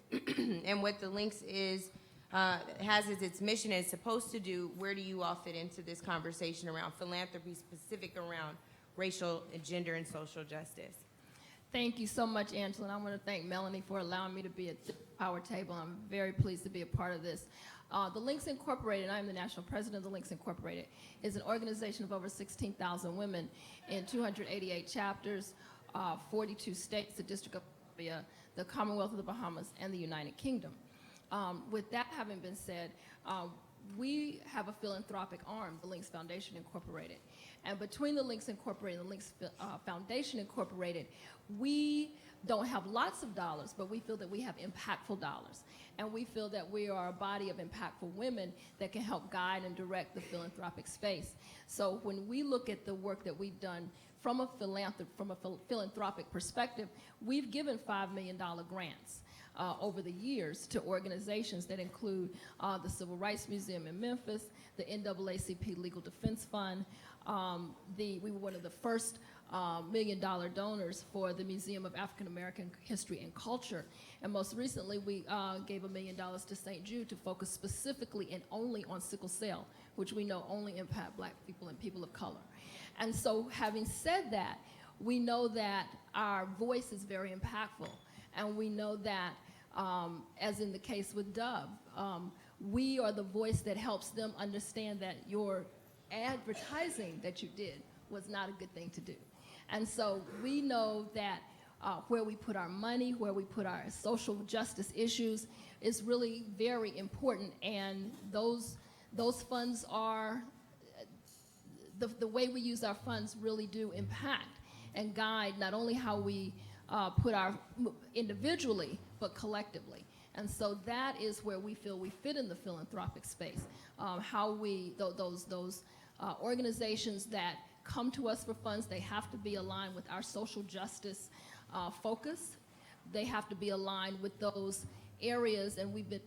and what the Links has as its mission and is supposed to do, where do you all fit into this conversation around philanthropy, specific around racial, gender, and social justice? Thank you so much, Angela, and I want to thank Melanie for allowing me to be at our table. I'm very pleased to be a part of this. The Links Incorporated, I'm the national president of the Links Incorporated, is an organization of over 16,000 women in 288 chapters, 42 states, the District of Columbia, the Commonwealth of the Bahamas, and the United Kingdom. With that having been said, we have a philanthropic arm, the Links Foundation Incorporated. And between the Links Incorporated and the Links Foundation Incorporated, we don't have lots of dollars, but we feel that we have impactful dollars. And we feel that we are a body of impactful women that can help guide and direct the philanthropic space. So when we look at the work that we've done from a philanthropic perspective, we've given $5 million grants over the years to organizations that include the Civil Rights Museum in Memphis, the NAACP Legal Defense Fund. We were one of the first $1 million donors for the Museum of African American History and Culture. And most recently, we gave $1 million to St. Jude to focus specifically and only on sickle cell, which we know only impact Black people and people of color. And so having said that, we know that our voice is very impactful. And we know that, as in the case with Dove, we are the voice that helps them understand that your advertising that you did was not a good thing to do. And so we know that where we put our money, where we put our social justice issues is really very important. And those funds are, the way we use our funds really do impact and guide not only how we put our individually, but collectively. And so that is where we feel we fit in the philanthropic space. How we, those organizations that come to us for funds, they have to be aligned with our social justice focus. They have to be aligned with those areas, and we've been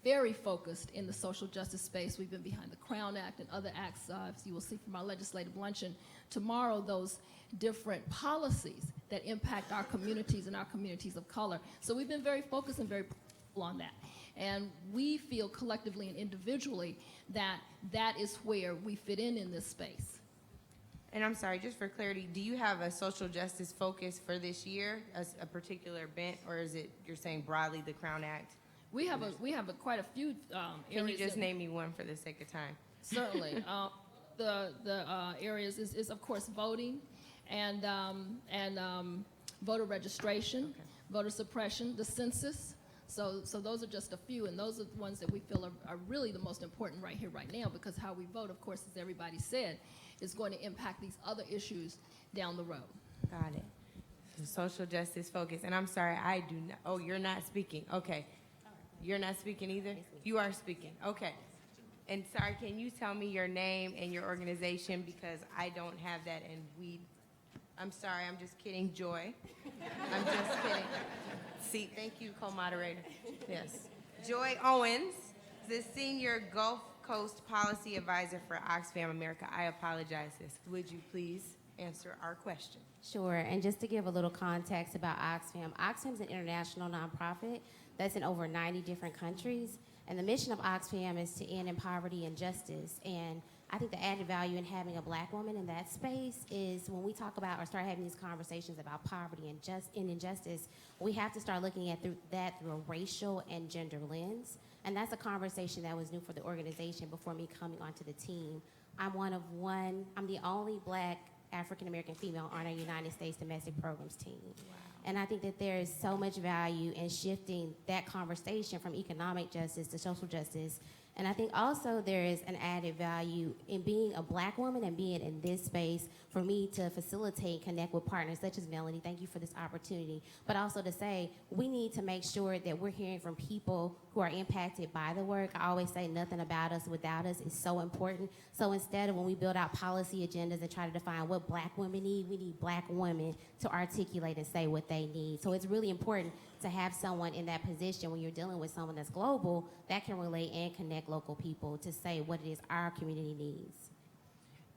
very focused in the social justice space. We've been behind the Crown Act and other acts, as you will see from our legislative luncheon tomorrow, those different policies that impact our communities and our communities of color. So we've been very focused and very on that. And we feel collectively and individually that that is where we fit in this space. And I'm sorry, just for clarity, do you have a social justice focus for this year, as a particular bent, or is it, you're saying broadly, the Crown Act? We have quite a few areas. Can you just name me one for the sake of time? Certainly. The areas is of course voting and voter registration, okay, voter suppression, the census. So those are just a few, and those are the ones that we feel are really the most important right here, right now, because how we vote, of course, as everybody said, is going to impact these other issues down the road. Got it. So social justice focus. And I'm sorry, I do not, oh, you're not speaking. Okay. You're not speaking either? You are speaking. Okay. And sorry, can you tell me your name and your organization, because I don't have that, and I'm sorry, I'm just kidding, Joy. I'm just kidding. See, thank you, co-moderator. Yes. Joy Owens, the Senior Gulf Coast Policy Advisor for Oxfam America. I apologize, sis. Would you please answer our question? Sure, and just to give a little context about Oxfam, Oxfam is an international nonprofit that's in over 90 different countries, and the mission of Oxfam is to end in poverty and justice. And I think the added value in having a Black woman in that space is when we talk about or start having these conversations about poverty and injustice, we have to start looking at that through a racial and gender lens. And that's a conversation that was new for the organization before me coming onto the team. I'm the only Black African-American female on our United States Domestic Programs team. Wow. And I think that there is so much value in shifting that conversation from economic justice to social justice And I think also there is an added value in being a Black woman and being in this space for me to facilitate, connect with partners such as Melanie. Thank you for this opportunity. But also to say we need to make sure that we're hearing from people who are impacted by the work. I always say nothing about us without us is so important. So instead of when we build out policy agendas and try to define what Black women need, we need Black women to articulate and say what they need. So it's really important to have someone in that position when you're dealing with someone that's global that can relate and connect local people to say what it is our community needs.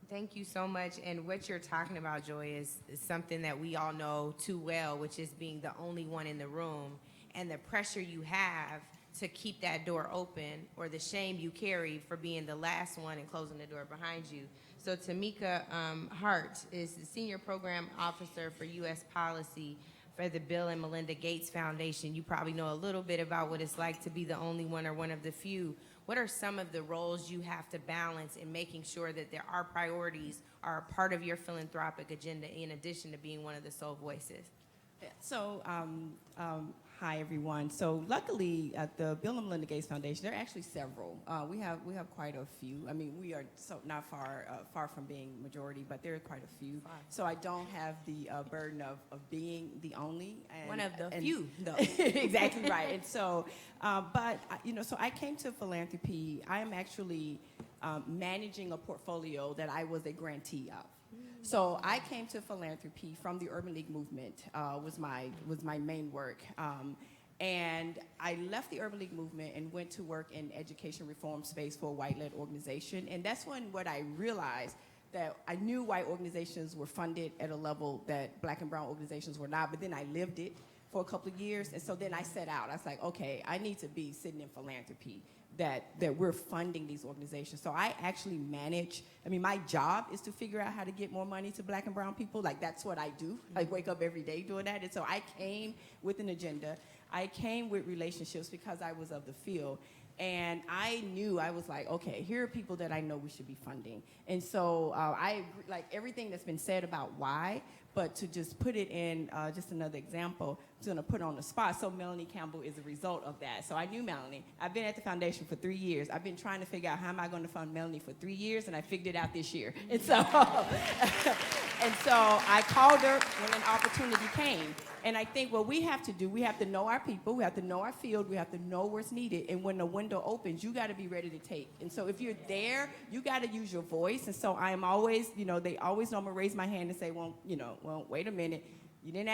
Thank you so much. And what you're talking about, Joy, is something that we all know too well, which is being the only one in the room and the pressure you have to keep that door open, or the shame you carry for being the last one and closing the door behind you. So Tamika Hart is the Senior Program Officer for U.S. Policy for the Bill and Melinda Gates Foundation. You probably know a little bit about what it's like to be the only one or one of the few. What are some of the roles you have to balance in making sure that there are priorities are a part of your philanthropic agenda in addition to being one of the sole voices? So, hi everyone. So luckily at the Bill and Melinda Gates Foundation, there are actually several. We have quite a few. I mean, we are so not far from being majority, but there are quite a few. So I don't have the burden of being the only. And, one of the few, though. Exactly right. And so, so I came to philanthropy. I am actually managing a portfolio that I was a grantee of. So I came to philanthropy from the Urban League movement, was my main work. And I left the Urban League movement and went to work in education reform space for a white-led organization. And that's when what I realized that I knew white organizations were funded at a level that Black and brown organizations were not, but then I lived it for a couple of years. And so then I set out. I was like, okay, I need to be sitting in philanthropy, that we're funding these organizations. So I actually manage, my job is to figure out how to get more money to Black and brown people. Like, that's what I do. I wake up every day doing that. And so I came with an agenda. I came with relationships because I was of the field. And I knew, I was like, okay, here are people that I know we should be funding. And so I agree, like everything that's been said about why, but to just put it in just another example, I'm going to put on the spot. So Melanie Campbell is a result of that. So I knew Melanie. I've been at the foundation for 3 years. I've been trying to figure out how am I going to fund Melanie for 3 years, and I figured it out this year. And so, and so I called her when an opportunity came. And I think what we have to do, we have to know our people, we have to know our field, we have to know what's needed. And when the window opens, you got to be ready to take. And so if you're there, you got to use your voice. And so I am always, they always know I'm going to raise my hand and say, well, wait a minute. You didn't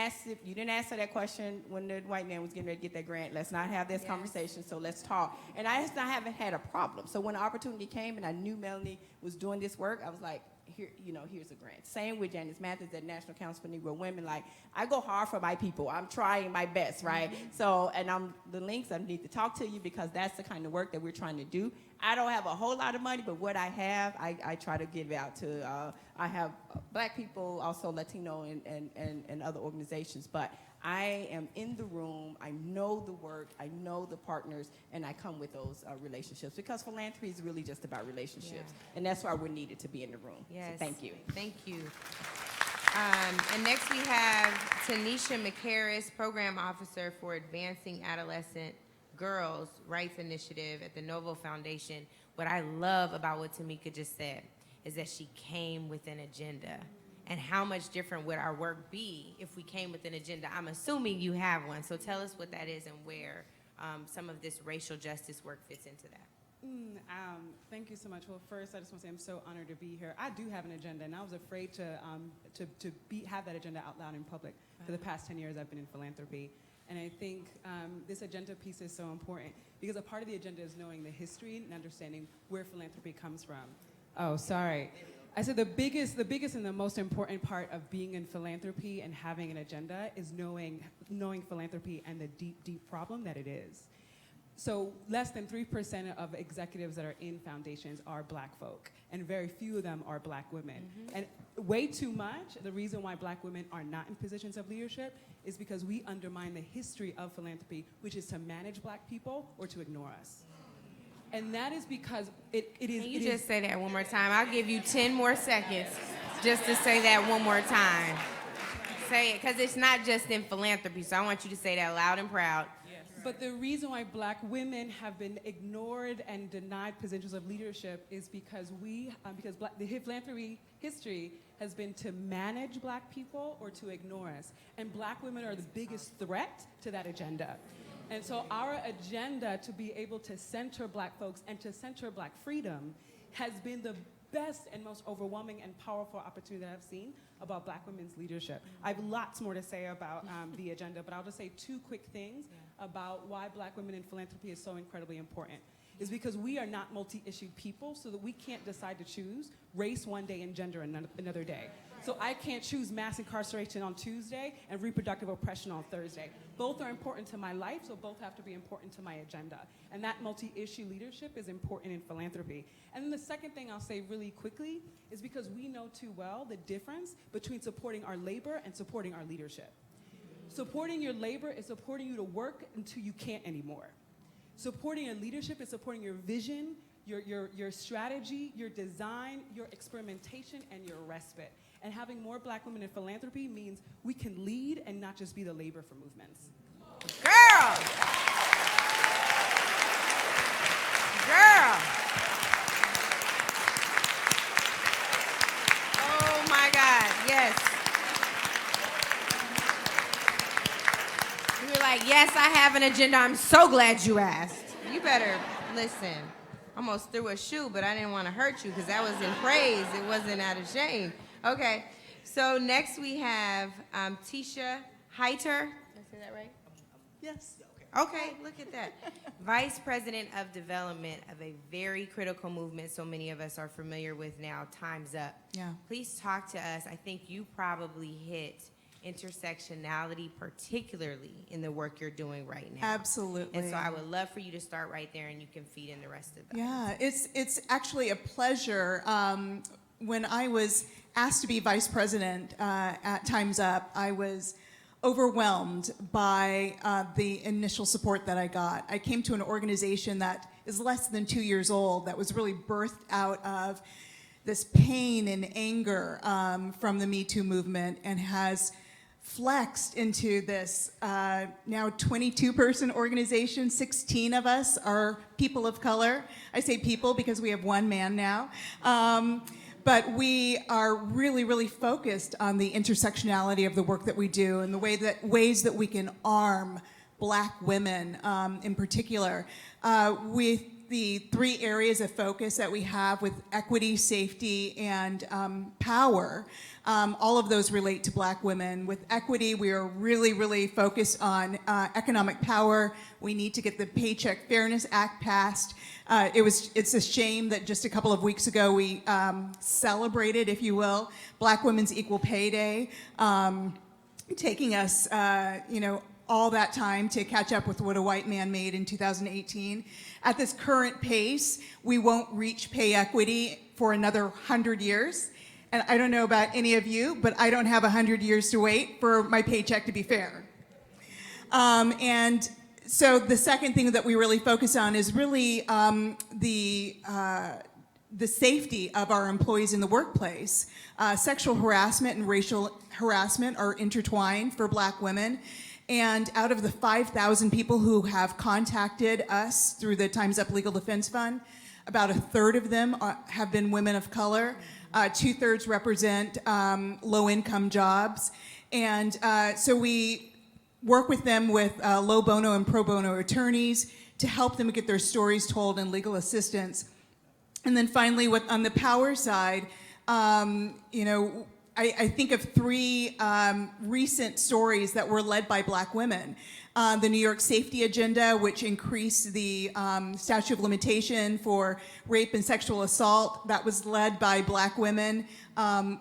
answer that question when the white man was getting ready to get that grant. Let's not have this conversation, so let's talk. And I haven't had a problem. So when the opportunity came and I knew Melanie was doing this work, I was like, here's a grant. Same with Janice Mathis at National Council for Negro Women. Like, I go hard for my people. I'm trying my best, right? So, and the links, I need to talk to you because that's the kind of work that we're trying to do. I don't have a whole lot of money, but what I have, I try to give out to, I have Black people, also Latino and other organizations, but I am in the room, I know the work, I know the partners, and I come with those relationships because philanthropy is really just about relationships, and that's why we're needed to be in the room. Yes. So thank you. Thank you. And next we have Tanisha McCarris, Program Officer for Advancing Adolescent Girls' Rights Initiative at the Novo Foundation. What I love about what Tamika just said is that she came with an agenda. And how much different would our work be if we came with an agenda? I'm assuming you have one, so tell us what that is and where some of this racial justice work fits into that. Thank you so much. Well, first, I just want to say I'm so honored to be here. I do have an agenda, and I was afraid to have that agenda out loud in public. For the past 10 years, I've been in philanthropy. And I think this agenda piece is so important because a part of the agenda is knowing the history and understanding where philanthropy comes from. Oh, sorry. I said the biggest and the most important part of being in philanthropy and having an agenda is knowing philanthropy and the deep, deep problem that it is. So less than 3% of executives that are in foundations are Black folk, and very few of them are Black women. And way too much, the reason why Black women are not in positions of leadership is because we undermine the history of philanthropy, which is to manage Black people or to ignore us. And that is because it is... Can you just say that one more time? I'll give you 10 more seconds just to say that one more time. Say it, because it's not just in philanthropy, so I want you to say that loud and proud. But the reason why black women have been ignored and denied positions of leadership is because the philanthropy history has been to manage black people or to ignore us. And black women are the biggest threat to that agenda. And so our agenda to be able to center black folks and to center black freedom has been the best and most overwhelming and powerful opportunity that I've seen about black women's leadership. I have lots more to say about the agenda, but I'll just say two quick things about why black women in philanthropy is so incredibly important. Is because we are not multi-issue people, so that we can't decide to choose race one day and gender another day. So I can't choose mass incarceration on Tuesday and reproductive oppression on Thursday. Both are important to my life, so both have to be important to my agenda. And that multi-issue leadership is important in philanthropy. And then the second thing I'll say really quickly is because we know too well the difference between supporting our labor and supporting our leadership. Supporting your labor is supporting you to work until you can't anymore. Supporting your leadership is supporting your vision, your strategy, your design, your experimentation, and your respite. And having more black women in philanthropy means we can lead and not just be the labor for movements. Girl! Girl! Oh my God, yes. You were like, yes, I have an agenda. I'm so glad you asked. You better listen. Almost threw a shoe, but I didn't want to hurt you because that was in praise. It wasn't out of shame. Okay, so next we have Tisha Heiter. Did I say that right? Yes. Okay, look at that. Vice President of Development of a very critical movement so many of us are familiar with now, Time's Up. Yeah. Please talk to us. I think you probably hit intersectionality particularly in the work you're doing right now. Absolutely. And so I would love for you to start right there and you can feed in the rest of that. Yeah, it's actually a pleasure. When I was asked to be vice president at Time's Up, I was overwhelmed by the initial support that I got. I came to an organization that is less than 2 years old that was really birthed out of this pain and anger from the Me Too movement and has flexed into this now 22-person organization. 16 of us are people of color. I say people because we have one man now. But we are really, really focused on the intersectionality of the work that we do and the ways that we can arm black women in particular. With the 3 areas of focus that we have with equity, safety, and power, all of those relate to black women. With equity, we are really, really focused on economic power. We need to get the Paycheck Fairness Act passed. It's a shame that just a couple of weeks ago we celebrated, if you will, Black Women's Equal Pay Day, taking us, all that time to catch up with what a white man made in 2018. At this current pace, we won't reach pay equity for another 100 years. And I don't know about any of you, but I don't have 100 years to wait for my paycheck to be fair. And so the second thing that we really focus on is really the safety of our employees in the workplace. Sexual harassment and racial harassment are intertwined for black women. And out of the 5,000 people who have contacted us through the Time's Up Legal Defense Fund, about 1/3 of them have been women of color. 2/3 represent low-income jobs. And so we work with them with low bono and pro bono attorneys to help them get their stories told and legal assistance. And then finally, on the power side, I think of 3 recent stories that were led by black women. The New York Safety Agenda, which increased the statute of limitation for rape and sexual assault, that was led by black women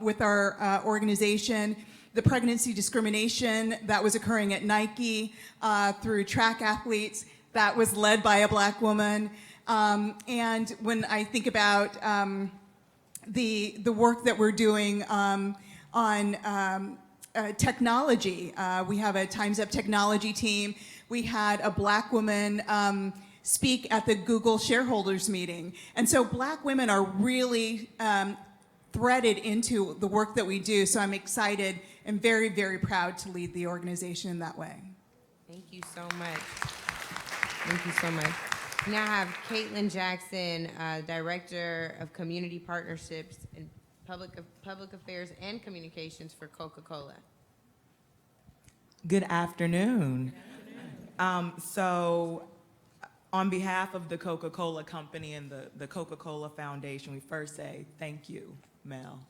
with our organization. The pregnancy discrimination that was occurring at Nike through track athletes, that was led by a black woman. And when I think about the work that we're doing on technology. We have a Time's Up technology team. We had a black woman speak at the Google shareholders meeting. And so black women are really threaded into the work that we do. So I'm excited and very, very proud to lead the organization in that way. Thank you so much. Thank you so much. Now I have Caitlin Jackson, Director of Community Partnerships and Public Affairs and Communications for Coca-Cola. Good afternoon. So on behalf of the Coca-Cola Company and the Coca-Cola Foundation, we first say thank you, Mel.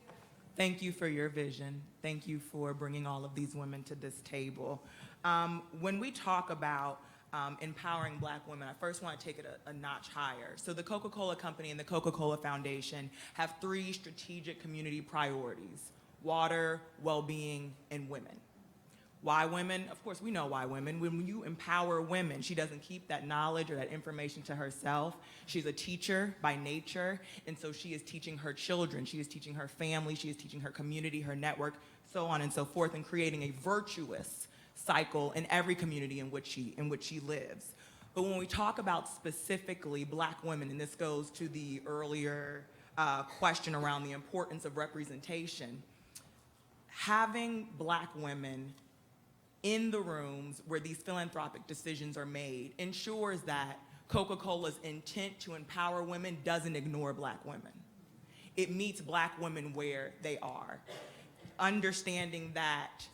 Thank you for your vision. Thank you for bringing all of these women to this table. When we talk about empowering Black women, I first want to take it a notch higher. So the Coca-Cola Company and the Coca-Cola Foundation have 3 strategic community priorities: water, well-being, and women. Why women? Of course, we know why women. When you empower women, she doesn't keep that knowledge or that information to herself. She's a teacher by nature, and so she is teaching her children, she is teaching her family, she is teaching her community, her network, so on and so forth, and creating a virtuous cycle in every community in which she lives. But when we talk about specifically Black women, and this goes to the earlier question around the importance of representation, having Black women in the rooms where these philanthropic decisions are made ensures that Coca-Cola's intent to empower women doesn't ignore Black women. It meets Black women where they are, understanding that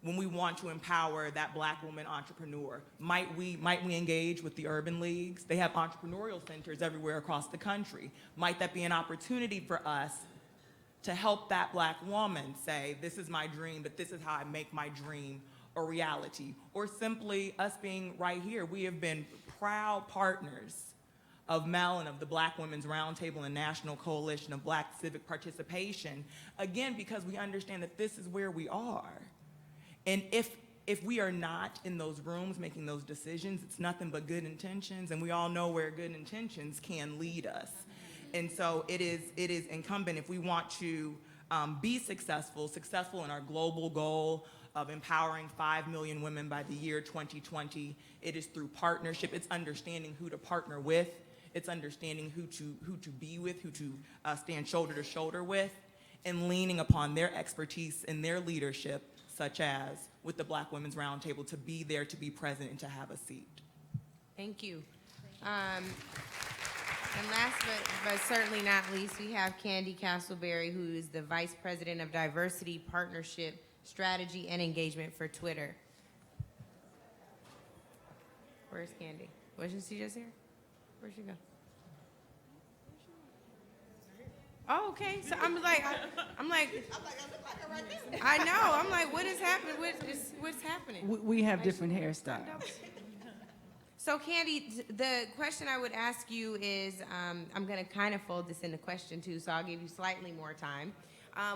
when we want to empower that Black woman entrepreneur, might we engage with the urban leagues? They have entrepreneurial centers everywhere across the country. Might that be an opportunity for us to help that Black woman say, this is my dream, but this is how I make my dream a reality? Or simply us being right here. We have been proud partners of Mel and of the Black Women's Roundtable and National Coalition of Black Civic Participation, again, because we understand that this is where we are. And if we are not in those rooms making those decisions, it's nothing but good intentions, and we all know where good intentions can lead us. And so it is incumbent, if we want to be successful in our global goal of empowering 5 million women by the year 2020, it is through partnership. It's understanding who to partner with. It's understanding who to be with, who to stand shoulder to shoulder with, and leaning upon their expertise and their leadership, such as with the Black Women's Roundtable, to be there, to be present, and to have a seat. Thank you. And last but certainly not least, we have Candy Castleberry, who is the Vice President of Diversity, Partnership, Strategy, and Engagement for Twitter. Where's Candy? Wasn't she just here? Where'd she go? Oh, okay. So I'm like, I know. I'm like, what is happening? What's happening? We have different hairstyles. So Candy, the question I would ask you is, I'm going to kind of fold this into question two, so I'll give you slightly more time.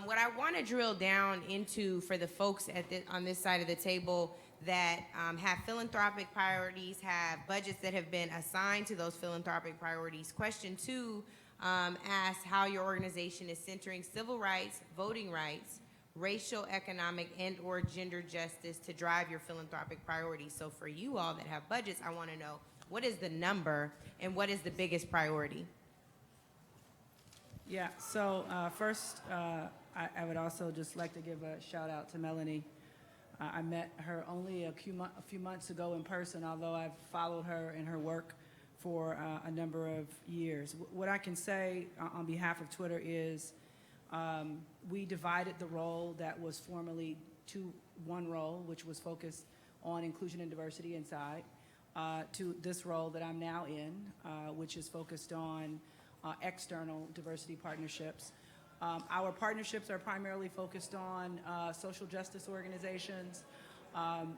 What I want to drill down into for the folks on this side of the table that have philanthropic priorities, have budgets that have been assigned to those philanthropic priorities. Question two asks how your organization is centering civil rights, voting rights, racial, economic, and or gender justice to drive your philanthropic priorities. So for you all that have budgets, I want to know, what is the number and what is the biggest priority? Yeah, so first, I would also just like to give a shout out to Melanie. I met her only a few months ago in person, although I've followed her and her work for a number of years. What I can say on behalf of Twitter is we divided the role that was formerly one role, which was focused on inclusion and diversity inside, to this role that I'm now in, which is focused on external diversity partnerships. Our partnerships are primarily focused on social justice organizations.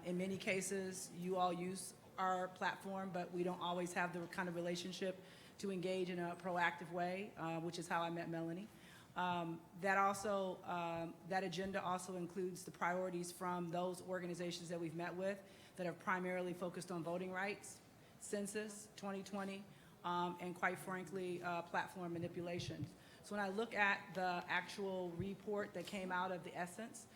In many cases, you all use our platform, but we don't always have the kind of relationship to engage in a proactive way, which is how I met Melanie. That agenda also includes the priorities from those organizations that we've met with that have primarily focused on voting rights, census 2020, and quite frankly, platform manipulations. So when I look at the actual report that came out of the ESSENCE,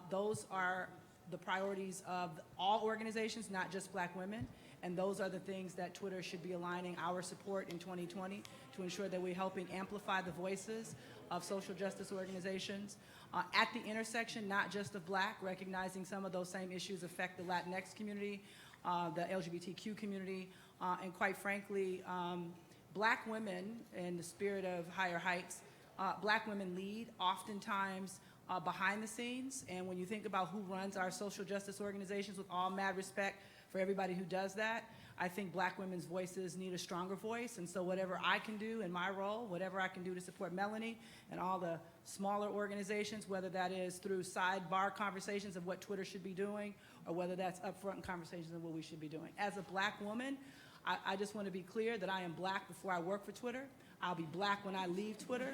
those are the priorities of all organizations, not just Black women, and those are the things that Twitter should be aligning our support in 2020 to ensure that we're helping amplify the voices of social justice organizations at the intersection, not just of Black, recognizing some of those same issues affect the Latinx community, the LGBTQ community, And quite frankly, black women, in the spirit of higher heights, black women lead oftentimes behind the scenes. And when you think about who runs our social justice organizations, with all mad respect for everybody who does that, I think black women's voices need a stronger voice. And so whatever I can do in my role, whatever I can do to support Melanie and all the smaller organizations, whether that is through sidebar conversations of what Twitter should be doing, or whether that's upfront conversations of what we should be doing. As a black woman, I just want to be clear that I am black before I work for Twitter. I'll be black when I leave Twitter.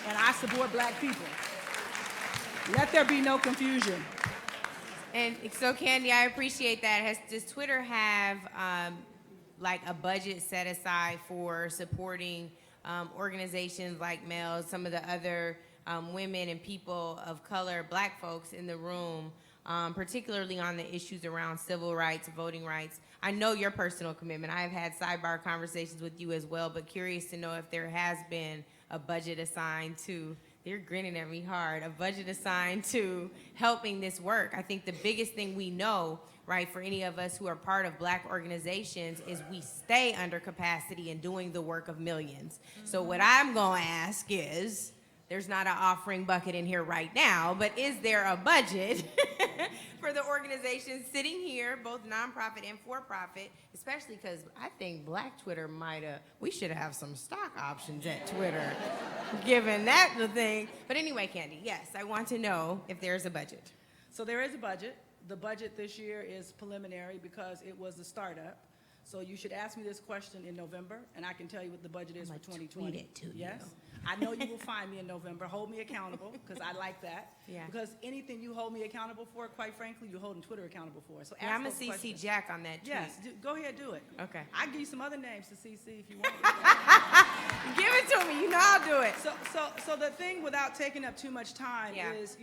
And I support black people. Let there be no confusion. And so, Candy, I appreciate that. Does Twitter have like a budget set aside for supporting organizations like Mel, some of the other women and people of color, black folks in the room, particularly on the issues around civil rights, voting rights? I know your personal commitment. I have had sidebar conversations with you as well, but curious to know if there has been a budget assigned to, they're grinning at me hard, a budget assigned to helping this work. I think the biggest thing we know, right, for any of us who are part of black organizations is we stay under capacity in doing the work of millions. So what I'm gonna ask is, there's not an offering bucket in here right now, but is there a budget for the organizations sitting here, both nonprofit and for-profit, especially because I think Black Twitter we should have some stock options at Twitter, given that the thing. But anyway, Candy, yes, I want to know if there's a budget. So there is a budget. The budget this year is preliminary because it was a startup. So you should ask me this question in November, and I can tell you what the budget is for 2020. Tweet it to yes? you. I know you will find me in November. Hold me accountable, because I like that. Yeah. Because anything you hold me accountable for, quite frankly, you're holding Twitter accountable for. So Yeah, I'm ask a those CC questions. Jack on that tweet. Yes, go ahead, do it. Okay. I'll give you some other names to CC if you want. Give it to me, you know I'll do it. So the thing, without taking up too much time, Yeah. is,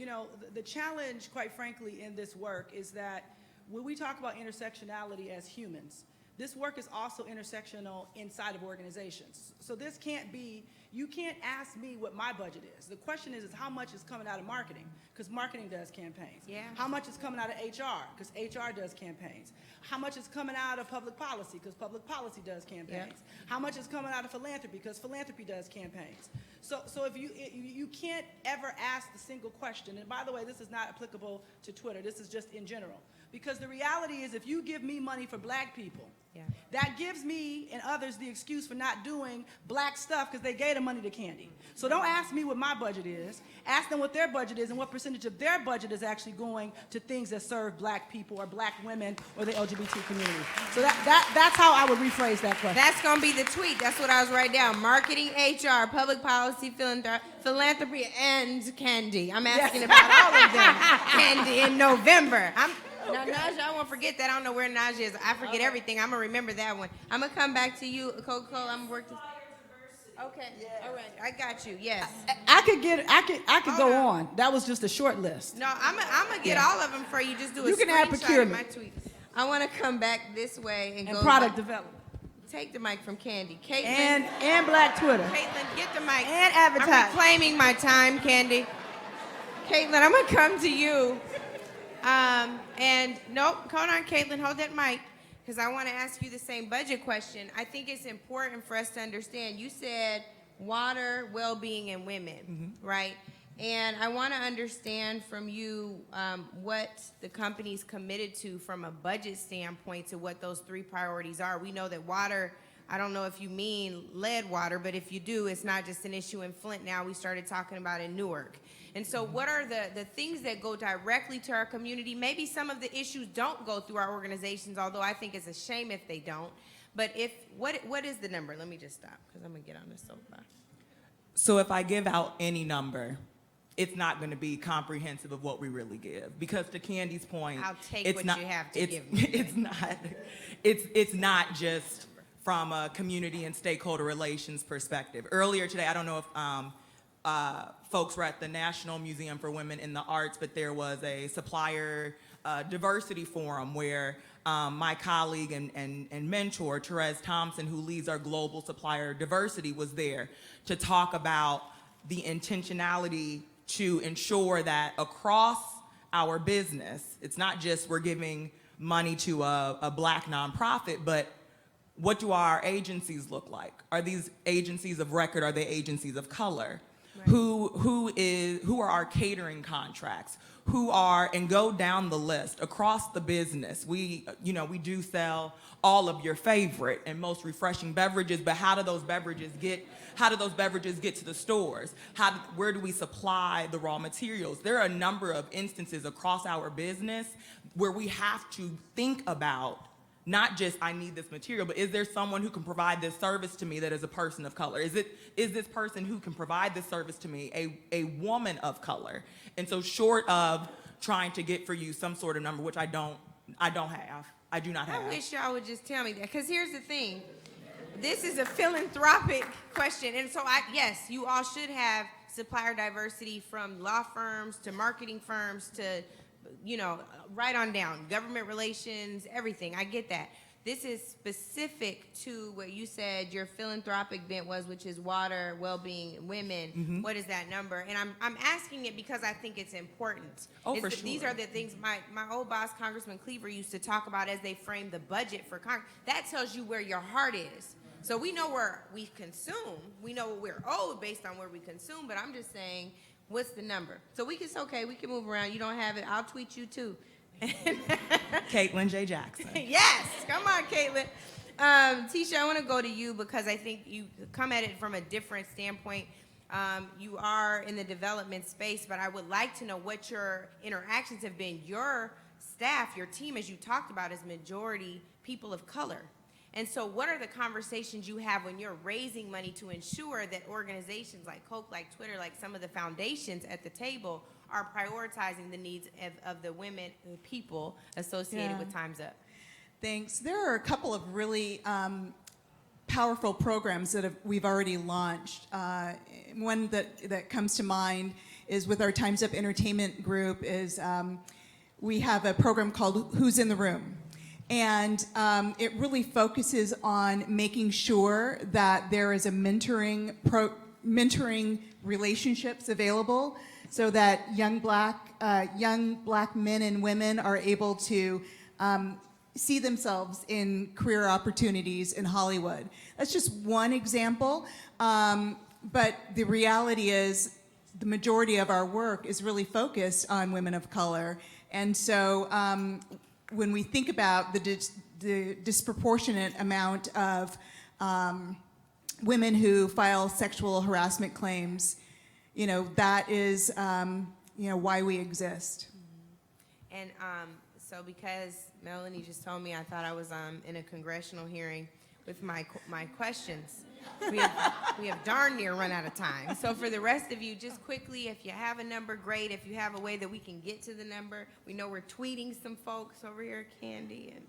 the challenge, quite frankly, in this work is that when we talk about intersectionality as humans, this work is also intersectional inside of organizations. So this can't be, you can't ask me what my budget is. The question is how much is coming out of marketing, because marketing does campaigns. Yeah. How much is coming out of HR, because HR does campaigns. How much is coming out of public policy, because public policy does campaigns. Yeah. How much is coming out of philanthropy, because philanthropy does campaigns. So if you can't ever ask the single question, and by the way, this is not applicable to Twitter, this is just in general. Because the reality is, if you give me money for black people, yeah, that gives me and others the excuse for not doing black stuff because they gave the money to Candy. So don't ask me what my budget is. Ask them what their budget is and what percentage of their budget is actually going to things that serve black people or black women or the LGBT community. So that's how I would rephrase that question. That's going to be the tweet. That's what I was writing down. Marketing, HR, public policy, philanthropy, and Candy. I'm asking about all of them. Candy in November. Now, Naja, I won't forget that. I don't know where Naja is. I forget everything. I'm going to remember that one. I'm going to come back to you, Coca-Cola. I'm going to work this. Okay. All right. I got you. Yes. I could go on. That was just a short list. No, I'm going to get all of them for you. Just do a You can add screenshot of procurement. my tweet. I want to come back this way and go. Product development. Take the mic from Candy. Caitlin. And Black Twitter. Caitlin, get the mic. And advertise. I'm reclaiming my time, Candy. Caitlin, I'm going to come to you. And nope, hold on, Caitlin, hold that mic, because I want to ask you the same budget question. I think it's important for us to understand. You said water, well-being, and women, right? And I want to understand from you what the company's committed to from a budget standpoint to what those three priorities are. We know that water, I don't know if you mean lead water, but if you do, it's not just an issue in Flint now. We started talking about in Newark. And so what are the things that go directly to our community? Maybe some of the issues don't go through our organizations, although I think it's a shame if they don't. But what is the number? Let me just stop, because I'm going to get on this soapbox. So if I give out any number, it's not going to be comprehensive of what we really give. Because to Candy's point, I'll take it's what not, you have to give me. It's not just from a community and stakeholder relations perspective. Earlier today, I don't know if folks were at the National Museum for Women in the Arts, but there was a supplier diversity forum where my colleague and mentor, Therese Thompson, who leads our global supplier diversity, was there to talk about the intentionality to ensure that across our business, it's not just we're giving money to a black nonprofit, but what do our agencies look like? Are these agencies of record? Are they agencies of color? Right. Who are our catering contracts? And go down the list across the business. We do sell all of your favorite and most refreshing beverages, but how do those beverages get to the stores? Where do we supply the raw materials? There are a number of instances across our business where we have to think about not just I need this material, but is there someone who can provide this service to me that is a person of color? Is this person who can provide this service to me a woman of color? And so short of trying to get for you some sort of number, which I do not have. I wish y'all would just tell me that, because here's the thing. This is a philanthropic question, and so yes, you all should have supplier diversity from law firms to marketing firms to, right on down, government relations, everything. I get that. This is specific to what you said your philanthropic bent was, which is water, well-being, women. Mm-hmm. What is that number? And I'm asking it because I think it's important. For sure. These are the things my old boss, Congressman Cleaver, used to talk about as they framed the budget for Congress. That tells you where your heart is. So we know where we consume. We know what we're owed based on where we consume, but I'm just saying, what's the number? So we can move around. You don't have it. I'll tweet you too. Caitlin J. Jackson. Yes, come on, Caitlin. Tisha, I want to go to you because I think you come at it from a different standpoint. You are in the development space, but I would like to know what your interactions have been. Your staff, your team, as you talked about, is majority people of color. And so what are the conversations you have when you're raising money to ensure that organizations like Coke, like Twitter, like some of the foundations at the table are prioritizing the needs of the women, the people associated with Time's Up? Thanks. There are a couple of really powerful programs that we've already launched. One that comes to mind is with our Time's Up Entertainment group is we have a program called Who's in the Room? And it really focuses on making sure that there is a mentoring relationships available so that young black men and women are able to see themselves in career opportunities in Hollywood. That's just one example, but the reality is the majority of our work is really focused on women of color. And so when we think about the disproportionate amount of women who file sexual harassment claims, that is, why we exist. And so because Melanie just told me I thought I was in a congressional hearing with my questions, we have darn near run out of time. So for the rest of you, just quickly, if you have a number, great. If you have a way that we can get to the number, we know we're tweeting some folks over here, Candy and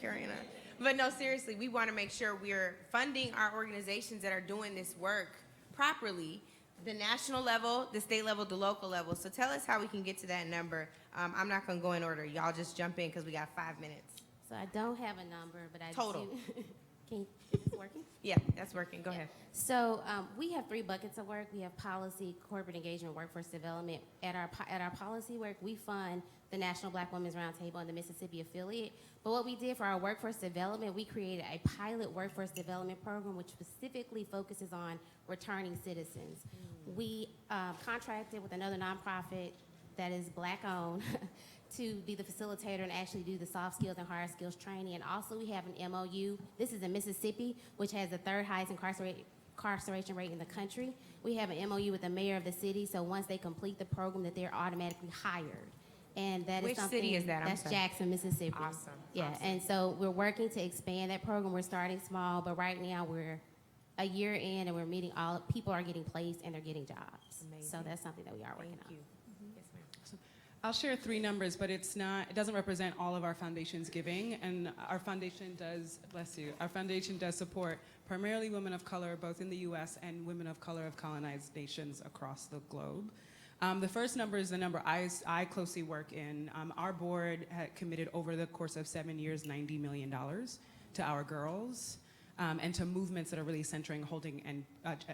carrying on. But no, seriously, we want to make sure we're funding our organizations that are doing this work properly, the national level, the state level, the local level. So tell us how we can get to that number. I'm not going to go in order. Y'all just jump in because we got 5 minutes. So I don't have a number, but I Total. do. Is this working? Yeah, that's working. Go ahead. So we have 3 buckets of work. We have policy, corporate engagement, workforce development. At our policy work, we fund the National Black Women's Roundtable and the Mississippi affiliate. But what we did for our workforce development, we created a pilot workforce development program which specifically focuses on returning citizens. We contracted with another nonprofit that is black-owned to be the facilitator and actually do the soft skills and hard skills training. And also we have an MOU. This is in Mississippi, which has the 3rd highest incarceration rate in the country. We have an MOU with the mayor of the city, so once they complete the program that they're automatically hired. And that Which is something. city is that? That's Jackson, Mississippi. Awesome. Yeah, Awesome. and so we're working to expand that program. We're starting small, but right now we're a year in and we're meeting people are getting placed and they're getting jobs. Amazing. So that's something that we are working on. Yes, ma'am. I'll share 3 numbers, but it doesn't represent all of our foundation's giving, and our foundation does, bless you, our foundation does support primarily women of color, both in the U.S. and women of color of colonized nations across the globe. The first number is the number I closely work in. Our board had committed over the course of 7 years $90 million to our girls and to movements that are really centering, holding, and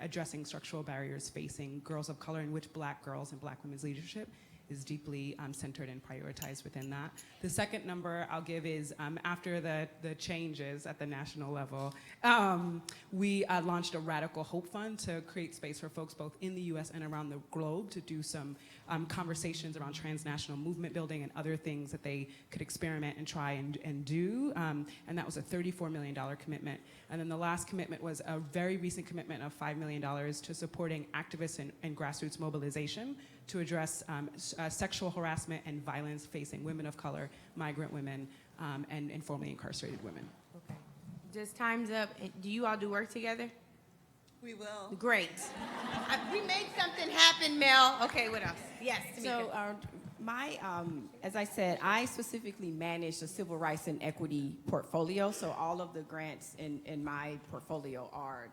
addressing structural barriers facing girls of color, in which black girls and black women's leadership is deeply centered and prioritized within that. The second number I'll give is after the changes at the national level, we launched a Radical Hope Fund to create space for folks both in the US and around the globe to do some conversations around transnational movement building and other things that they could experiment and try and do. And that was a $34 million commitment. And then the last commitment was a very recent commitment of $5 million to supporting activists and grassroots mobilization to address sexual harassment and violence facing women of color, migrant women, and formerly incarcerated women. Okay. Just time's up. Do you all do work together? We will. Great. We made something happen, Mel. Okay, what else? Yes, So Tamika. as I said, I specifically manage the civil rights and equity portfolio. So all of the grants in my portfolio are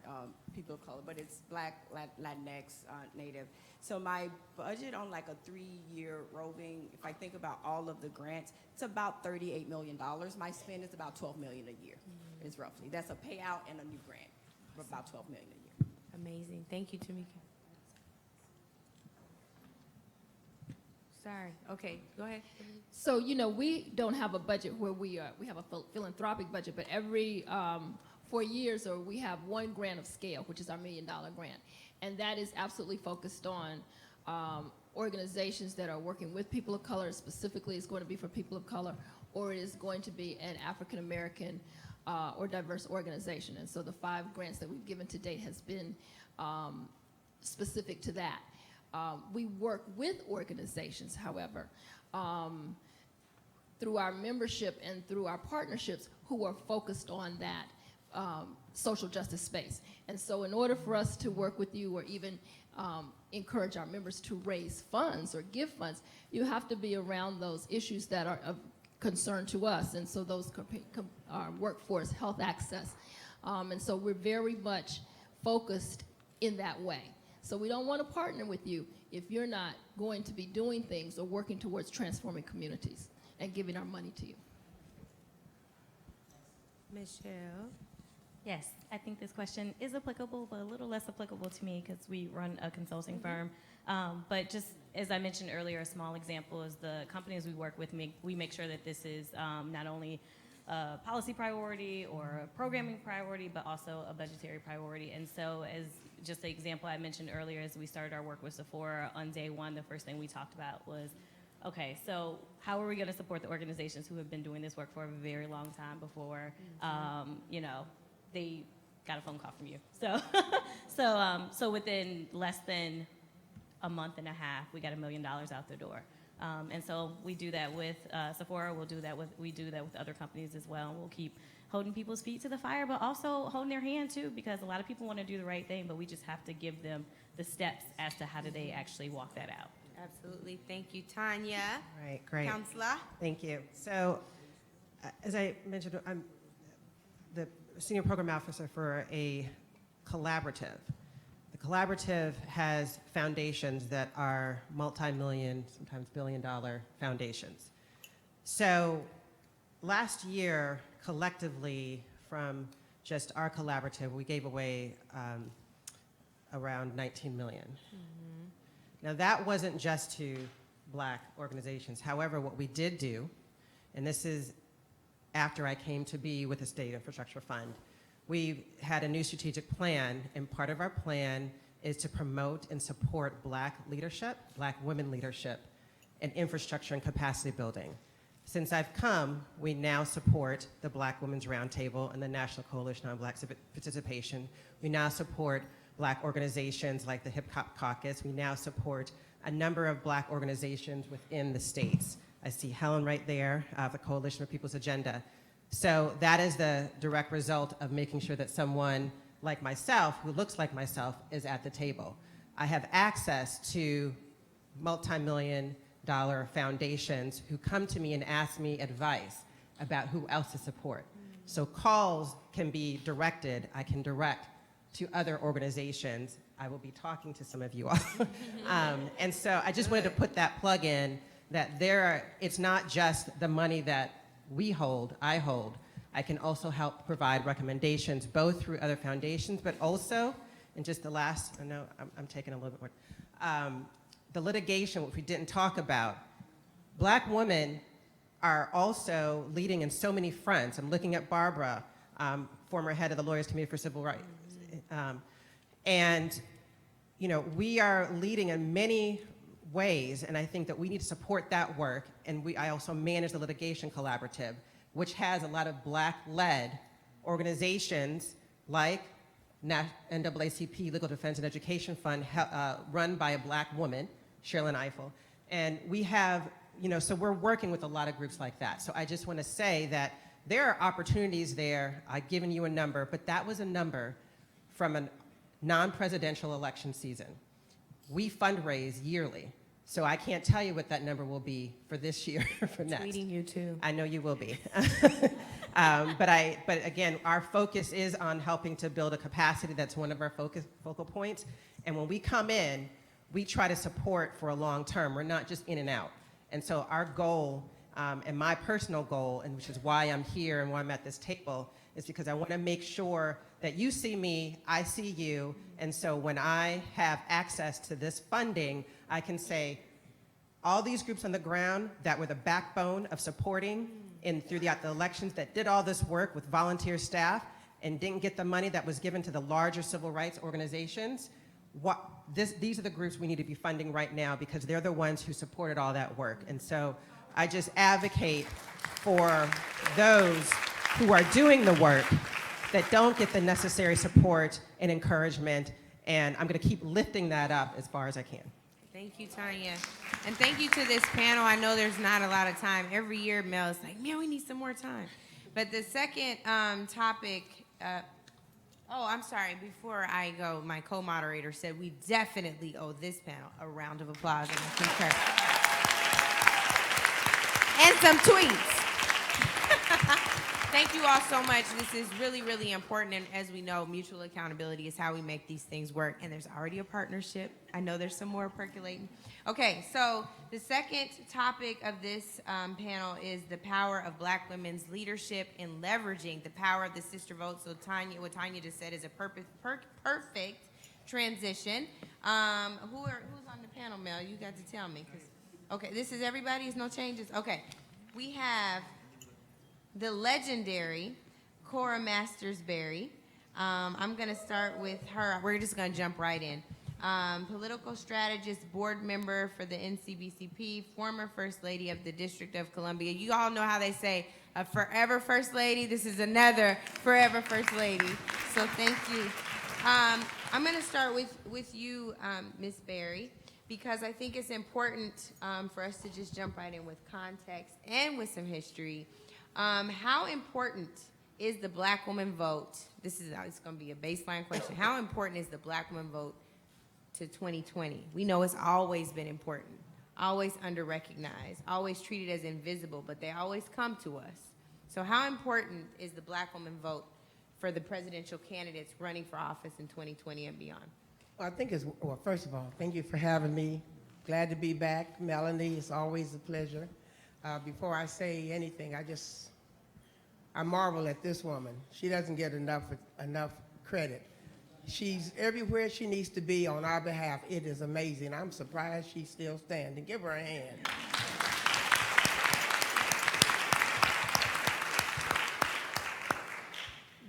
people of color, but it's Black, Latinx, Native. So my budget on like a 3-year roving, if I think about all of the grants, it's about $38 million. My spend is about $12 million a year, is roughly. That's a payout and a new grant, about $12 million a year. Amazing. Thank you, Tamika. Sorry. Okay, go ahead. So, you know, we don't have a budget where we have a philanthropic budget, but every 4 years we have one grant of scale, which is our $1 million grant. And that is absolutely focused on organizations that are working with people of color. Specifically, it's going to be for people of color, or it is going to be an African American or diverse organization. And so the 5 grants that we've given to date has been specific to that. We work with organizations, however, through our membership and through our partnerships who are focused on that social justice space. And so in order for us to work with you or even encourage our members to raise funds or give funds, you have to be around those issues that are of concern to us. And so those are workforce, health access. And so we're very much focused in that way. So we don't want to partner with you if you're not going to be doing things or working towards transforming communities and giving our money to you. Michelle? Yes, I think this question is applicable, but a little less applicable to me because we run a consulting firm. But just as I mentioned earlier, a small example is the companies we work with, we make sure that this is not only a policy priority or a programming priority, but also a budgetary priority. And so as just the example I mentioned earlier, as we started our work with Sephora on day one, the first thing we talked about was, okay, so how are we going to support the organizations who have been doing this work for a very long time before, you know, they got a phone call from you. So, so within less than a month and a half, we got $1 million out the door. And so we do that with Sephora. We do that with other companies as well. We'll keep holding people's feet to the fire, but also holding their hand too, because a lot of people want to do the right thing, but we just have to give them the steps as to how do they actually walk that out. Absolutely. Thank you, Tanya. All right, great. Counselor? Thank you. So, as I mentioned, I'm the senior program officer for a collaborative. The collaborative has foundations that are multi-million, sometimes billion-dollar foundations. So, last year, collectively, from just our collaborative, we gave away around 19 million. Now that wasn't just to Black organizations. However, what we did do, and this is after I came to be with the State Infrastructure Fund, we had a new strategic plan, and part of our plan is to promote and support Black leadership, Black women leadership, and infrastructure and capacity building. Since I've come, we now support the Black Women's Roundtable and the National Coalition on Black Civic Participation. We now support Black organizations like the Hip Hop Caucus. We now support a number of Black organizations within the states. I see Helen right there, the Coalition for People's Agenda. So that is the direct result of making sure that someone like myself, who looks like myself, is at the table. I have access to multi-million dollar foundations who come to me and ask me advice about who else to support. So calls can be directed, I can direct to other organizations. I will be talking to some of you all. And so I just wanted to put that plug in that it's not just the money that we hold, I hold. I can also help provide recommendations both through other foundations, but also, and just the last, I know I'm taking a little bit more, the litigation, which we didn't talk about, Black women are also leading in so many fronts. I'm looking at Barbara, former head of the Lawyers Committee for Civil Rights. And you know, we are leading in many ways, and I think that we need to support that work. And I also manage the Litigation Collaborative, which has a lot of Black-led organizations like NCBCP, Legal Defense and Education Fund, run by a Black woman, Sherilyn Eiffel. And we have, you know, so we're working with a lot of groups like that. So I just want to say that there are opportunities there. I've given you a number, but that was a number from a non-presidential election season. We fundraise yearly, so I can't tell you what that number will be for this year or for next. Tweeting you too. I know you will be. But again, our focus is on helping to build a capacity. That's one of our focal points. And when we come in, we try to support for a long term. We're not just in and out. And so our goal, and my personal goal, and which is why I'm here and why I'm at this table, is because I want to make sure that you see me, I see you, and so when I have access to this funding, I can say, all these groups on the ground that were the backbone of supporting throughout the elections, that did all this work with volunteer staff and didn't get the money that was given to the larger civil rights organizations, these are the groups we need to be funding right now because they're the ones who supported all that work. And so I just advocate for those who are doing the work that don't get the necessary support and encouragement, and I'm going to keep lifting that up as far as I can. Thank you, Tanya. And thank you to this panel. I know there's not a lot of time. Every year, Mel is like, man, we need some more time. But the second topic, I'm sorry, before I go, my co-moderator said we definitely owe this panel a round of applause and a concur. And some tweets. Thank you all so much. This is really, really important. And as we know, mutual accountability is how we make these things work. And there's already a partnership. I know there's some more percolating. Okay, so the second topic of this panel is the power of Black women's leadership in leveraging the power of the sister vote. So what Tanya just said is a perfect transition. Who's on the panel, Mel? You got to tell me. Okay, this is everybody? There's no changes? Okay. We have the legendary Cora Masters-Berry. I'm going to start with her. We're just going to jump right in. Political strategist, board member for the NCBCP, former First Lady of the District of Columbia. You all know how they say, a forever First Lady. This is another forever First Lady. So thank you. I'm going to start with you, Ms. Berry, because I think it's important for us to just jump right in with context and with some history. How important is the Black woman vote? It's going to be a baseline question. How important is the Black woman vote to 2020? We know it's always been important, always under-recognized, always treated as invisible, but they always come to us. So how important is the Black woman vote for the presidential candidates running for office in 2020 and beyond? Well, I think first of all, thank you for having me. Glad to be back. Melanie, it's always a pleasure. Before I say anything, I marvel at this woman. She doesn't get enough credit. She's everywhere she needs to be on our behalf. It is amazing. I'm surprised she's still standing. Give her a hand.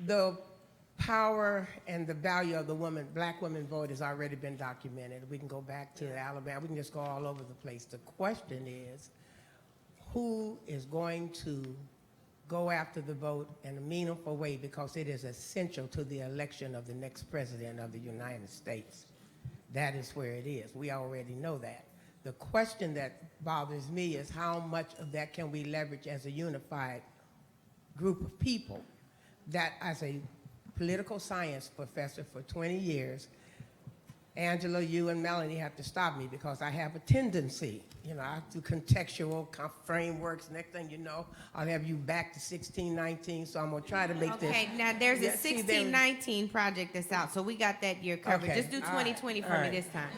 The power and the value of the Black woman vote has already been documented. We can go back to Alabama. We can just go all over the place. The question is, who is going to go after the vote in a meaningful way, because it is essential to the election of the next president of the United States. That is where it is. We already know that. The question that bothers me is how much of that can we leverage as a unified group of people that, as a political science professor for 20 years, Angela, you and Melanie have to stop me because I have a tendency, I do contextual frameworks. Next thing you know, I'll have you back to 1619, so I'm going to try to make this. Okay, now there's a 1619 project that's out, so we got that year covered. Okay. Just do 2020 for me this time.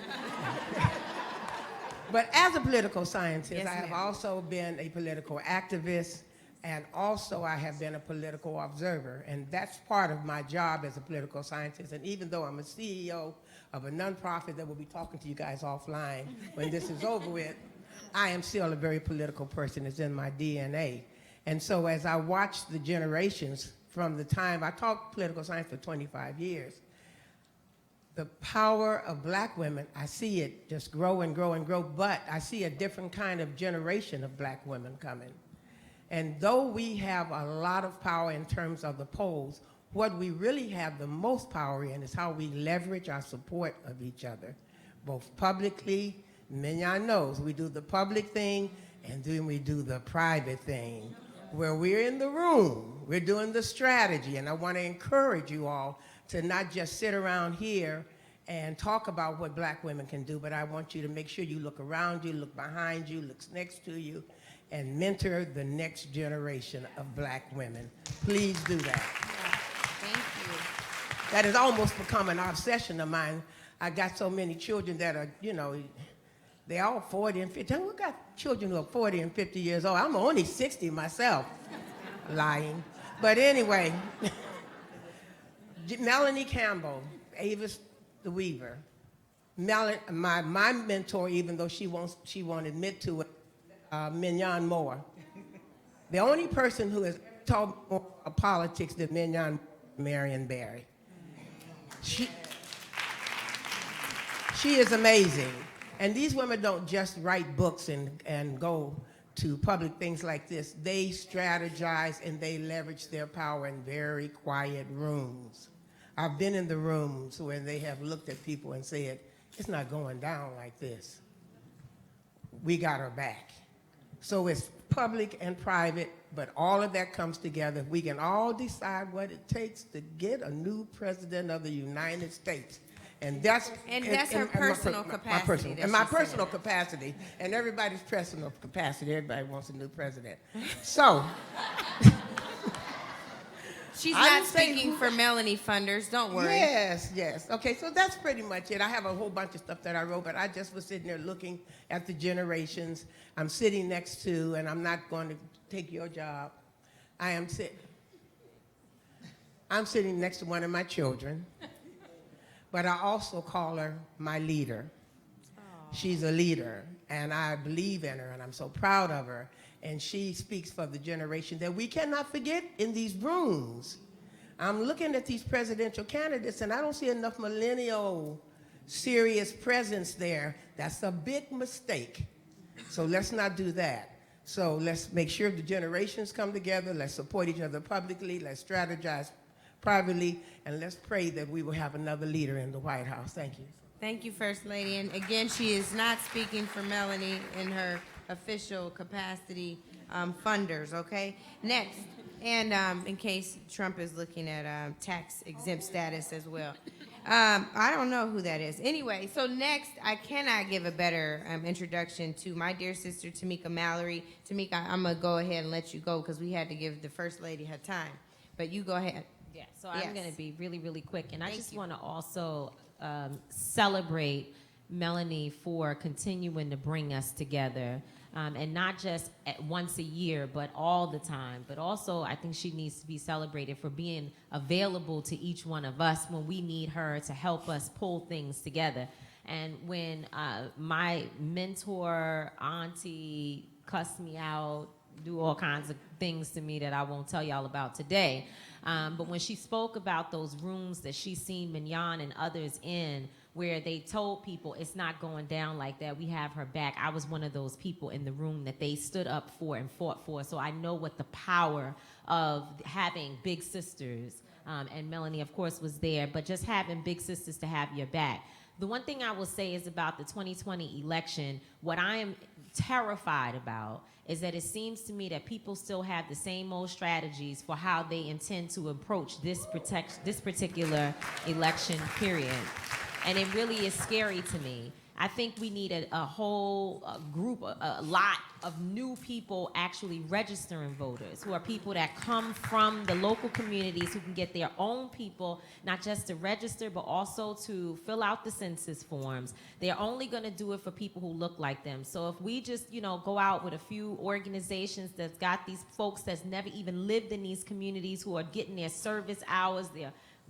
But as a political scientist, I have also been a political activist And also, I have been a political observer, and that's part of my job as a political scientist. And even though I'm a CEO of a nonprofit that will be talking to you guys offline when this is over with, I am still a very political person. It's in my DNA. And so as I watch the generations from the time, I taught political science for 25 years, the power of black women, I see it just grow and grow and grow, but I see a different kind of generation of black women coming. And though we have a lot of power in terms of the polls, what we really have the most power in is how we leverage our support of each other, both publicly. Mignon knows we do the public thing, and then we do the private thing. Where we're in the room, we're doing the strategy, and I want to encourage you all to not just sit around here and talk about what black women can do, but I want you to make sure you look around you, look behind you, look next to you, and mentor the next generation of black women. Please do that. Thank you. That has almost become an obsession of mine. I got so many children that are, you know, they're all 40 and 50. We got children who are 40 and 50 years old. I'm only 60 myself. Lying. But anyway, Melanie Campbell, Avis the Weaver, my mentor, even though she won't admit to it, Mignon Moore. The only person who has taught me more about politics than Mignon Marion Barry. She is amazing. And these women don't just write books and go to public things like this. They strategize and they leverage their power in very quiet rooms. I've been in the rooms where they have looked at people and said, it's not going down like this. We got her back. So it's public and private, but all of that comes together. We can all decide what it takes to get a new president of the United States. And that's her personal capacity. My personal capacity, and everybody's personal capacity. Everybody wants a new president. So she's not speaking for Melanie funders. Don't worry. Yes, yes. Okay, so that's pretty much it. I have a whole bunch of stuff that I wrote, but I just was sitting there looking at the generations. I'm sitting next to, and I'm not going to take your job. I'm sitting next to one of my children. But I also call her my leader. She's a leader, and I believe in her, and I'm so proud of her. And she speaks for the generation that we cannot forget in these rooms. I'm looking at these presidential candidates, and I don't see enough millennial serious presence there. That's a big mistake. So let's not do that. So let's make sure the generations come together. Let's support each other publicly. Let's strategize privately, and let's pray that we will have another leader in the White House. Thank you. Thank you, First Lady. And again, she is not speaking for Melanie in her official capacity, funders, okay? Next, and in case Trump is looking at tax exempt status as well. I don't know who that is. Anyway, so next, I cannot give a better introduction to my dear sister, Tamika Mallory. Tamika, I'm gonna go ahead and let you go because we had to give the First Lady her time. But you go ahead. Yeah, so I'm going to be really, really quick. And I just want to also celebrate Melanie for continuing to bring us together. And not just once a year, but all the time. But also, I think she needs to be celebrated for being available to each one of us when we need her to help us pull things together. And when my mentor, auntie, cussed me out, do all kinds of things to me that I won't tell y'all about today. But when she spoke about those rooms that she's seen Mignon and others in, where they told people it's not going down like that, we have her back. I was one of those people in the room that they stood up for and fought for. So I know what the power of having big sisters, and Melanie, of course, was there, but just having big sisters to have your back. The one thing I will say is about the 2020 election, what I am terrified about is that it seems to me that people still have the same old strategies for how they intend to approach this particular election period. And it really is scary to me I think we need a whole group, a lot of new people actually registering voters, who are people that come from the local communities, who can get their own people, not just to register, but also to fill out the census forms. They're only going to do it for people who look like them. So if we just, go out with a few organizations that's got these folks that's never even lived in these communities, who are getting their service hours,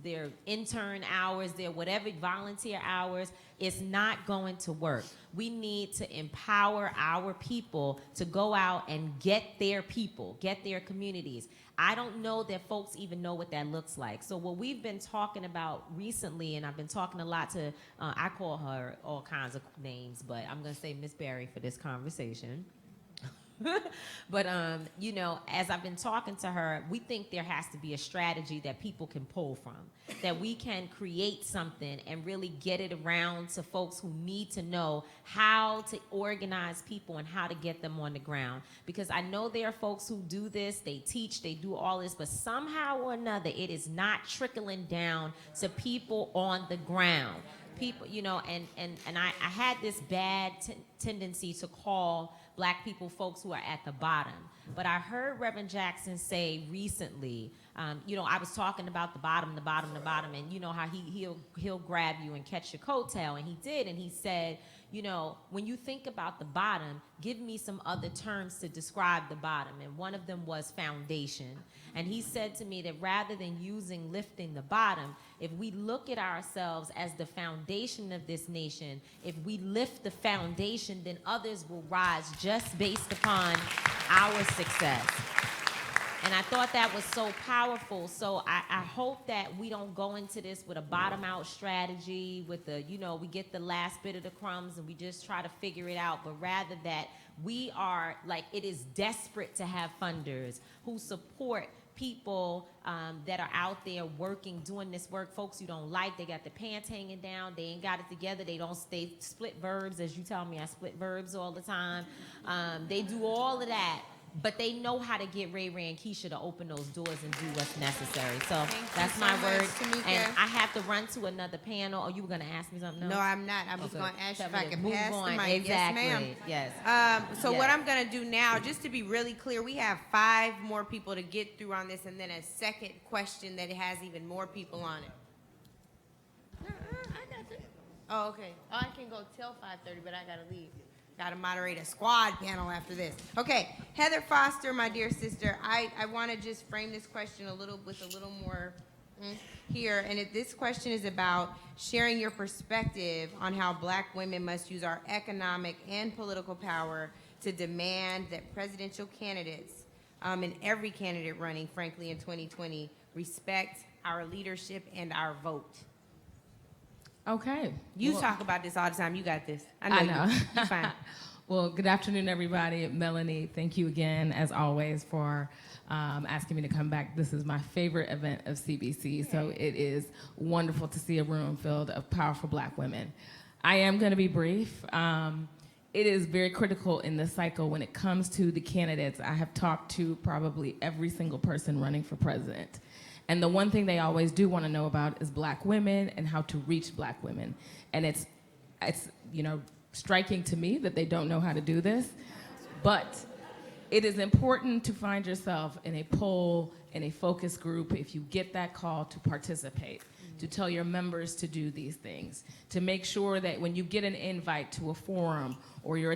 their intern hours, their whatever volunteer hours, it's not going to work. We need to empower our people to go out and get their people, get their communities. I don't know that folks even know what that looks like. So what we've been talking about recently, and I've been talking a lot to, I call her all kinds of names, but I'm gonna say Miss Barry for this conversation. But, as I've been talking to her, we think there has to be a strategy that people can pull from, that we can create something and really get it around to folks who need to know how to organize people and how to get them on the ground. Because I know there are folks who do this, they teach, they do all this, but somehow or another, it is not trickling down to people on the ground. People, and I had this bad tendency to call Black people folks who are at the bottom. But I heard Reverend Jackson say recently, I was talking about the bottom, and you know how he'll grab you and catch your coattail, and he did, and he said, when you think about the bottom, give me some other terms to describe the bottom, and one of them was foundation. And he said to me that rather than using lifting the bottom, if we look at ourselves as the foundation of this nation, if we lift the foundation, then others will rise just based upon our success. And I thought that was so powerful. So I hope that we don't go into this with a bottom-out strategy, with we get the last bit of the crumbs and we just try to figure it out, but rather that we are, it is desperate to have funders who support people that are out there working, doing this work, folks you don't like, they got the pants hanging down, they ain't got it together, they split verbs, as you tell me, I split verbs all the time. They do all of that, but they know how to get Ray Ray and Keisha to open those doors and do what's necessary. So that's my word. And I have to run to another panel. Oh, you were going to ask me something else? No, I'm not. I was going to ask you if I could pass the mic. Exactly. Yes, ma'am. Yes. So what I'm going to do now, just to be really clear, we have 5 more people to get through on this, and then a second question that has even more people on it. I got this. Oh, okay. Oh, I can go till 5:30, but I got to leave. Got to moderate a squad panel after this. Okay, Heather Foster, my dear sister, I want to just frame this question with a little more here. And this question is about sharing your perspective on how Black women must use our economic and political power to demand that presidential candidates, and every candidate running, frankly, in 2020, respect our leadership and our vote. Okay. You talk about this all the time. You got this. I know. You're fine. Well, good afternoon, everybody. Melanie, thank you again, as always, for asking me to come back. This is my favorite event of CBC, so it is wonderful to see a room filled of powerful Black women. I am going to be brief. It is very critical in this cycle when it comes to the candidates. I have talked to probably every single person running for president. And the one thing they always do want to know about is Black women and how to reach Black women. And it's striking to me that they don't know how to do this. But it is important to find yourself in a poll, in a focus group, if you get that call, to participate, to tell your members to do these things, to make sure that when you get an invite to a forum or you're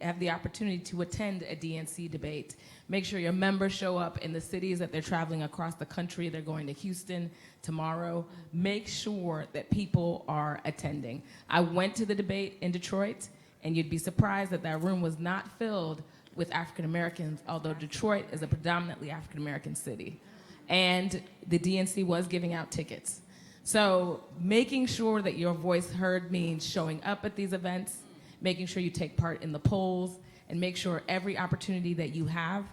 have the opportunity to attend a DNC debate, make sure your members show up in the cities that they're traveling across the country. They're going to Houston tomorrow. Make sure that people are attending. I went to the debate in Detroit, and you'd be surprised that that room was not filled with African Americans, although Detroit is a predominantly African American city. And the DNC was giving out tickets. So making sure that your voice heard means showing up at these events, making sure you take part in the polls, and make sure every opportunity that you have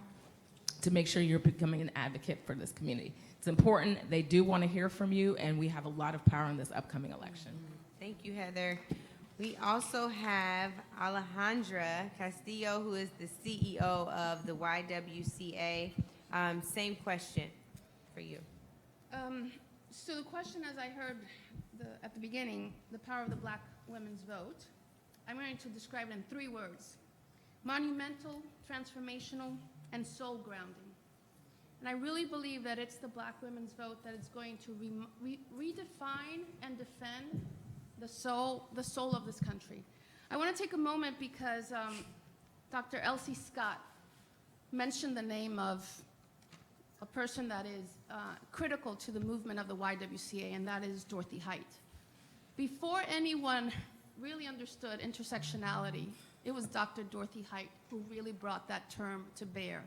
to make sure you're becoming an advocate for this community. It's important. They do want to hear from you, and we have a lot of power in this upcoming election. Thank you, Heather. We also have Alejandra Castillo, who is the CEO of the YWCA. Same question for you. So the question, as I heard at the beginning, the power of the Black women's vote. I'm going to describe it in 3 words: monumental, transformational, and soul grounding. And I really believe that it's the Black women's vote that is going to redefine and defend the soul of this country. I want to take a moment because Dr. Elsie Scott mentioned the name of a person that is critical to the movement of the YWCA, and that is Dorothy Height. Before anyone really understood intersectionality, it was Dr. Dorothy Height who really brought that term to bear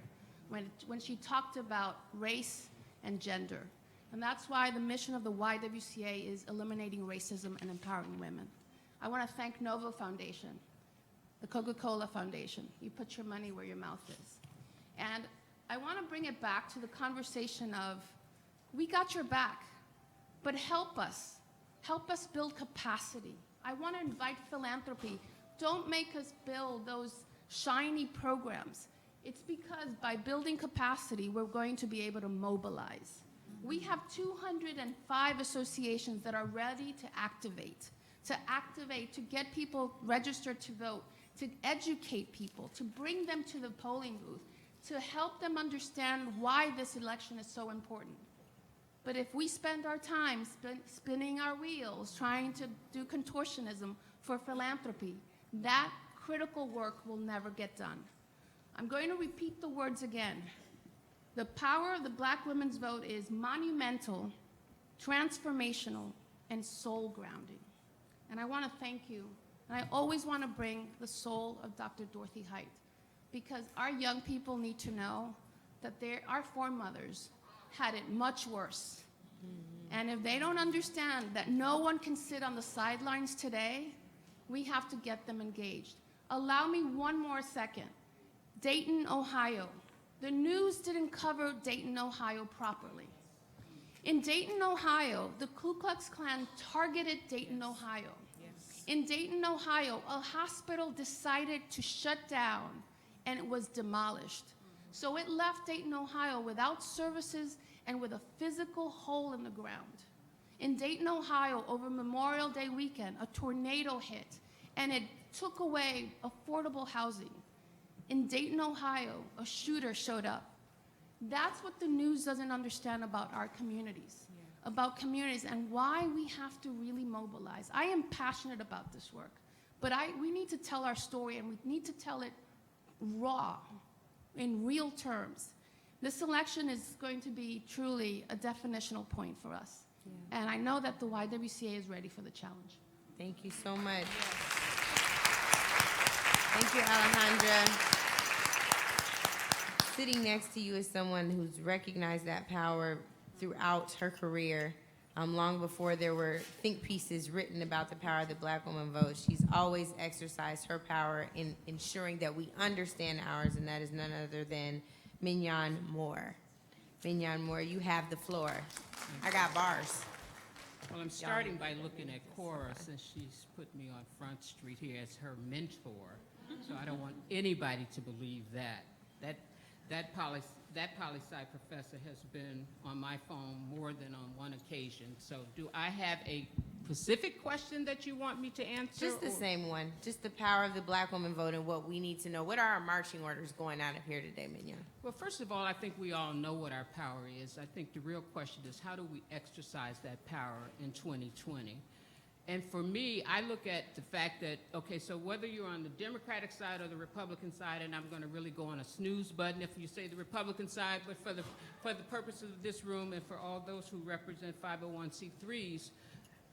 when she talked about race and gender. And that's why the mission of the YWCA is eliminating racism and empowering women. I want to thank Novo Foundation, the Coca-Cola Foundation. You put your money where your mouth is. And I want to bring it back to the conversation of, we got your back, but help us build capacity. I want to invite philanthropy. Don't make us build those shiny programs. It's because by building capacity, we're going to be able to mobilize. We have 205 associations that are ready to activate, to get people registered to vote, to educate people, to bring them to the polling booth, to help them understand why this election is so important. But if we spend our time spinning our wheels, trying to do contortionism for philanthropy, that critical work will never get done. I'm going to repeat the words again. The power of the Black women's vote is monumental, transformational, and soul grounding. And I want to thank you. And I always want to bring the soul of Dr. Dorothy Height, because our young people need to know that our foremothers had it much worse. And if they don't understand that no one can sit on the sidelines today, we have to get them engaged. Allow me one more second. Dayton, Ohio. The news didn't cover Dayton, Ohio properly. In Dayton, Ohio, the Ku Klux Klan targeted Dayton, Ohio. Yes. In Dayton, Ohio, a hospital decided to shut down and it was demolished. So it left Dayton, Ohio without services and with a physical hole in the ground. In Dayton, Ohio, over Memorial Day weekend, a tornado hit and it took away affordable housing. In Dayton, Ohio, a shooter showed up. That's what the news doesn't understand about our communities, and why we have to really mobilize. I am passionate about this work, but we need to tell our story, and we need to tell it raw, in real terms. This election is going to be truly a definitional point for us. Yeah. And I know that the YWCA is ready for the challenge. Thank you so much. Yes. Thank you, Alejandra. Sitting next to you is someone who's recognized that power throughout her career. Long before there were think pieces written about the power of the Black woman vote, she's always exercised her power in ensuring that we understand ours, and that is none other than Mignon Moore. Mignon Moore, you have the floor. I got bars. Well, I'm starting by looking at Cora, since she's put me on Front Street here as her mentor. So I don't want anybody to believe that. That poli-sci professor has been on my phone more than on one occasion. So do I have a specific question that you want me to answer? Just the same one. Just the power of the Black woman vote and what we need to know. What are our marching orders going out of here today, Mignon? Well, first of all, I think we all know what our power is. I think the real question is, how do we exercise that power in 2020? And for me, I look at the fact that, okay, so whether you're on the Democratic side or the Republican side, and I'm going to really go on a snooze button if you say the Republican side, but for the purposes of this room and for all those who represent 501c3s,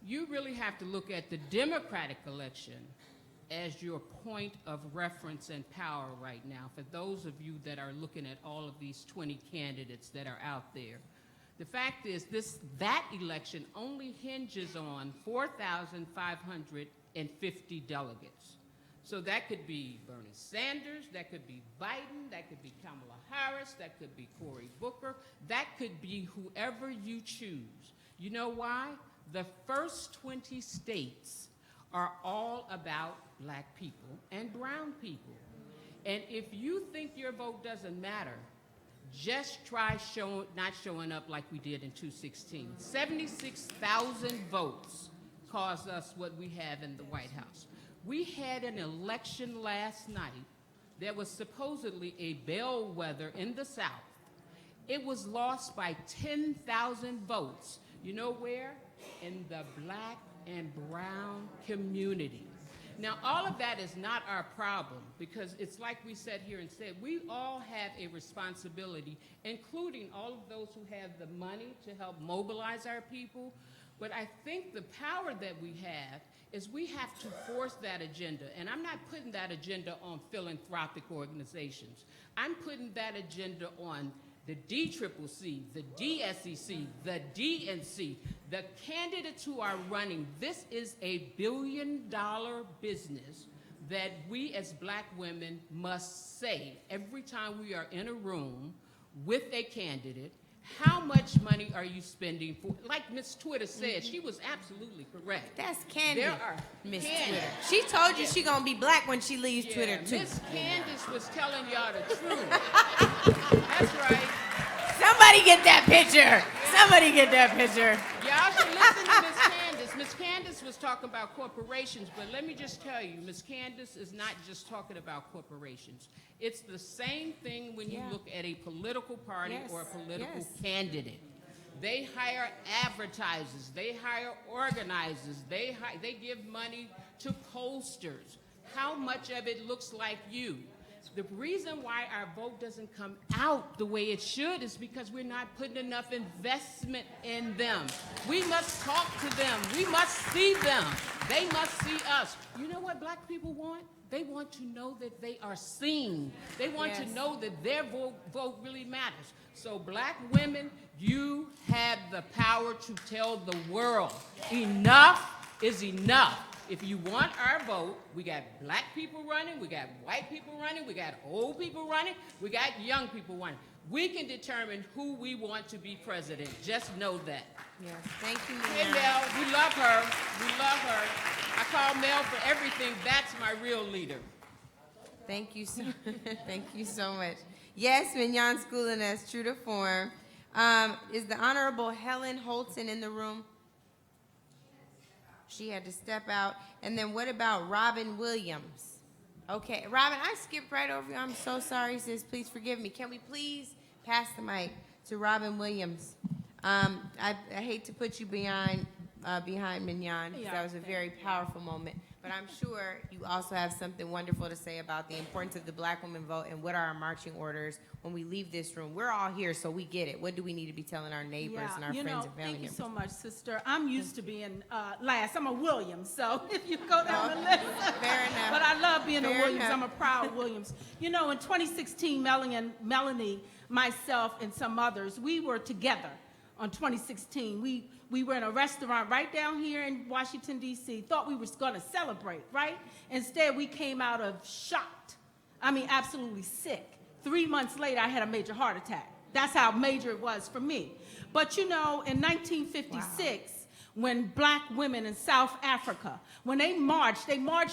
you really have to look at the Democratic election as your point of reference and power right now, for those of you that are looking at all of these 20 candidates that are out there. The fact is, that election only hinges on 4,550 delegates. So that could be Bernie Sanders, that could be Biden, that could be Kamala Harris, that could be Cory Booker, that could be whoever you choose. You know why? The first 20 states are all about Black people and brown people. And if you think your vote doesn't matter, just try not showing up like we did in 2016. 76,000 votes caused us what we have in the White House. We had an election last night that was supposedly a bellwether in the South. It was lost by 10,000 votes. You know where? In the black and brown community. Now, all of that is not our problem, because it's like we said here and said, we all have a responsibility, including all of those who have the money to help mobilize our people. But I think the power that we have is we have to force that agenda. And I'm not putting that agenda on philanthropic organizations. I'm putting that agenda on the DCCC, the DSEC, the DNC, the candidates who are running. This is a billion-dollar business that we as black women must say every time we are in a room with a candidate. How much money are you spending for? Like Miss Twitter said, she was absolutely correct. That's Candy. There are Miss Candy. Twitter. She told you she gonna be black when she leaves Twitter too. Miss Candace was telling y'all the truth. That's right. Somebody get that picture. Somebody get that picture. Y'all should listen to Miss Candace. Miss Candace was talking about corporations, but let me just tell you, Miss Candace is not just talking about corporations. It's the same thing when you look at a political party or a political candidate. They hire advertisers, they hire organizers, they give money to pollsters. How much of it looks like you? The reason why our vote doesn't come out the way it should is because we're not putting enough investment in them. We must talk to them. We must see them. They must see us. You know what black people want? They want to know that they are seen. They want to know that their vote really matters. So black women, you have the power to tell the world, enough is enough. If you want our vote, we got black people running, we got white people running, we got old people running, we got young people running. We can determine who we want to be president. Just know that. Yes, thank you. Hey, Mel, we love her. We love her. I call Mel for everything. That's my real leader. Thank you so, thank you so much. Yes, Mignon schooling us true to form. Is the Honorable Helen Holton in the room? She had to step out. And then what about Robin Williams? Okay, Robin, I skipped right over you. I'm so sorry, sis. Please forgive me. Can we please pass the mic to Robin Williams? I hate to put you behind Mignon, because that was a very powerful moment. But I'm sure you also have something wonderful to say about the importance of the black woman vote and what are our marching orders when we leave this room. We're all here, so we get it. What do we need to be telling our neighbors and our friends and family members? Thank you so much, sister. I'm used to being last. I'm a Williams, so if you go down the list. Fair enough. But I love being a Fair Williams. enough. I'm a proud Williams. You know, in 2016, Melanie, myself, and some others, we were together on 2016. We were in a restaurant right down here in Washington, D.C., thought we were going to celebrate, right? Instead, we came out of shocked. I mean, absolutely sick. 3 months later, I had a major heart attack. That's how major it was for me. But you know, in 1956, when black women in South Africa, when they marched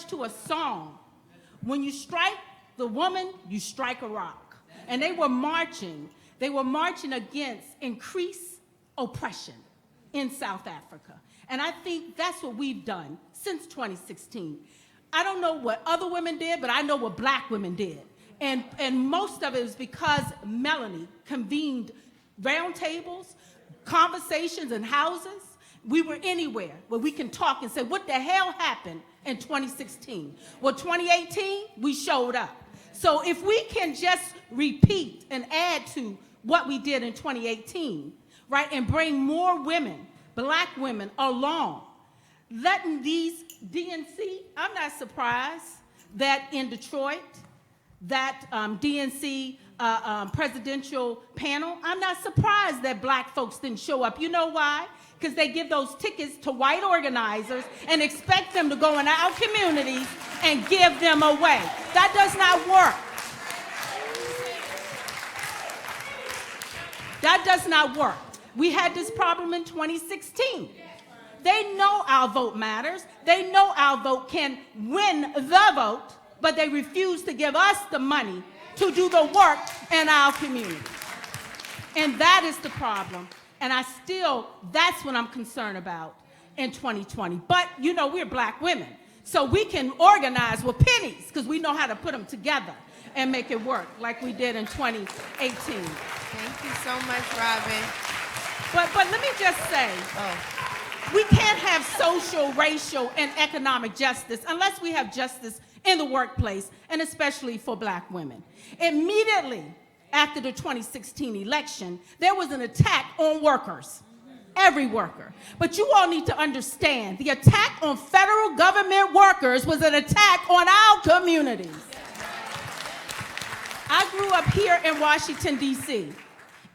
to a song. When you strike the woman, you strike a rock. And they were marching against increased oppression in South Africa. And I think that's what we've done since 2016. I don't know what other women did, but I know what black women did. And most of it was because Melanie convened roundtables, conversations in houses. We were anywhere where we can talk and say, what the hell happened in 2016? Well, 2018, we showed up. So if we can just repeat and add to what we did in 2018, right, and bring more women, black women, along, letting these DNC, I'm not surprised that in Detroit, that DNC presidential panel, I'm not surprised that black folks didn't show up. You know why? Because they give those tickets to white organizers and expect them to go in our communities and give them away. That does not work. That does not work. We had this problem in 2016. They know our vote matters. They know our vote can win the vote, but they refuse to give us the money to do the work in our community. And that is the problem. And that's what I'm concerned about in 2020. But, you know, we're black women. So we can organize with pennies because we know how to put them together and make it work like we did in 2018. Thank you so much, Robin. But let me just say, we can't have social, racial, and economic justice unless we have justice in the workplace, and especially for black women. Immediately after the 2016 election, there was an attack on workers, every worker. But you all need to understand, the attack on federal government workers was an attack on our communities. I grew up here in Washington, D.C.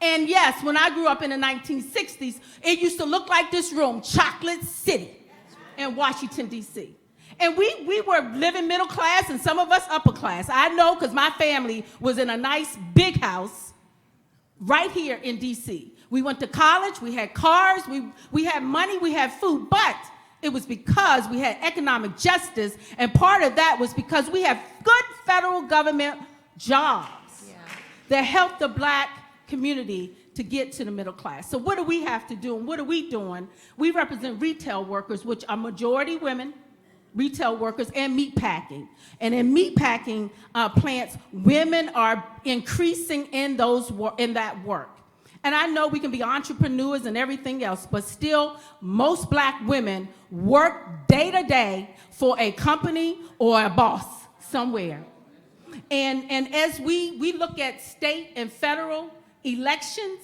And yes, when I grew up in the 1960s, it used to look like this room, Chocolate City in Washington, D.C. And we were living middle class and some of us upper class. I know because my family was in a nice big house right here in D.C. We went to college, we had cars, we had money, we had food, but it was because we had economic justice, and part of that was because we have good federal government jobs that help the black community to get to the middle class. So what do we have to do, and what are we doing? We represent retail workers, which are majority women, retail workers, and meat packing. And in meat packing plants, women are increasing in that work. And I know we can be entrepreneurs and everything else, but still, most black women work day to day for a company or a boss somewhere. And as we look at state and federal elections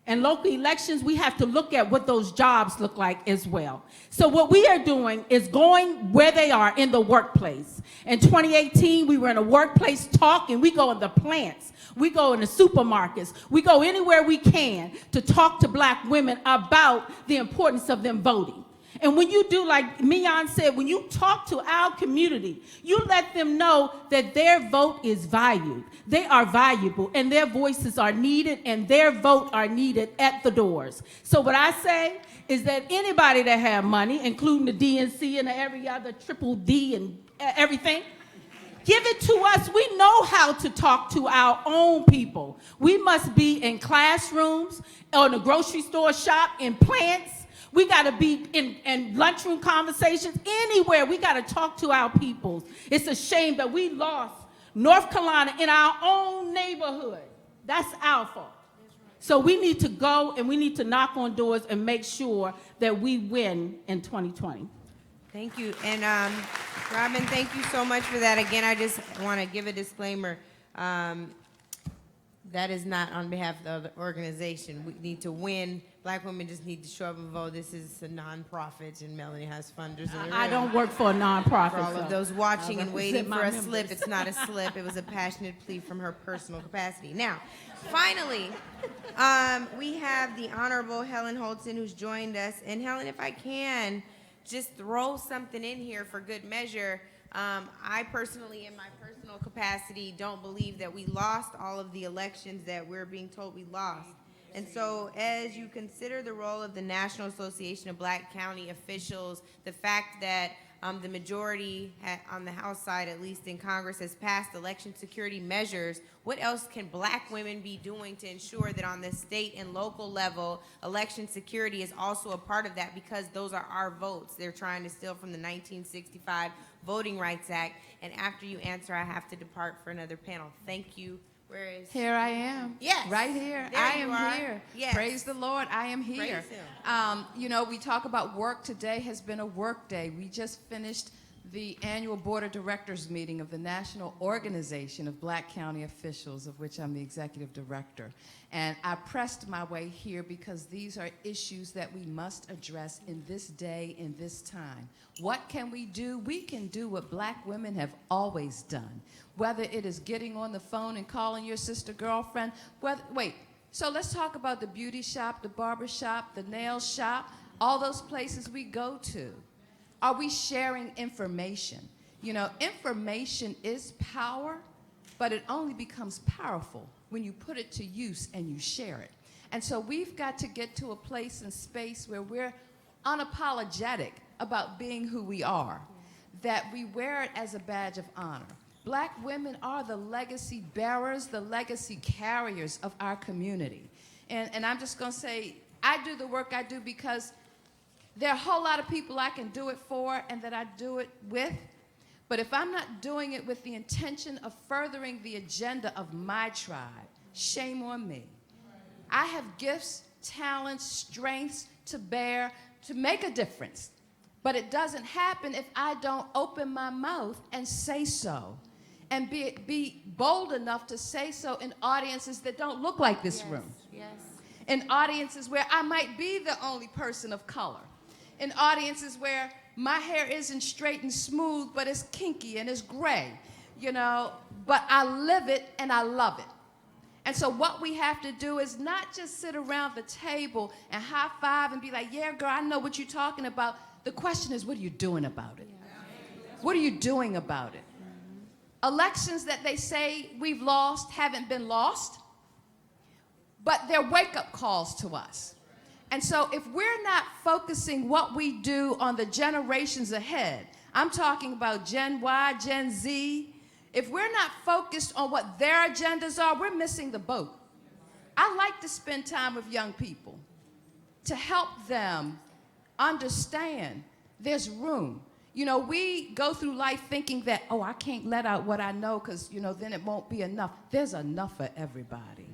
and local elections, we have to look at what those jobs look like as well. So what we are doing is going where they are in the workplace. In 2018, we were in a workplace talk, and we go in the plants. We go in the supermarkets. We go anywhere we can to talk to black women about the importance of them voting. And when you do, like Mian said, when you talk to our community, you let them know that their vote is valued. They are valuable, and their voices are needed, and their vote are needed at the doors. So what I say is that anybody that have money, including the DNC and every other triple D and everything, give it to us. We know how to talk to our own people. We must be in classrooms, on the grocery store shop, in plants. We got to be in lunchroom conversations, anywhere. We got to talk to our people. It's a shame that we lost North Carolina in our own neighborhood. That's our fault. So we need to go and we need to knock on doors and make sure that we win in 2020. Thank you. And Robin, thank you so much for that. Again, I just want to give a disclaimer. That is not on behalf of the organization. We need to win. Black women just need to show up and vote. This is a nonprofit, and Melanie has funders in the room. I don't work for a nonprofit. For all of those watching and waiting for a members. slip, it's not a slip. It was a passionate plea from her personal capacity. Now, finally, we have the Honorable Helen Holton, who's joined us. And Helen, if I can, just throw something in here for good measure. I personally, in my personal capacity, don't believe that we lost all of the elections that we're being told we lost. And so as you consider the role of the National Association of Black County Officials, the fact that the majority on the House side, at least in Congress, has passed election security measures, what else can black women be doing to ensure that on the state and local level, election security is also a part of that, because those are our votes. They're trying to steal from the 1965 Voting Rights Act. And after you answer, I have to depart for another panel. Thank you. Where is? Here I am. Yes. Right here. There I you am are. here. Yes. Praise the Lord. I am here. Praise him. You know, we talk about work. Today has been a work day. We just finished the annual Board of Directors meeting of the National Organization of Black County Officials, of which I'm the executive director. And I pressed my way here because these are issues that we must address in this day, in this time. What can we do? We can do what black women have always done, whether it is getting on the phone and calling your sister girlfriend. So let's talk about the beauty shop, the barber shop, the nail shop, all those places we go to. Are we sharing information? You know, information is power, but it only becomes powerful when you put it to use and you share it. And so we've got to get to a place and space where we're unapologetic about being who we are, that we wear it as a badge of honor. Black women are the legacy bearers, the legacy carriers of our community. And I'm just going to say, I do the work I do because There are a whole lot of people I can do it for and that I do it with, but if I'm not doing it with the intention of furthering the agenda of my tribe, shame on me. I have gifts, talents, strengths to bear, to make a difference. But it doesn't happen if I don't open my mouth and say so. And be bold enough to say so in audiences that don't look like this room. Yes. In audiences where I might be the only person of color. In audiences where my hair isn't straight and smooth, but it's kinky and it's gray, you know, but I live it and I love it. And so what we have to do is not just sit around the table and high five and be like, yeah, girl, I know what you're talking about. The question is, what are you doing about it? What are you doing about it? Elections that they say we've lost haven't been lost, but they're wake-up calls to us. And so if we're not focusing what we do on the generations ahead, I'm talking about Gen Y, Gen Z, if we're not focused on what their agendas are, we're missing the boat. I like to spend time with young people to help them understand there's room. You know, we go through life thinking that, oh, I can't let out what I know because, you know, then it won't be enough. There's enough for everybody.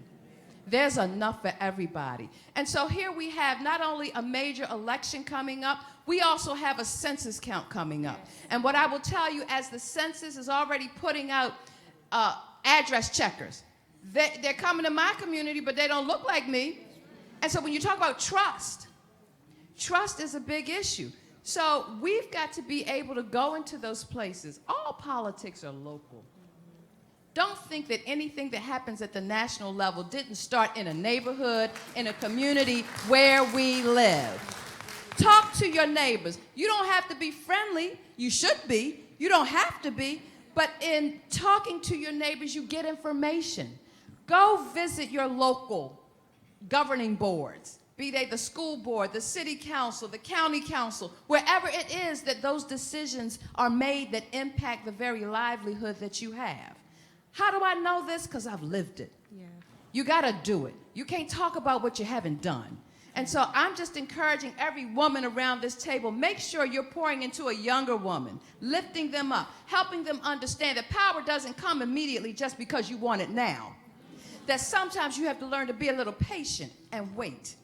There's enough for everybody. And so here we have not only a major election coming up, we also have a census count coming up. And what I will tell you, as the census is already putting out address checkers, they're coming to my community, but they don't look like me. And so when you talk about trust, trust is a big issue. So we've got to be able to go into those places. All politics are local. Don't think that anything that happens at the national level didn't start in a neighborhood, in a community where we live. Talk to your neighbors. You don't have to be friendly. You should be. You don't have to be. But in talking to your neighbors, you get information. Go visit your local governing boards, be they the school board, the city council, the county council, wherever it is that those decisions are made that impact the very livelihood that you have. How do I know this? Because I've lived it. Yeah. You got to do it. You can't talk about what you haven't done. And so I'm just encouraging every woman around this table, make sure you're pouring into a younger woman, lifting them up, helping them understand that power doesn't come immediately just because you want it now. That sometimes you have to learn to be a little patient and wait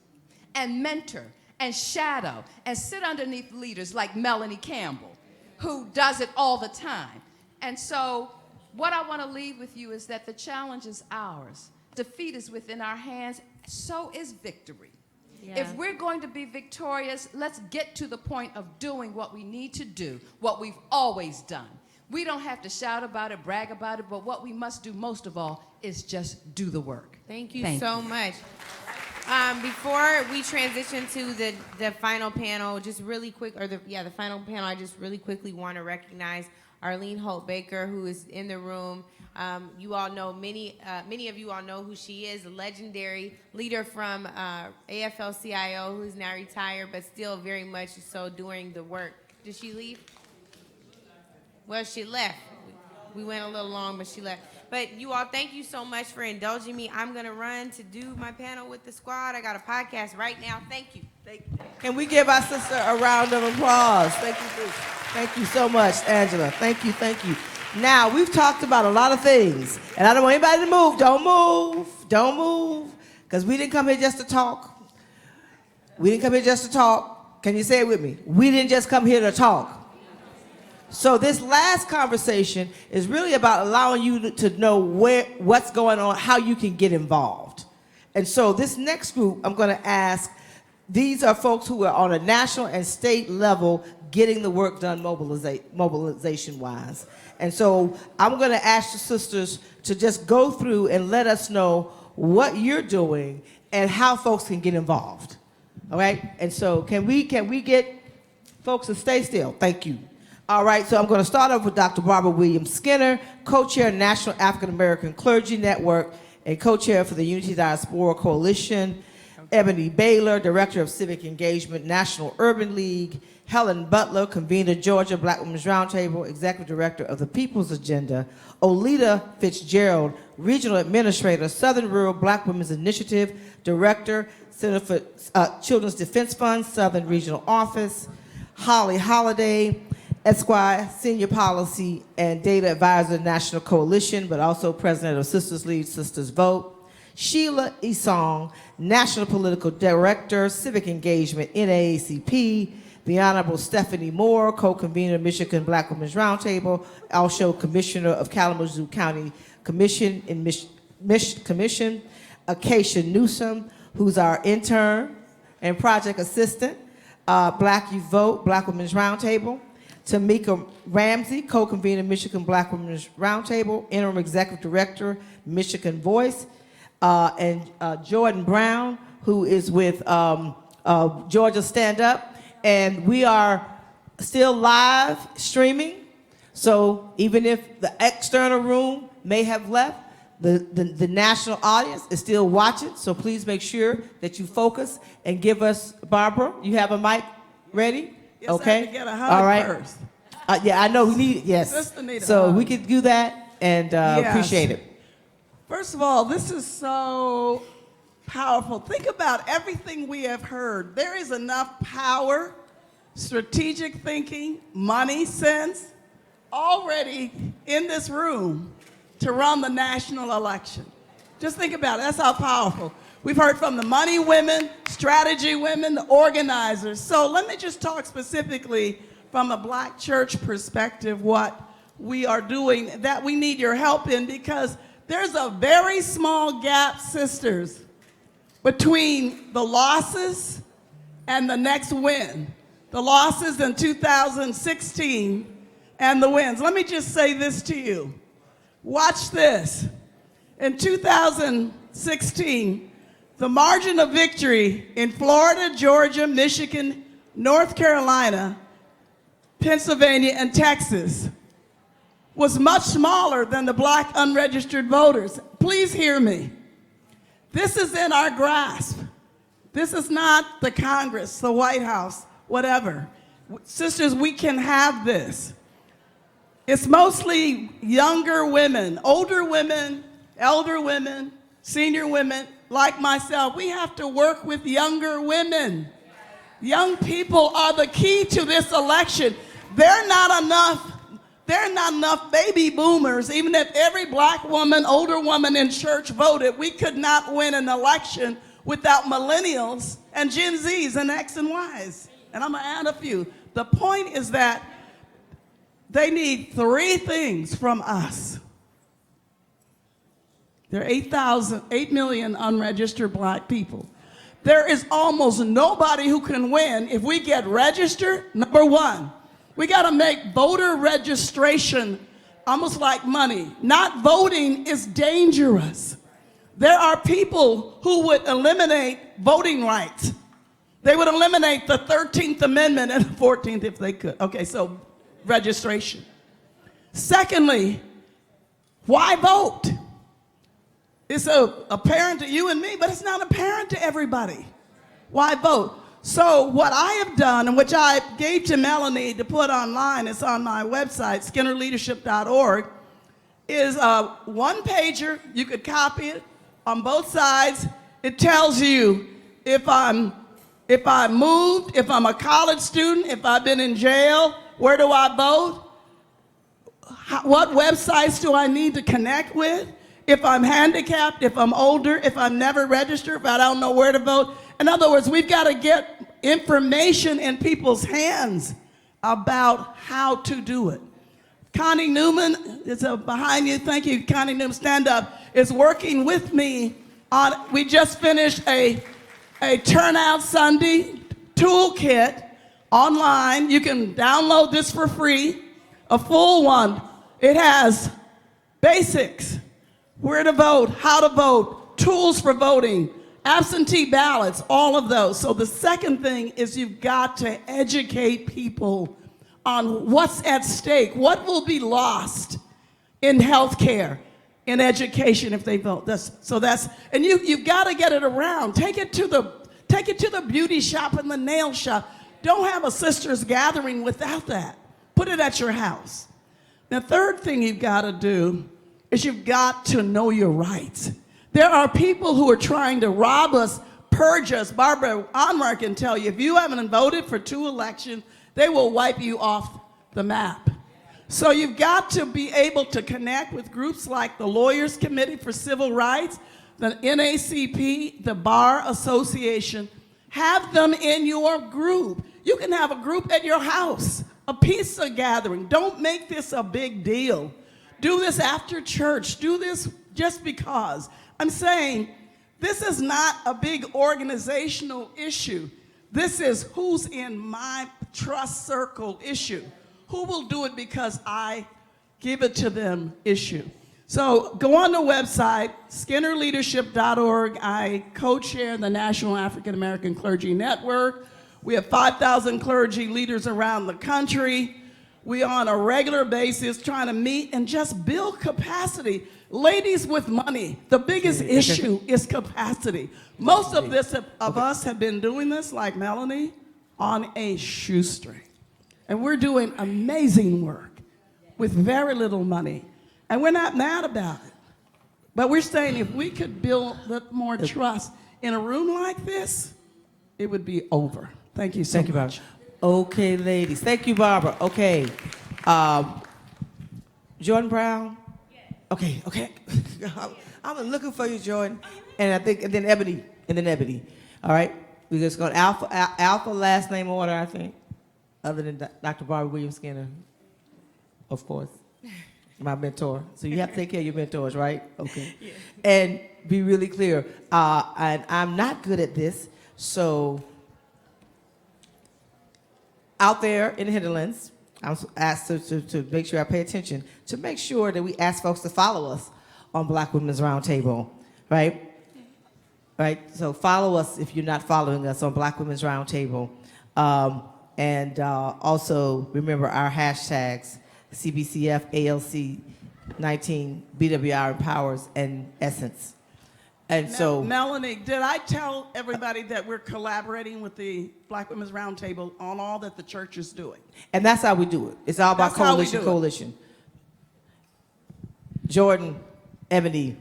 and mentor and shadow and sit underneath leaders like Melanie Campbell, who does it all the time. And so what I want to leave with you is that the challenge is ours. Defeat is within our hands. So is victory. Yeah. If we're going to be victorious, let's get to the point of doing what we need to do, what we've always done. We don't have to shout about it, brag about it, but what we must do most of all is just do the work. Thank you so much. Before we transition to the final panel, just really quick, or the final panel, I just really quickly want to recognize Arlene Holt Baker, who is in the room. You all know, many of you all know who she is, a legendary leader from AFL-CIO, who's now retired, but still very much so doing the work. Did she leave? Well, she left. We went a little long, but she left. But you all, thank you so much for indulging me. I'm going to run to do my panel with the squad. I got a podcast right now. Thank you. Thank you. Can we give our sister a round of applause? Thank you, Bruce. Thank you so much, Angela. Thank you, thank you. Now, we've talked about a lot of things, and I don't want anybody to move. Don't move. Don't move, because we didn't come here just to talk. We didn't come here just to talk. Can you say it with me? We didn't just come here to talk. So this last conversation is really about allowing you to know what's going on, how you can get involved. And so this next group, I'm going to ask, these are folks who are on a national and state level getting the work done mobilization-wise. And so I'm going to ask the sisters to just go through and let us know what you're doing and how folks can get involved. All right? And so can we get folks to stay still? Thank you. All right, so I'm going to start off with Dr. Barbara Williams Skinner, co-chair of National African American Clergy Network and co-chair for the Unity Diaspora Coalition. Ebony Baylor, Director of Civic Engagement, National Urban League. Helen Butler, Convener, Georgia Black Women's Roundtable, Executive Director of the People's Agenda. Olita Fitzgerald, Regional Administrator, Southern Rural Black Women's Initiative, Director, Center for Children's Defense Fund, Southern Regional Office. Holly Holliday, Esquire, Senior Policy and Data Advisor, National Coalition, but also President of Sisters Lead, Sisters Vote. Sheila Esong, National Political Director, Civic Engagement, NAACP. The Honorable Stephanie Moore, Co-Convener, Michigan Black Women's Roundtable, also Commissioner of Kalamazoo County Commission in Commission. Acacia Newsom, who's our intern and project assistant. Black You Vote, Black Women's Roundtable. Tamika Ramsey, Co-Convener, Michigan Black Women's Roundtable, Interim Executive Director, Michigan Voice. And Jordan Brown, who is with Georgia Stand Up. And we are still live streaming. So even if the external room may have left, the national audience is still watching. So please make sure that you focus and give us, Barbara, you have a mic ready? Yes, okay. I have to get a hug all right. first. Yeah, I know we need it, yes. Sister need a so hug. we could do that and Yes. appreciate it. First of all, this is so powerful. Think about everything we have heard. There is enough power, strategic thinking, money sense already in this room to run the national election. Just think about it. That's how powerful. We've heard from the money women, strategy women, the organizers. So let me just talk specifically from a Black church perspective what we are doing that we need your help in, because there's a very small gap, sisters, between the losses and the next win. The losses in 2016 and the wins. Let me just say this to you. Watch this. In 2016, the margin of victory in Florida, Georgia, Michigan, North Carolina, Pennsylvania, and Texas was much smaller than the Black unregistered voters. Please hear me. This is in our grasp. This is not the Congress, the White House, whatever. Sisters, we can have this. It's mostly younger women, older women, elder women, senior women, like myself. We have to work with younger women. Young people are the key to this election. They're not enough baby boomers. Even if every Black woman, older woman in church voted, we could not win an election without millennials and Gen Zs and X and Ys. And I'm gonna add a few. The point is that they need 3 things from us. There are 8 million unregistered Black people. There is almost nobody who can win if we get registered. Number 1, we gotta make voter registration almost like money. Not voting is dangerous. There are people who would eliminate voting rights. They would eliminate the 13th Amendment and the 14th if they could. Okay, so registration. Secondly, why vote? It's apparent to you and me, but it's not apparent to everybody. Why vote? So what I have done, and which I gave to Melanie to put online, it's on my website, skinnerleadership.org, is a 1-pager. You could copy it on both sides. It tells you if I moved, if I'm a college student, if I've been in jail, where do I vote? What websites do I need to connect with? If I'm handicapped, if I'm older, if I'm never registered, if I don't know where to vote. In other words, we've got to get information in people's hands about how to do it. Connie Newman is behind you. Thank you, Connie Newman. Stand up. Is working with me on. We just finished a Turnout Sunday toolkit online. You can download this for free, a full one. It has basics, where to vote, how to vote, tools for voting, absentee ballots, all of those. So the second thing is you've got to educate people on what's at stake, what will be lost in health care, in education if they vote. And you've got to get it around. Take it to the beauty shop and the nail shop. Don't have a sisters gathering without that. Put it at your house. The third thing you've got to do is you've got to know your rights. There are people who are trying to rob us, purge us. Barbara Anwar can tell you, if you haven't voted for 2 elections, they will wipe you off the map. So you've got to be able to connect with groups like the Lawyers Committee for Civil Rights, the NACP, the Bar Association. Have them in your group. You can have a group at your house, a pizza gathering. Don't make this a big deal. Do this after church. Do this just because. I'm saying this is not a big organizational issue. This is who's in my trust circle issue. Who will do it because I give it to them issue. So go on the website, skinnerleadership.org. I co-chair the National African American Clergy Network. We have 5,000 clergy leaders around the country. We are on a regular basis trying to meet and just build capacity. Ladies with money, the biggest issue is capacity. Most of us have been doing this, like Melanie, on a shoestring. And we're doing amazing work with very little money. And we're not mad about it. But we're saying if we could build more trust in a room like this, it would be over. Thank you so much. Barbara. Okay, ladies. Thank you, Barbara. Okay. Jordan Brown? Okay. I'm looking for you, Jordan. And then Ebony. All right? We're just going alpha last name order, I think. Other than Dr. Barbara Williams Skinner, of course, my mentor. So you have to take care of your mentors, right? Okay. Yeah. And be really clear. And I'm not good at this, so out there in the hinterlands, I'm asked to make sure I pay attention, to make sure that we ask folks to follow us on Black Women's Roundtable, right? Right? So follow us if you're not following us on Black Women's Roundtable. And also remember our hashtags, CBCF, ALC 19, BWR Empowers, and Essence. And so, Melanie, did I tell everybody that we're collaborating with the Black Women's Roundtable on all that the church is doing? And that's how we do it. It's all about coalition. Jordan, Ebony.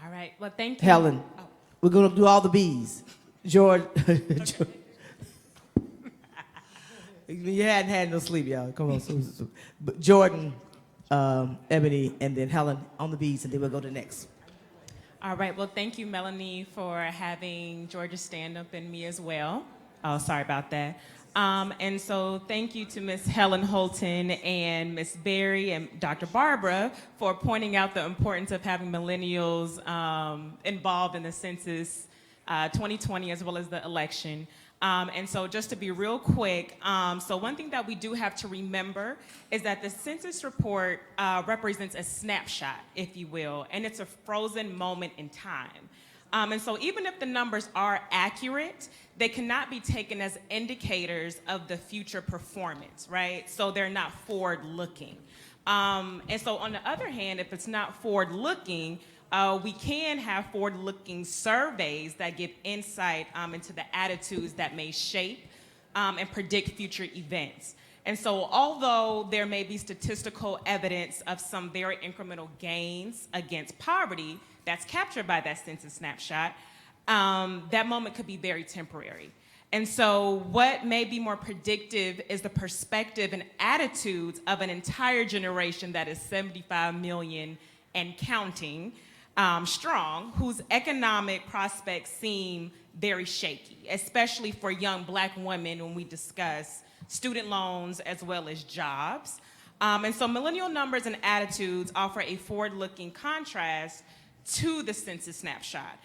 All right. Well, thank you. Helen. Oh. We're going to do all the B's. Jordan. You hadn't had no sleep, y'all. Come on. But Jordan, Ebony, and then Helen on the B's, and then we'll go to next. All right. Well, thank you, Melanie, for having Georgia stand up and me as well. Oh, sorry about that. And so thank you to Ms. Helen Holton and Ms. Berry and Dr. Barbara for pointing out the importance of having millennials involved in the census 2020 as well as the election. And so just to be real quick, so one thing that we do have to remember is that the census report represents a snapshot, if you will, and it's a frozen moment in time. And so even if the numbers are accurate, they cannot be taken as indicators of the future performance, right? So they're not forward-looking. And so on the other hand, if it's not forward-looking, we can have forward-looking surveys that give insight into the attitudes that may shape and predict future events. And so although there may be statistical evidence of some very incremental gains against poverty that's captured by that census snapshot, that moment could be very temporary. And so what may be more predictive is the perspective and attitudes of an entire generation that is 75 million and counting, strong, whose economic prospects seem very shaky, especially for young Black women when we discuss student loans as well as jobs. And so millennial numbers and attitudes offer a forward-looking contrast to the census snapshot,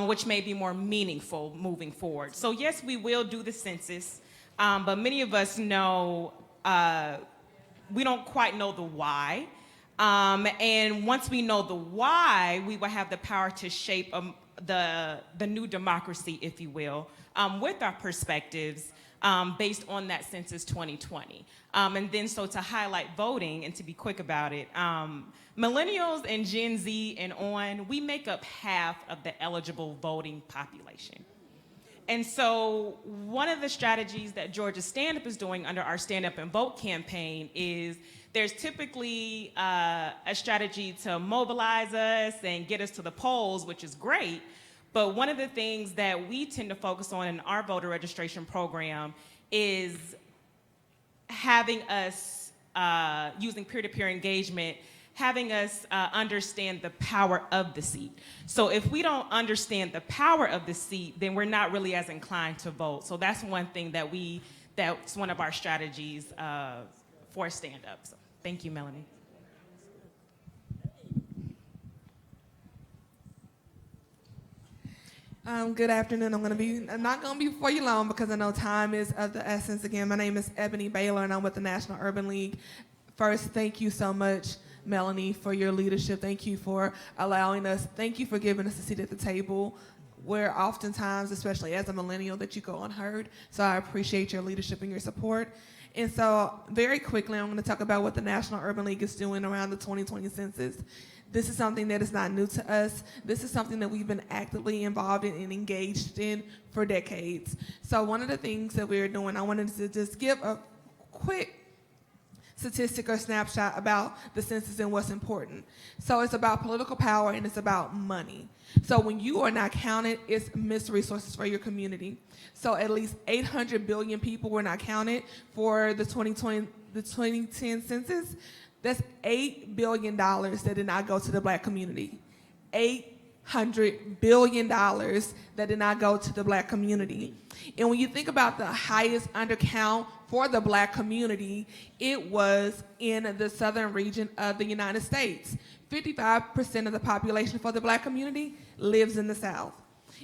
which may be more meaningful moving forward. So yes, we will do the census, but many of us know, we don't quite know the why. And once we know the why, we will have the power to shape the new democracy, if you will, with our perspectives based on that census 2020. And then so to highlight voting and to be quick about it, millennials and Gen Z and on, we make up half of the eligible voting population. And so one of the strategies that Georgia Stand Up is doing under our Stand Up and Vote campaign is there's typically a strategy to mobilize us and get us to the polls, which is great. But one of the things that we tend to focus on in our voter registration program is having us, using peer-to-peer engagement, having us understand the power of the seat. So if we don't understand the power of the seat, then we're not really as inclined to vote. So that's one thing that's one of our strategies for Stand Up. So thank you, Melanie. Good afternoon. I'm not going to be before you long because I know time is of the essence. Again, my name is Ebony Baylor, and I'm with the National Urban League. First, thank you so much, Melanie, for your leadership. Thank you for thank you for giving us a seat at the table where oftentimes, especially as a millennial, that you go unheard. So I appreciate your leadership and your support. And so very quickly, I'm going to talk about what the National Urban League is doing around the 2020 census. This is something that is not new to us. This is something that we've been actively involved in and engaged in for decades. So one of the things that we're doing, I wanted to just give a quick statistic or snapshot about the census and what's important. So it's about political power and it's about money. So when you are not counted, it's missed resources for your community. So at least 800 billion people were not counted for the 2010 census. That's $8 billion that did not go to the Black community. $800 billion that did not go to the Black community. And when you think about the highest undercount for the Black community, it was in the southern region of the United States. 55% of the population for the Black community lives in the South.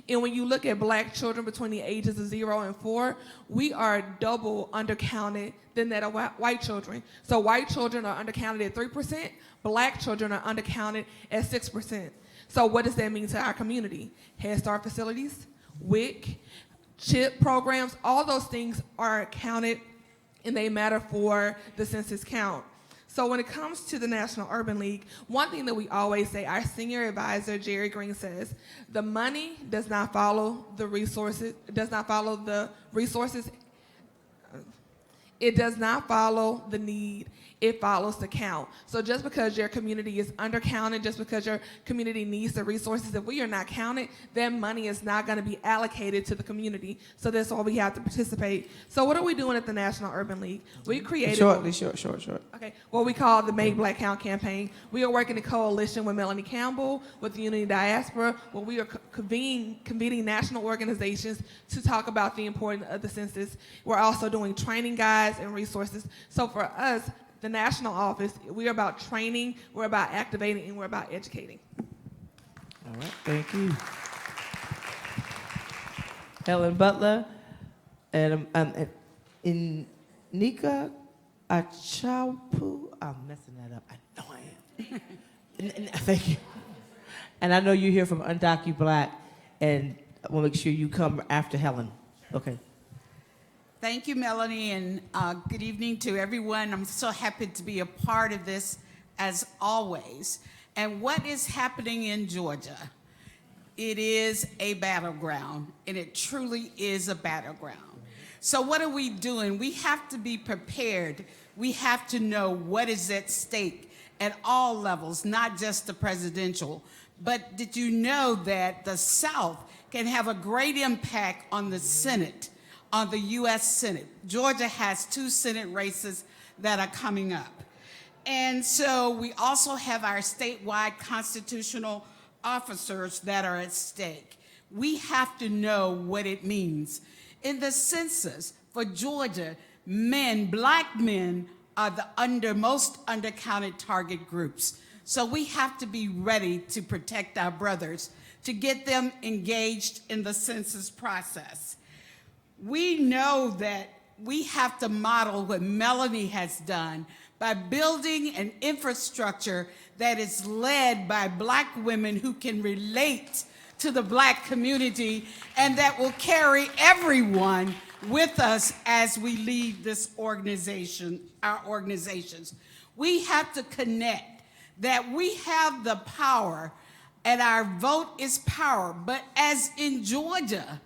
And when you look at Black children between the ages of 0 and 4, we are double undercounted than that of white children. So white children are undercounted at 3%, Black children are undercounted at 6%. So what does that mean to our community? Head Start facilities, WIC, CHIP programs, all those things are counted and they matter for the census count. So when it comes to the National Urban League, one thing that we always say, our senior advisor, Jerry Green, says, the money does not follow the resources, it does not follow the resources, it does not follow the need, it follows the count. So just because your community is undercounted, just because your community needs the resources, if we are not counted, then money is not going to be allocated to the community. So that's why we have to participate. So what are we doing at the National Urban League? We created Short. Okay, what we call the Make Black Count campaign. We are working in coalition with Melanie Campbell, with the Unity Diaspora, where we are convening national organizations to talk about the importance of the census. We're also doing training guides and resources. So for us, the national office, we're about training, we're about activating, and we're about educating. All right, thank you. Helen Butler and Nika Achapu. I'm messing that up. I know I am. Thank you. And I know you're here from Undocu Black, and I want to make sure you come after Helen. Okay. Thank you, Melanie, and good evening to everyone. I'm so happy to be a part of this, as always. And what is happening in Georgia? It is a battleground, and it truly is a battleground. So what are we doing? We have to be prepared. We have to know what is at stake at all levels, not just the presidential. But did you know that the South can have a great impact on the Senate, on the U.S. Senate? Georgia has 2 Senate races that are coming up. And so we also have our statewide constitutional officers that are at stake. We have to know what it means. In the census for Georgia, men, Black men, are the most undercounted target groups. So we have to be ready to protect our brothers, to get them engaged in the census process. We know that we have to model what Melanie has done by building an infrastructure that is led by Black women who can relate to the Black community and that will carry everyone with us as we lead this organization, our organizations. We have to connect that we have the power and our vote is power. But as in Georgia,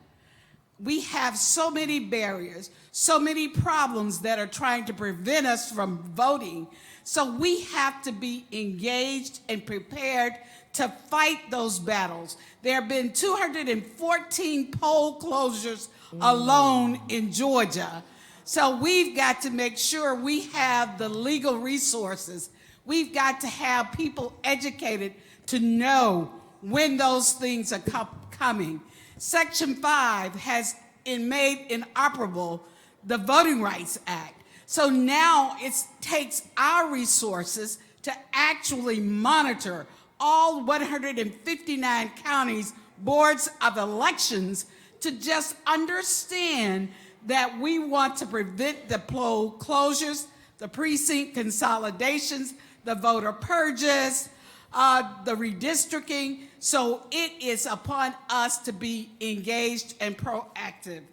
we have so many barriers, so many problems that are trying to prevent us from voting. So we have to be engaged and prepared to fight those battles. There have been 214 poll closures alone in Georgia. So we've got to make sure we have the legal resources. We've got to have people educated to know when those things are coming. Section 5 has made inoperable the Voting Rights Act. So now it takes our resources to actually monitor all 159 counties' boards of elections to just understand that we want to prevent the poll closures, the precinct consolidations, the voter purges, the redistricting. So it is upon us to be engaged and proactive.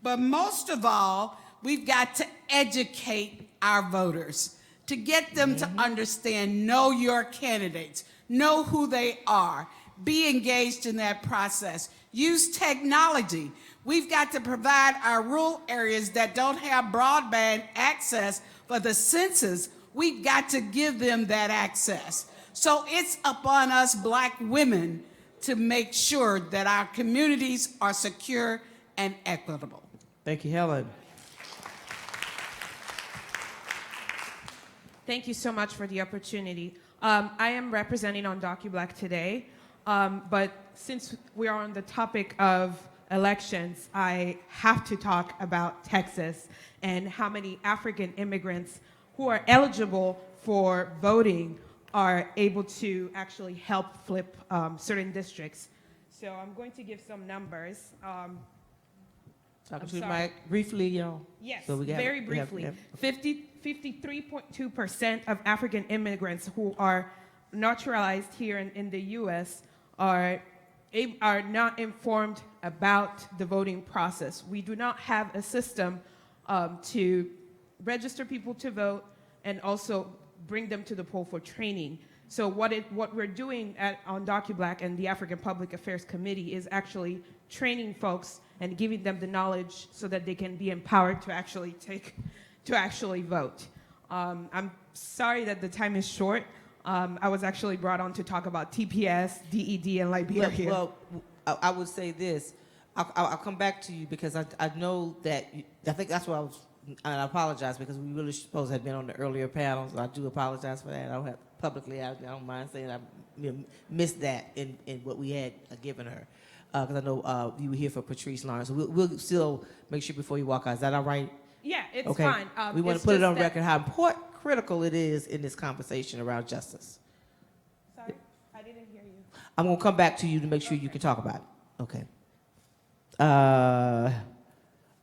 But most of all, we've got to educate our voters to get them to understand, know your candidates, know who they are, be engaged in that process. Use technology. We've got to provide our rural areas that don't have broadband access for the census. We've got to give them that access. So it's upon us Black women to make sure that our communities are secure and equitable. Thank you, Helen. Thank you so much for the opportunity. I am representing on DocuBlack today, but since we are on the topic of elections, I have to talk about Texas and how many African immigrants who are eligible for voting are able to actually help flip certain districts. So I'm going to give some numbers. Talk to Mike briefly, y'all. Yes, So very briefly. 53.2% of African immigrants who are naturalized here in the U.S. are not informed about the voting process. We do not have a system to register people to vote and also bring them to the poll for training. So what we're doing on DocuBlack and the African Public Affairs Committee is actually training folks and giving them the knowledge so that they can be empowered to actually vote. I'm sorry that the time is short. I was actually brought on to talk about TPS, DED, and Liberia. Well, I would say this. I'll come back to you because I know that, I think that's what I was, and I apologize because we really supposed to have been on the earlier panels. I do apologize for that. I don't have publicly, I don't mind saying I missed that in what we had given her. Because I know you were here for Patrice Lawrence. So we'll still make sure before you walk out. Is that all right? Yeah, it's okay. fine. We want to put it on record how critical it is in this conversation around justice. Sorry, I didn't hear you. I'm going to come back to you to make sure you can talk about it. Okay.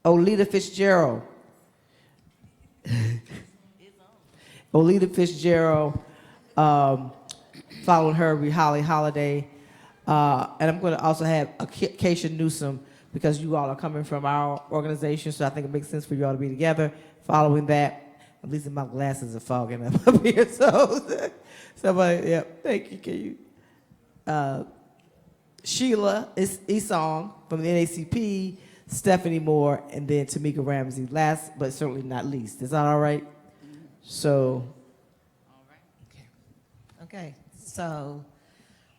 Olita Fitzgerald. Olita Fitzgerald, following her, Holly Holiday. And I'm going to also have Keisha Newsom because you all are coming from our organization, so I think it makes sense for you all to be together. Following that, at least my glasses are fogging up here, so somebody, yeah, thank you, Sheila Esong from the NACP, Stephanie Moore, and then Tamika Ramsey, last but certainly not least. Is that all right? So. All right. Okay, so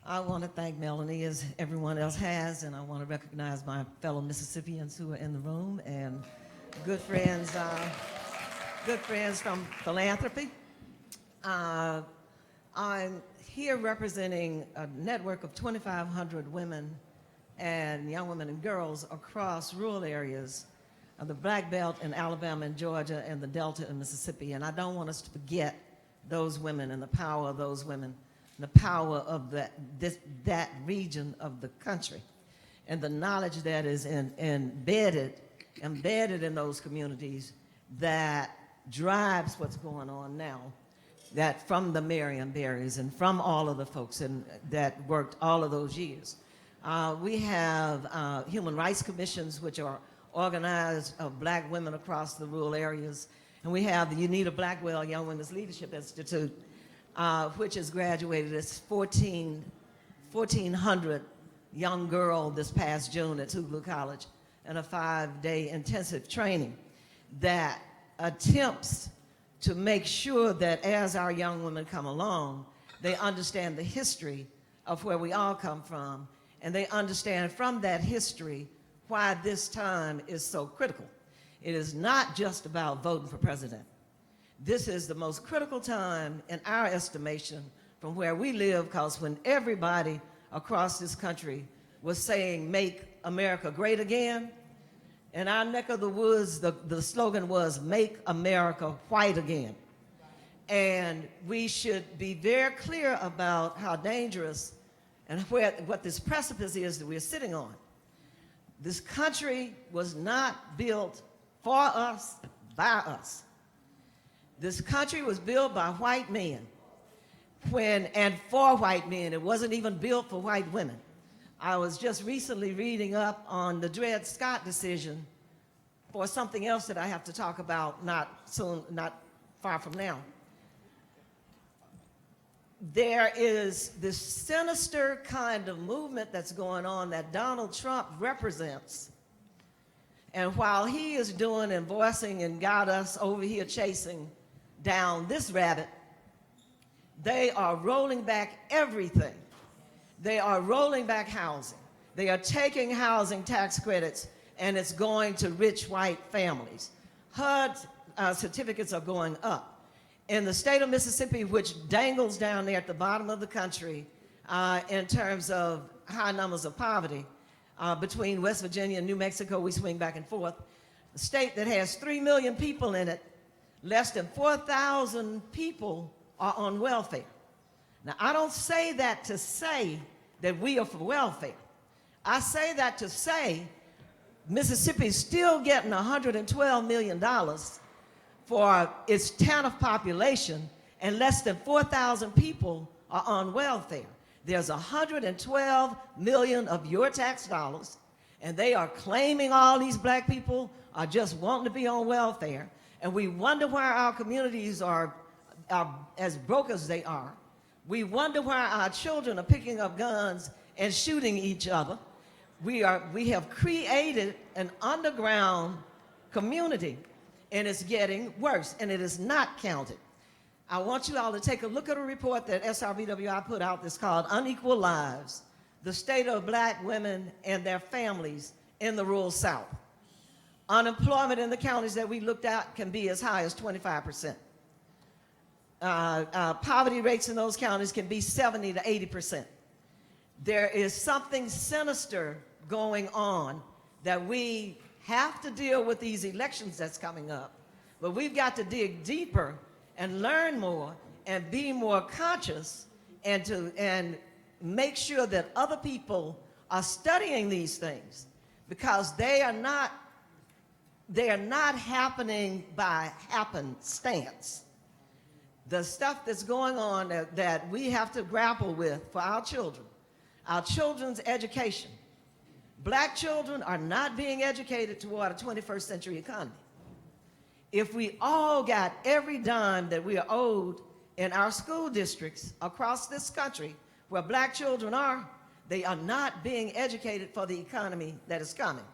I want to thank Melanie as everyone else has, and I want to recognize my fellow Mississippians who are in the room and good friends from philanthropy. I'm here representing a network of 2,500 women and young women and girls across rural areas of the Black Belt in Alabama and Georgia and the Delta in Mississippi. And I don't want us to forget those women and the power of those women, the power of that region of the country, and the knowledge that is embedded in those communities that drives what's going on now, that from the Marion Berries and from all of the folks that worked all of those years. We have human rights commissions, which are organized of black women across the rural areas. And we have the Unita Blackwell Young Women's Leadership Institute, which has graduated as 1,400 young girls this past June at Tougaloo College in a 5-day intensive training that attempts to make sure that as our young women come along, they understand the history of where we all come from, and they understand from that history why this time is so critical. It is not just about voting for president. This is the most critical time in our estimation from where we live, because when everybody across this country was saying, "Make America great again," in our neck of the woods, the slogan was, "Make America white again." And we should be very clear about how dangerous and what this precipice is that we're sitting on. This country was not built for us, by us. This country was built by white men and for white men. It wasn't even built for white women. I was just recently reading up on the Dred Scott decision for something else that I have to talk about not far from now. There is this sinister kind of movement that's going on that Donald Trump represents. And while he is doing and voicing and got us over here chasing down this rabbit, they are rolling back everything. They are rolling back housing. They are taking housing tax credits, and it's going to rich white families. HUD certificates are going up. In the state of Mississippi, which dangles down there at the bottom of the country in terms of high numbers of poverty, between West Virginia and New Mexico, we swing back and forth. A state that has 3 million people in it, less than 4,000 people are on welfare. Now, I don't say that to say that we are for welfare. I say that to say Mississippi is still getting $112 million for its TANF population, and less than 4,000 people are on welfare. There's 112 million of your tax dollars, and they are claiming all these black people are just wanting to be on welfare. And we wonder why our communities are as broke as they are. We wonder why our children are picking up guns and shooting each other. We have created an underground community, and it's getting worse, and it is not counted. I want you all to take a look at a report that SRBWI put out that's called Unequal Lives, the State of Black Women and Their Families in the Rural South. Unemployment in the counties that we looked at can be as high as 25%. Poverty rates in those counties can be 70 to 80%. There is something sinister going on that we have to deal with these elections that's coming up, but we've got to dig deeper and learn more and be more conscious and make sure that other people are studying these things, because they are not happening by happenstance. The stuff that's going on that we have to grapple with for our children's education. Black children are not being educated toward a 21st century economy. If we all got every dime that we are owed in our school districts across this country where black children are, they are not being educated for the economy that is coming.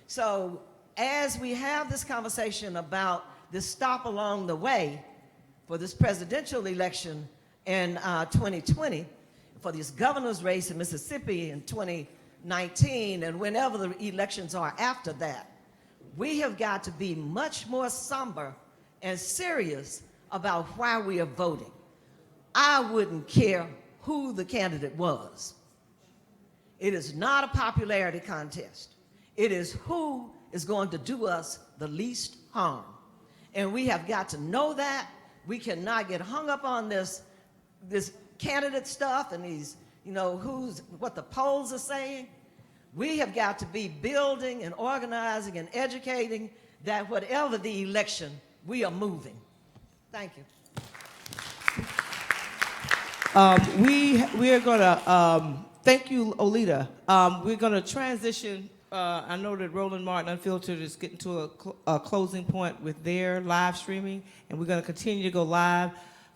So as we have this conversation about this stop along the way for this presidential election in 2020, for this governor's race in Mississippi in 2019, and whenever the elections are after that, we have got to be much more somber and serious about why we are voting. I wouldn't care who the candidate was. It is not a popularity contest. It is who is going to do us the least harm. And we have got to know that. We cannot get hung up on this candidate stuff and these, what the polls are saying. We have got to be building and organizing and educating that whatever the election, we are moving. Thank you. We are going to, thank you, Olita. We're going to transition I know that Roland Martin Unfiltered is getting to a closing point with their live streaming, and we're going to continue to go live,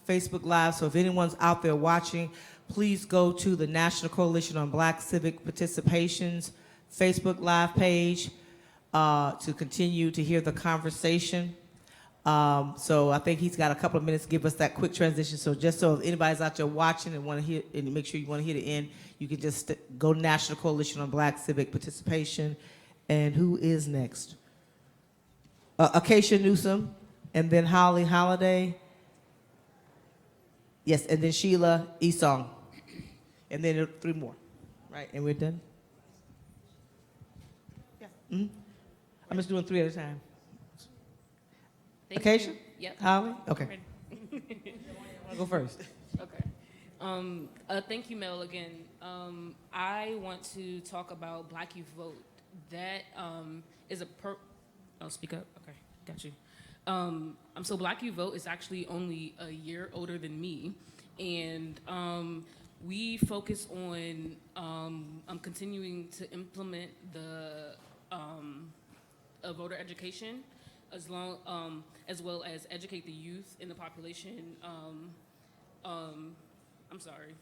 Facebook Live. So if anyone's out there watching, please go to the National Coalition on Black Civic Participation's Facebook Live page to continue to hear the conversation. So I think he's got a couple of minutes to give us that quick transition. So just so if anybody's out there watching and want to hear, and make sure you want to hear the end, you can just go to National Coalition on Black Civic Participation. And who is next? Acacia Newsom, and then Holly Holiday. Yes, and then Sheila Esong. And then 3 more, right? And we're done? Yeah. Mm-hmm. I'm just doing 3 at a time. Acacia? Yep. Holly? Okay. I'll go first. Okay. Thank you, Mel, again. I want to talk about Black Youth Vote. That is I'll speak up. Okay, got you. So Black Youth Vote is actually only a year older than me, and we focus on continuing to implement the voter education, as well as educate the youth in the population. I'm sorry,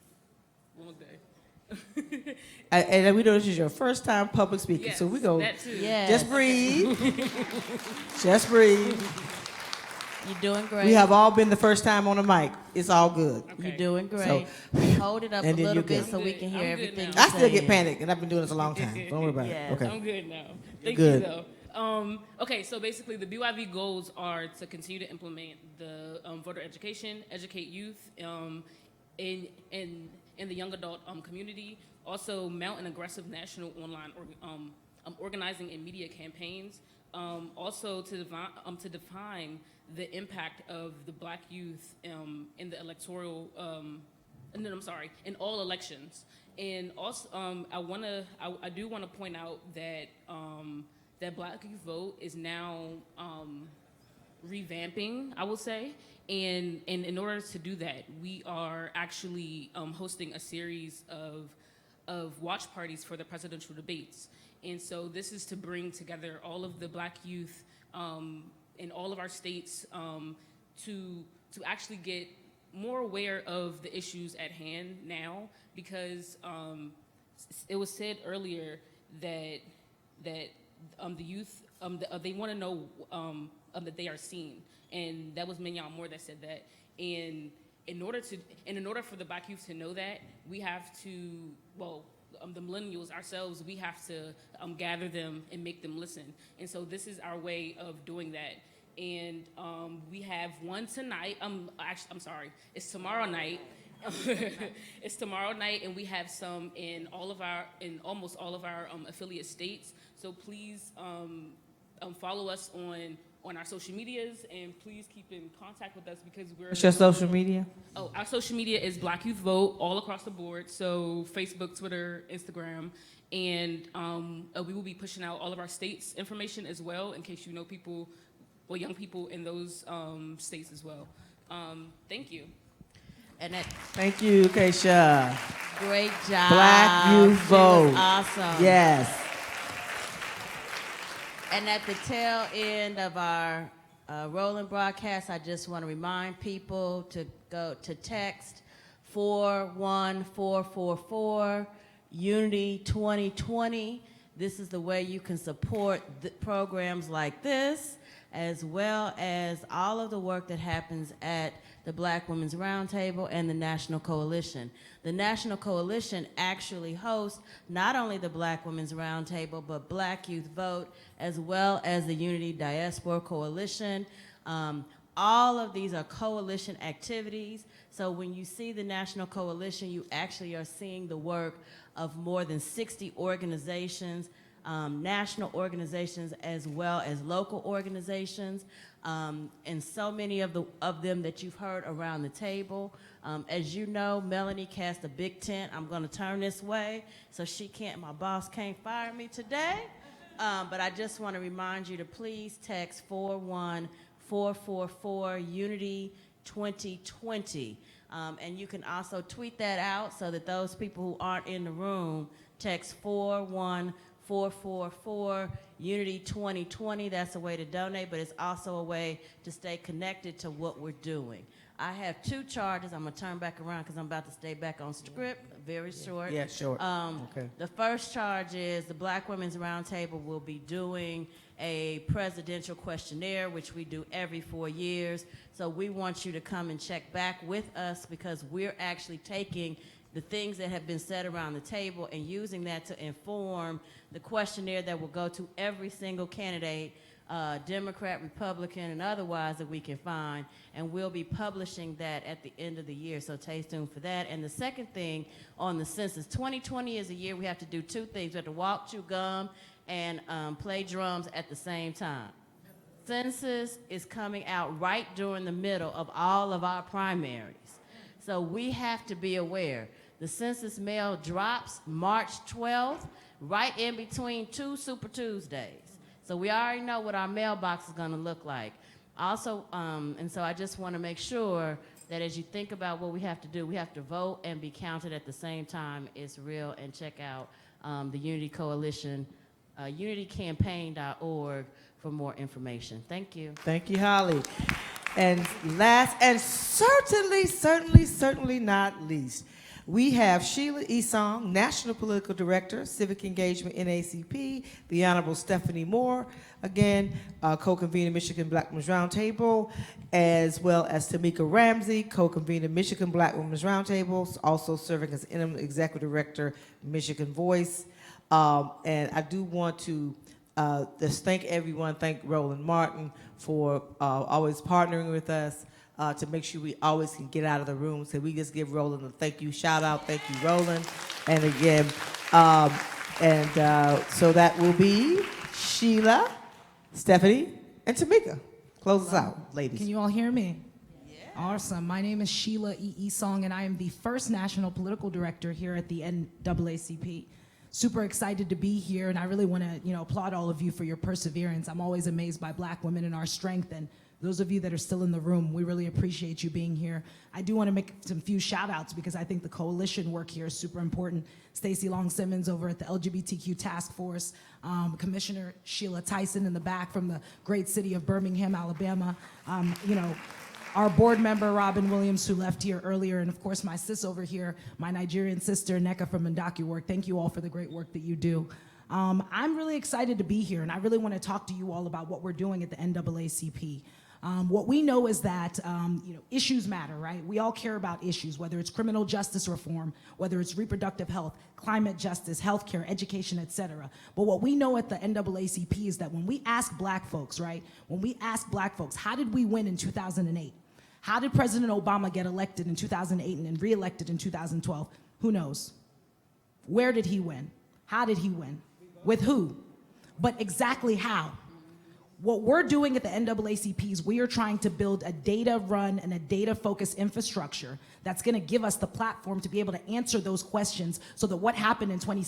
long day. And we know this is your first time public speaking, Yes, so we go. that too. Yes. Just breathe. Just breathe. You're doing great. We have all been the first time on the mic. It's all good. You're doing great. So, hold it up a and then little you're bit good. so we can hear everything I you're still get saying. panicked, and I've been doing this a long time. Don't worry about it. Okay. I'm good now. Thank Good. you, though. Okay, so basically the BYV goals are to continue to implement the voter education, educate youth in the young adult community, also mount an aggressive national online organizing and media campaigns, also to define the impact of the Black youth in the electoral, in all elections. And also, I do want to point out that that Black Youth Vote is now revamping, I will say, and in order to do that, we are actually hosting a series of watch parties for the presidential debates. And so this is to bring together all of the Black youth in all of our states to actually get more aware of the issues at hand now, because it was said earlier that the youth they want to know that they are seen, and that was Mignon Moore that said that. And in order for the Black youth to know that, we have to, the millennials ourselves, we have to gather them and make them listen. And so this is our way of doing that. And we have one tonight. Actually, I'm sorry, it's tomorrow night. It's tomorrow night, and we have some in almost all of our affiliate states. So please follow us on our social medias, and please keep in contact with us, because we're. What's your social media? Oh, our social media is Black Youth Vote all across the board. So Facebook, Twitter, Instagram, and we will be pushing out all of our states' information as well, in case you know people, young people in those states as well. Thank you. And that, Thank you, Keisha. great job. Black Youth She was Vote. awesome. Yes. And at the tail end of our rolling broadcast, I just want to remind people to go to text 41444 Unity 2020. This is the way you can support the programs like this, as well as all of the work that happens at the Black Women's Roundtable and the National Coalition. The National Coalition actually hosts not only the Black Women's Roundtable, but Black Youth Vote, as well as the Unity Diaspora Coalition. All of these are coalition activities. So when you see the National Coalition, you actually are seeing the work of more than 60 organizations, national organizations as well as local organizations, and so many of them that you've heard around the table. As you know, Melanie cast a big tent. I'm going to turn this way, so my boss can't fire me today. But I just want to remind you to please text 41444 Unity 2020. And you can also tweet that out so that those people who aren't in the room text 41444 Unity 2020. That's a way to donate, but it's also a way to stay connected to what we're doing. I have 2 charges. I'm going to turn back around because I'm about to stay back on script. Very short. Yeah, short. Okay. The first charge is the Black Women's Roundtable will be doing a presidential questionnaire, which we do every 4 years. So we want you to come and check back with us because we're actually taking the things that have been said around the table and using that to inform the questionnaire that will go to every single candidate, Democrat, Republican, and otherwise that we can find, and we'll be publishing that at the end of the year, so stay tuned for that. And the second thing on the census, 2020 is a year we have to do 2 things. We have to walk, chew gum, and play drums at the same time. Census is coming out right during the middle of all of our primaries, so we have to be aware. The census mail drops March 12th, right in between 2 Super Tuesdays. So we already know what our mailbox is going to look like. Also, and so I just want to make sure that as you think about what we have to do, we have to vote and be counted at the same time. It's real, and check out the Unity Coalition, unitycampaign.org for more information. Thank you. Thank you, Holly. And last, and certainly not least, we have Sheila Esong, National Political Director, Civic Engagement, NACP, the Honorable Stephanie Moore, again, co-convener Michigan Black Women's Roundtable, as well as Tamika Ramsey, co-convener Michigan Black Women's Roundtable, also serving as interim Executive Director, Michigan Voice. And I do want to just thank everyone, thank Roland Martin for always partnering with us to make sure we always can get out of the room. So we just give Roland a thank you, shout out, thank you, Roland. And again, so that will be Sheila, Stephanie, and Tamika. Close us out, ladies. Can you all hear me? Yeah. Awesome. My name is Sheila Esong, and I am the first National Political Director here at the NAACP. Super excited to be here, and I really want to, applaud all of you for your perseverance. I'm always amazed by Black women and our strength, and those of you that are still in the room, we really appreciate you being here. I do want to make some few shout outs because I think the coalition work here is super important. Stacey Long Simmons over at the LGBTQ Task Force, Commissioner Sheila Tyson in the back from the great city of Birmingham, Alabama. Our board member, Robin Williams, who left here earlier, and of course my sis over here, my Nigerian sister, Nneka from Ndaki Work. Thank you all for the great work that you do. I'm really excited to be here, and I really want to talk to you all about what we're doing at the NAACP. What we know is that issues matter, right? We all care about issues, whether it's criminal justice reform, whether it's reproductive health, climate justice, healthcare, education, etc. But what we know at the NAACP is that when we ask Black folks, right? When we ask Black folks, how did we win in 2008? How did President Obama get elected in 2008 and re-elected in 2012? Who knows? Where did he win? How did he win? With who? But exactly how? What we're doing at the NAACP is we are trying to build a data-run and a data-focused infrastructure that's going to give us the platform to be able to answer those questions so that what happened in 2016